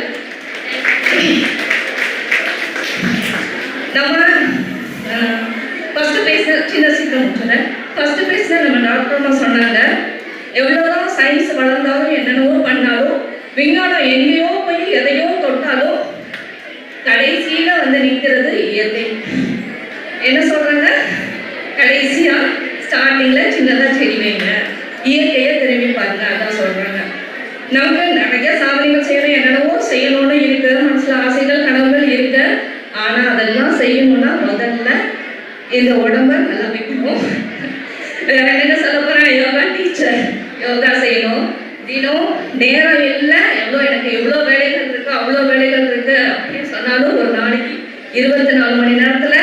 நம்ம ஃபர்ஸ்ட் பேச சின்ன சீக்கிரம் முடிச்சுறேன். ஃபர்ஸ்ட் பேச நம்ம டாக்டர்மா சொன்னாங்க, எவ்வளோதான் சயின்ஸ் வளர்ந்தாலும் என்னென்னவோ பண்ணாலும் விஞ்ஞானம் எங்கேயோ போய் எதையோ தொட்டாலும் கடைசியில வந்து நிற்கிறது இயற்கை. என்ன சொல்றாங்க? கடைசியா ஸ்டார்டிங்ல சின்னதா செடி வைங்க, இயற்கையை திரும்பி பாருங்க, அதான் சொல்றாங்க. நமக்கு நிறைய சாதனைகள் செய்யணும், என்னென்னவோ செய்யணும்னு இருக்கு, மனசுல ஆசைகள் கனவுகள் இருக்கு. ஆனா அதெல்லாம் செய்யணும்னா முதல்ல இந்த உடம்ப நல்லா வைக்கணும். என்ன சொல்ல போறேன், யோகா டீச்சர், யோகா செய்யணும். தினம் நேரம் இல்லை, எனக்கு எவ்வளோ வேலைகள் இருக்கு அவ்வளோ வேலைகள் இருக்கு அப்படின்னு சொன்னாலும் ஒரு நாளைக்கு 24 மணி நேரத்துல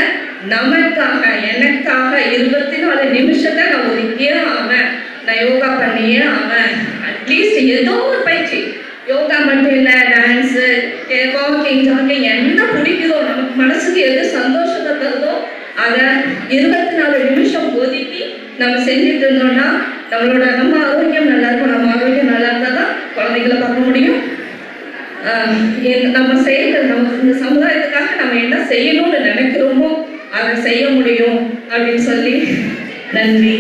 நமக்காக எனக்காக 24 நிமிஷத்தை நான் ஒதுக்கியே ஆவேன். நான் யோகா பண்ணியே ஆவேன். அட்லீஸ்ட் ஏதோ ஒரு பயிற்சி, யோகா மட்டும் இல்லை, டான்ஸு, வாக்கிங், ஜாகிங், என்ன பிடிக்குதோ நமக்கு மனசுக்கு எது சந்தோஷத்தை தருதோ அதை 24 நிமிஷம் ஒதுக்கி நம்ம செஞ்சுட்டு இருந்தோம்னா நம்ம ஆரோக்கியம் நல்லா இருக்கும். நம்ம ஆரோக்கியம் நல்லா இருந்தால் தான் குழந்தைகளை பார்க்க முடியும். நம்ம செயல்கள், நம்ம இந்த சமுதாயத்துக்காக நம்ம என்ன செய்யணும்னு நினைக்கிறோமோ அதை செய்ய முடியும் அப்படின்னு சொல்லி நன்றி.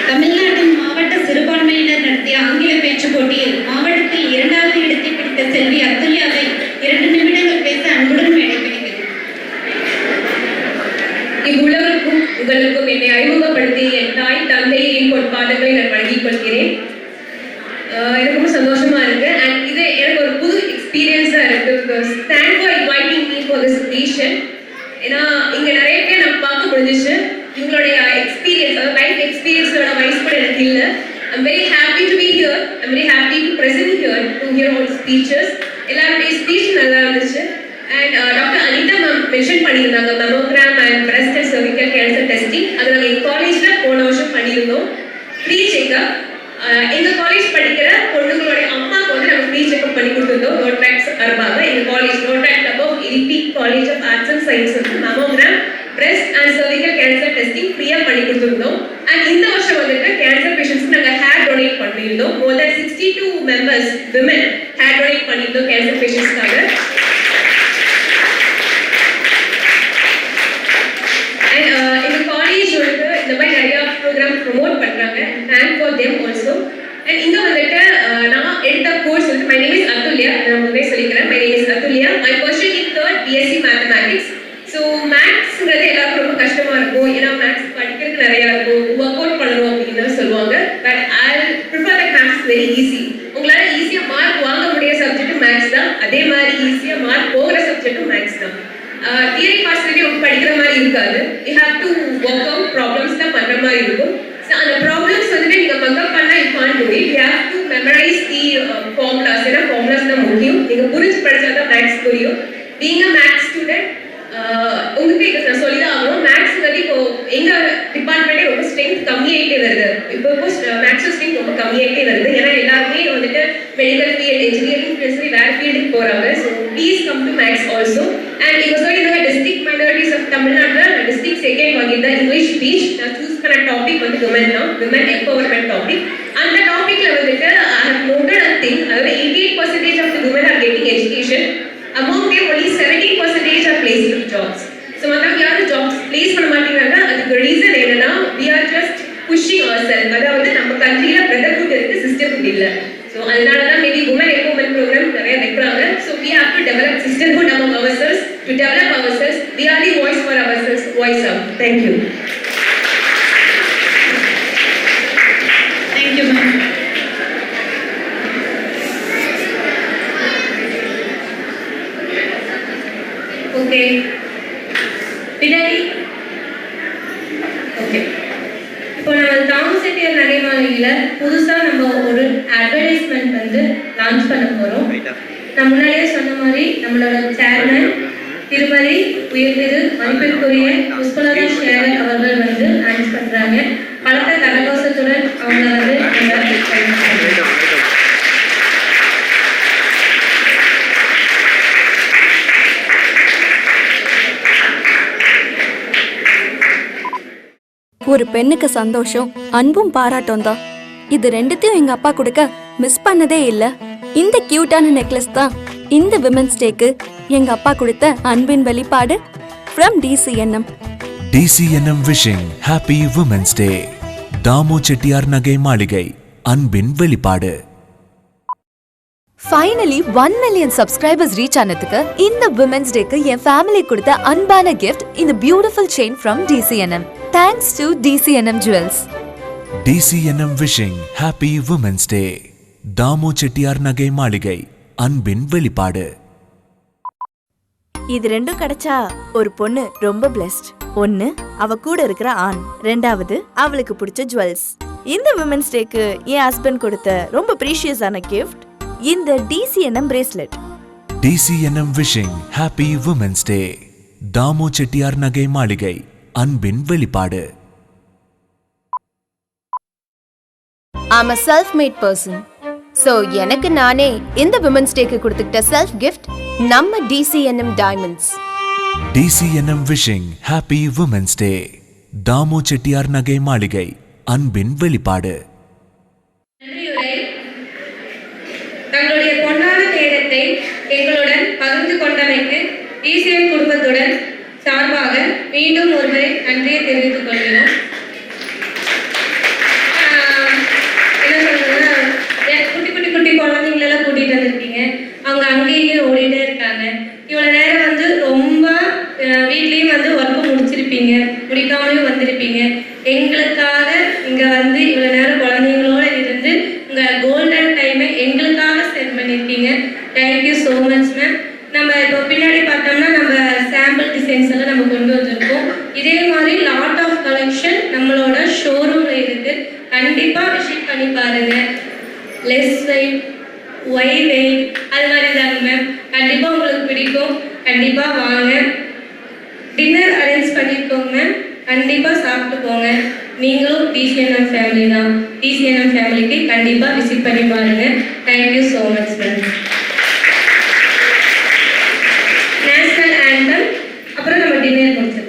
தமிழ்நாட்டின் மாவட்ட சிறுபான்மையினர் நடத்திய ஆங்கில பேச்சு போட்டியில் மாவட்டத்தில் 2வது இடத்தை பிடித்த செல்வி அத்துல்யாவை 2 நிமிடங்கள் பேச அன்புடன் மேடைப்பிடிக்கிறேன். இவ்வுலகிற்கும் உங்களுக்கும் என்னை அறிமுகப்படுத்தி என் தாய் தந்தையின் பொற்பாதங்களை நான் வழங்கிக் கொள்கிறேன். எனக்கு ரொம்ப சந்தோஷமா இருக்கு. அண்ட் இது எனக்கு ஒரு புது எக்ஸ்பீரியன்ஸா இருக்கு. Thank for inviting me for this occasion. ஏன்னா இங்க நிறைய பேர் நம்ம பார்க்க முடிஞ்சிச்சு. உங்களுடைய எக்ஸ்பீரியன்ஸ் இல்லை. I'm very happy to be here. I'm very happy to present here to hear all the speeches. எல்லாருடைய ஸ்பீச் நல்லா இருந்துச்சு. And doctor Anitha ma'am mention பண்ணியிருந்தாங்க mammogram and breast and cervical cancer testing. அது நாங்கள் எங்கள் காலேஜில் போன வருஷம் பண்ணியிருந்தோம். Free checkup. எங்கள் காலேஜ் படிக்கிற பொண்ணுங்களுடைய அம்மாவுக்கு வந்து நாங்கள் ஃப்ரீ செக்அப் பண்ணி கொடுத்துருந்தோம். நோட்ராக்ஸ் அருபாங்க எங்கள் college Rotaract above LP college of arts and science வந்து mammogram breast and cervical cancer testing ஃப்ரீயாக பண்ணி கொடுத்துருந்தோம். அண்ட் இந்த வருஷம் வந்துட்டு கேன்சர் பேஷண்ட்ஸ்க்கு நாங்கள் ஹேர் டொனேட் பண்ணியிருந்தோம். மோர் தென் 62 மெம்பர்ஸ் விமன் ஹேர் டொனேட் பண்ணியிருந்தோம் கேன்சர் பேஷண்ட்ஸ்க்காக. அண்ட் எங்கள் காலேஜ் வந்து இந்த மாதிரி நிறையா ப்ரோக்ராம் ப்ரொமோட் பண்ணுறாங்க. Thank for them also. And இங்கே வந்துட்டு நான் எடுத்த கோர்ஸ் வந்து மை நேம் இஸ் அதுல்யா. நான் முதலே சொல்லிக்கிறேன். My name is Athulya. My person in third BSc mathematics. So மேத்ஸ்ங்கிறது எல்லாருக்கும் ரொம்ப கஷ்டமாக இருக்கும். ஏன்னா மேத்ஸ் படிக்கிறதுக்கு நிறையா இருக்கும், ஒர்க் அவுட் பண்ணணும் அப்படின்னு சொல்லுவாங்க. But I prefer that maths very easy. உங்களால் ஈஸியாக மார்க் வாங்க முடிய சப்ஜெக்ட்டும் மேத்ஸ் தான். அதே மாதிரி ஈஸியாக மார்க் போகிற சப்ஜெக்ட்டும் மேத்ஸ் தான். தியரி பார்ட்ஸ்லேயே படிக்கிற மாதிரி இருக்காது. You have to work out problems தான் பண்ணுற மாதிரி இருக்கும். ஸோ அந்த ப்ராப்ளம்ஸ் வந்துட்டு நீங்கள் மக்கப் பண்ணால் you can't to it. You have to memorise the formulas. ஏன்னா ஃபார்முலாஸ் தான் முக்கியம். நீங்கள் புரிஞ்சு படித்தா தான் மேத்ஸ் புரியும். பீயிங் அ மேத்ஸ் ஸ்டூடெண்ட் உங்களுக்கு நான் சொல்லி தான் ஆகணும். மேத்ஸ் வந்து இப்போ எங்கள் டிபார்ட்மெண்ட்டே ரொம்ப ஸ்ட்ரென்த் கம்மியாகிட்டே வருது. இப்போ மேத்ஸ் ஸ்ட்ரென்த் ரொம்ப கம்மியாகிட்டே வருது. ஏன்னா எல்லாருமே வந்துட்டு மெடிக்கல் ஃபீல்டு, இன்ஜினியரிங் ஃபீல்டு, வேறு ஃபீல்டுக்கு போகிறாங்க. So please come to maths also. And இப்போ சொல்லியிருந்தாங்க டிஸ்ட்ரிக்ட் மைனாரிட்டிஸ் ஆஃப் தமிழ்நாட்டில் டிஸ்ட்ரிக்ட் செகண்ட் வாங்கியிருந்தேன் இங்கிலீஷ் ஸ்பீச். நான் சூஸ் பண்ண டாபிக் வந்து விமன் தான், விமன் எம்பவர்மெண்ட் டாபிக். அந்த டாப்பிக்கில் வந்துட்டு I have noted a thing. அதாவது 88% of the women are getting education. Among them only 17% are placed in jobs. So மற்றவங்க யாரும் ஜாப்ஸ் பிளேஸ் பண்ண மாட்டேங்கிறாங்க. அதுக்கு ரீசன் என்னன்னா we are just pushing ourselves. அதாவது நம்ம கண்ட்ரியில் பிரதர்ஹுட் இருக்கு, சிஸ்டர்ஹுட் இல்லை. ஸோ அதனால தான் மேபி உமன் எம்பவர்மெண்ட் ப்ரோக்ராம் நிறைய வைக்கிறாங்க. So we have to develop sisterhood among ourselves. To develop ourselves, we are the voice for ourselves. Voice out. Thank you. Thank you, ma'am. Okay பின்னாடி okay. இப்போ நம்ம Thomas Chettiar நகைமாளிகையில் புதுசாக நம்ம ஒரு advertisement வந்து launch பண்ண போகிறோம். நான் முன்னாடியே சொன்ன மாதிரி நம்மளோட சேர்மன் திருமதி உயர்திரு மதிப்பிற்குரிய புஷ்பலதா ஷேரர் அவர்கள் வந்து லான்ச் பண்ணுறாங்க. பலத்த கரகோஷத்துடன் அவங்க வந்து ஒரு பெண்ணுக்கு சந்தோஷம் அன்பும் பாராட்டும் தான். இது ரெண்டுத்தையும் எங்க அப்பா கொடுக்க மிஸ் பண்ணதே இல்ல. இந்த கியூட்டான நெக்லஸ் தான் இந்த விமென்ஸ் டேக்கு எங்க அப்பா கொடுத்த அன்பின் வெளிப்பாடு from DCNM. DCNM wishing Happy Women's Day. Damu Chettiar Nagai Maligai அன்பின் வெளிப்பாடு. ஃபைனலி 1 million சப்ஸ்கிரைபர்ஸ் ரீச் ஆனதுக்கு இந்த விமென்ஸ் டேக்கு என் ஃபேமிலி கொடுத்த அன்பான கிஃப்ட் இந்த beautiful chain from DCNM. Thanks to DCNM Jewels. DCNM wishing Happy Women's Day. Damu Chettiar Nagai Maligai அன்பின் வெளிப்பாடு. இது ரெண்டும் கிடைச்சா ஒரு பொண்ணு ரொம்ப பிளெஸ்ட். ஒன்னு அவ கூட இருக்கிற ஆண், ரெண்டாவது அவளுக்கு பிடிச்ச ஜுவல்ஸ். இந்த விமென்ஸ் டேக்கு என் ஹஸ்பண்ட் கொடுத்த ரொம்ப ப்ரீஷியஸான கிஃப்ட் இந்த DCNM bracelet. DCNM wishing Happy Women's Day. Damu Chettiar Nagai Maligai அன்பின் வெளிப்பாடு. I'm a self-made person. So எனக்கு நானே இந்த விமென்ஸ் டேக்கு கொடுத்துக்கிட்ட செல்ஃப் கிஃப்ட் நம்ம DCNM Diamonds. DCNM wishing Happy Women's Day. Damu Chettiar Nagai Maligai அன்பின் வெளிப்பாடு. தங்களுடைய பொன்னான நேரத்தை எங்களுடன் பகிர்ந்து கொண்டமைக்கு DCNM குடும்பத்துடன் சார்பாக மீண்டும் ஒருமுறை நன்றியை தெரிவித்துக் கொள்கிறோம். என்ன சொல்றதுன்னா, குட்டி குட்டி குட்டி குழந்தைங்களெல்லாம் கூட்டிகிட்டு வந்திருக்கீங்க. அவங்க அங்கேயும் ஓடிட்டே இருக்காங்க. இவ்வளோ நேரம் வந்து ரொம்ப வீட்லேயும் வந்து ஒர்க்கு முடிச்சிருப்பீங்க, முடிக்காமலையும் வந்திருப்பீங்க. எங்களுக்காக இங்கே வந்து இவ்வளோ நேரம் குழந்தைங்களோட இருந்து உங்கள் கோல்டன் டைமை எங்களுக்காக ஸ்பெண்ட் பண்ணியிருக்கீங்க. Thank you so much ma'am. நம்ம இப்போ பின்னாடி பார்த்தோம்னா நம்ம சாம்பிள் டிசைன்ஸ் எல்லாம் நம்ம கொண்டு வந்திருக்கோம். இதே மாதிரி லாட் ஆஃப் கலெக்ஷன் நம்மளோட ஷோரூமில் இருக்குது. கண்டிப்பாக விசிட் பண்ணி பாருங்க. லெஸ் வெயிட், ஒய் வெயிட், அது மாதிரி தாங்க மேம். கண்டிப்பாக உங்களுக்கு பிடிக்கும். கண்டிப்பாக வாங்க. டின்னர் அரேஞ்ச் பண்ணியிருக்கோங்க மேம். கண்டிப்பாக சாப்பிட்டு போங்க. நீங்களும் டிசிஎன்எம் ஃபேமிலி தான். டிசிஎன்எம் ஃபேமிலிக்கு கண்டிப்பாக விசிட் பண்ணி பாருங்க. Thank you so much ma'am. National anthem, அப்புறம் நம்ம டின்னர் முடிச்சிடலாம்.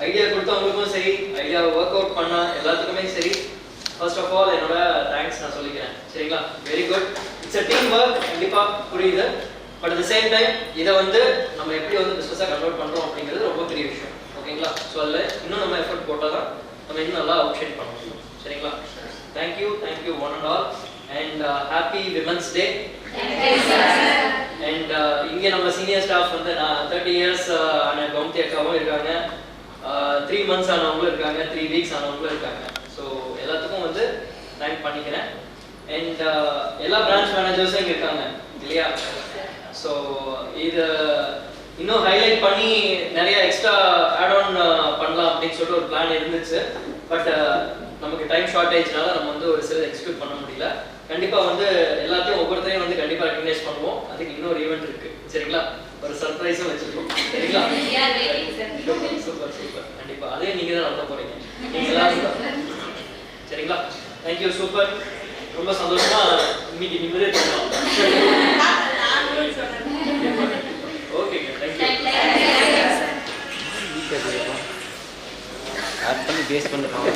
ஐடியா கொடுத்தவங்களுக்கும் சரி, ஐடியா ஒர்க் அவுட் பண்ண எல்லாத்துக்குமே சரி, ஃபர்ஸ்ட் ஆஃப் ஆல் என்னோட தேங்க்ஸ் நான் சொல்லிக்கிறேன். சரிங்களா? Very good. It's a team work, கண்டிப்பா புரியுது. But at the same time இதை வந்து நம்ம எப்படி வந்து பிஸ்னஸாக கன்வெர்ட் பண்ணுறோம் அப்படிங்கிறது ரொம்ப பெரிய விஷயம். ஓகேங்களா? ஸோ அதில் இன்னும் நம்ம எஃபர்ட் போட்டால் தான் நம்ம இன்னும் நல்லா அவுட்ஷைன் பண்ண முடியும். சரிங்களா? Thank you one and all and happy women's day. And இங்கே நம்ம சீனியர் ஸ்டாஃப் வந்து நான் 30 இயர்ஸ் ஆன கவுந்தி அக்காவும் இருக்காங்க, 3 months ஆனவங்களும் இருக்காங்க, 3 weeks ஆனவங்களும் இருக்காங்க. ஸோ எல்லாத்துக்கும் வந்து தேங்க் பண்ணிக்கிறேன். அண்ட் எல்லா பிரான்ச் மேனேஜர்ஸும் இங்கே இருக்காங்க இல்லையா? ஸோ இது இன்னும் ஹைலைட் பண்ணி நிறைய எக்ஸ்ட்ரா ஆட் ஆன் பண்ணலாம் அப்படின்னு சொல்லிட்டு ஒரு பிளான் இருந்துச்சு. பட் நமக்கு டைம் ஷார்ட்டேஜ்னால நம்ம வந்து ஒரு சில எக்ஸிக்யூட் பண்ண முடியல. கண்டிப்பா வந்து எல்லாத்தையும் ஒவ்வொருத்தரையும் வந்து கண்டிப்பா ரெகக்னைஸ் பண்ணுவோம். அதுக்கு இன்னொரு ஈவெண்ட் இருக்கு சரிங்களா? ஒரு சர்ப்ரைஸும் வச்சிருக்கோம் சரிங்களா? சூப்பர் கண்டிப்பா அதே நீங்க தான் நடத்த போறீங்க நீங்க எல்லாரும் சரிங்களா? Thank you super. ரொம்ப சந்தோஷமா இன்னைக்கு நிம்மதியா தூங்கலாம். Okay thank you. ஆட் பண்ணி பேஸ் பண்ணுறோம்.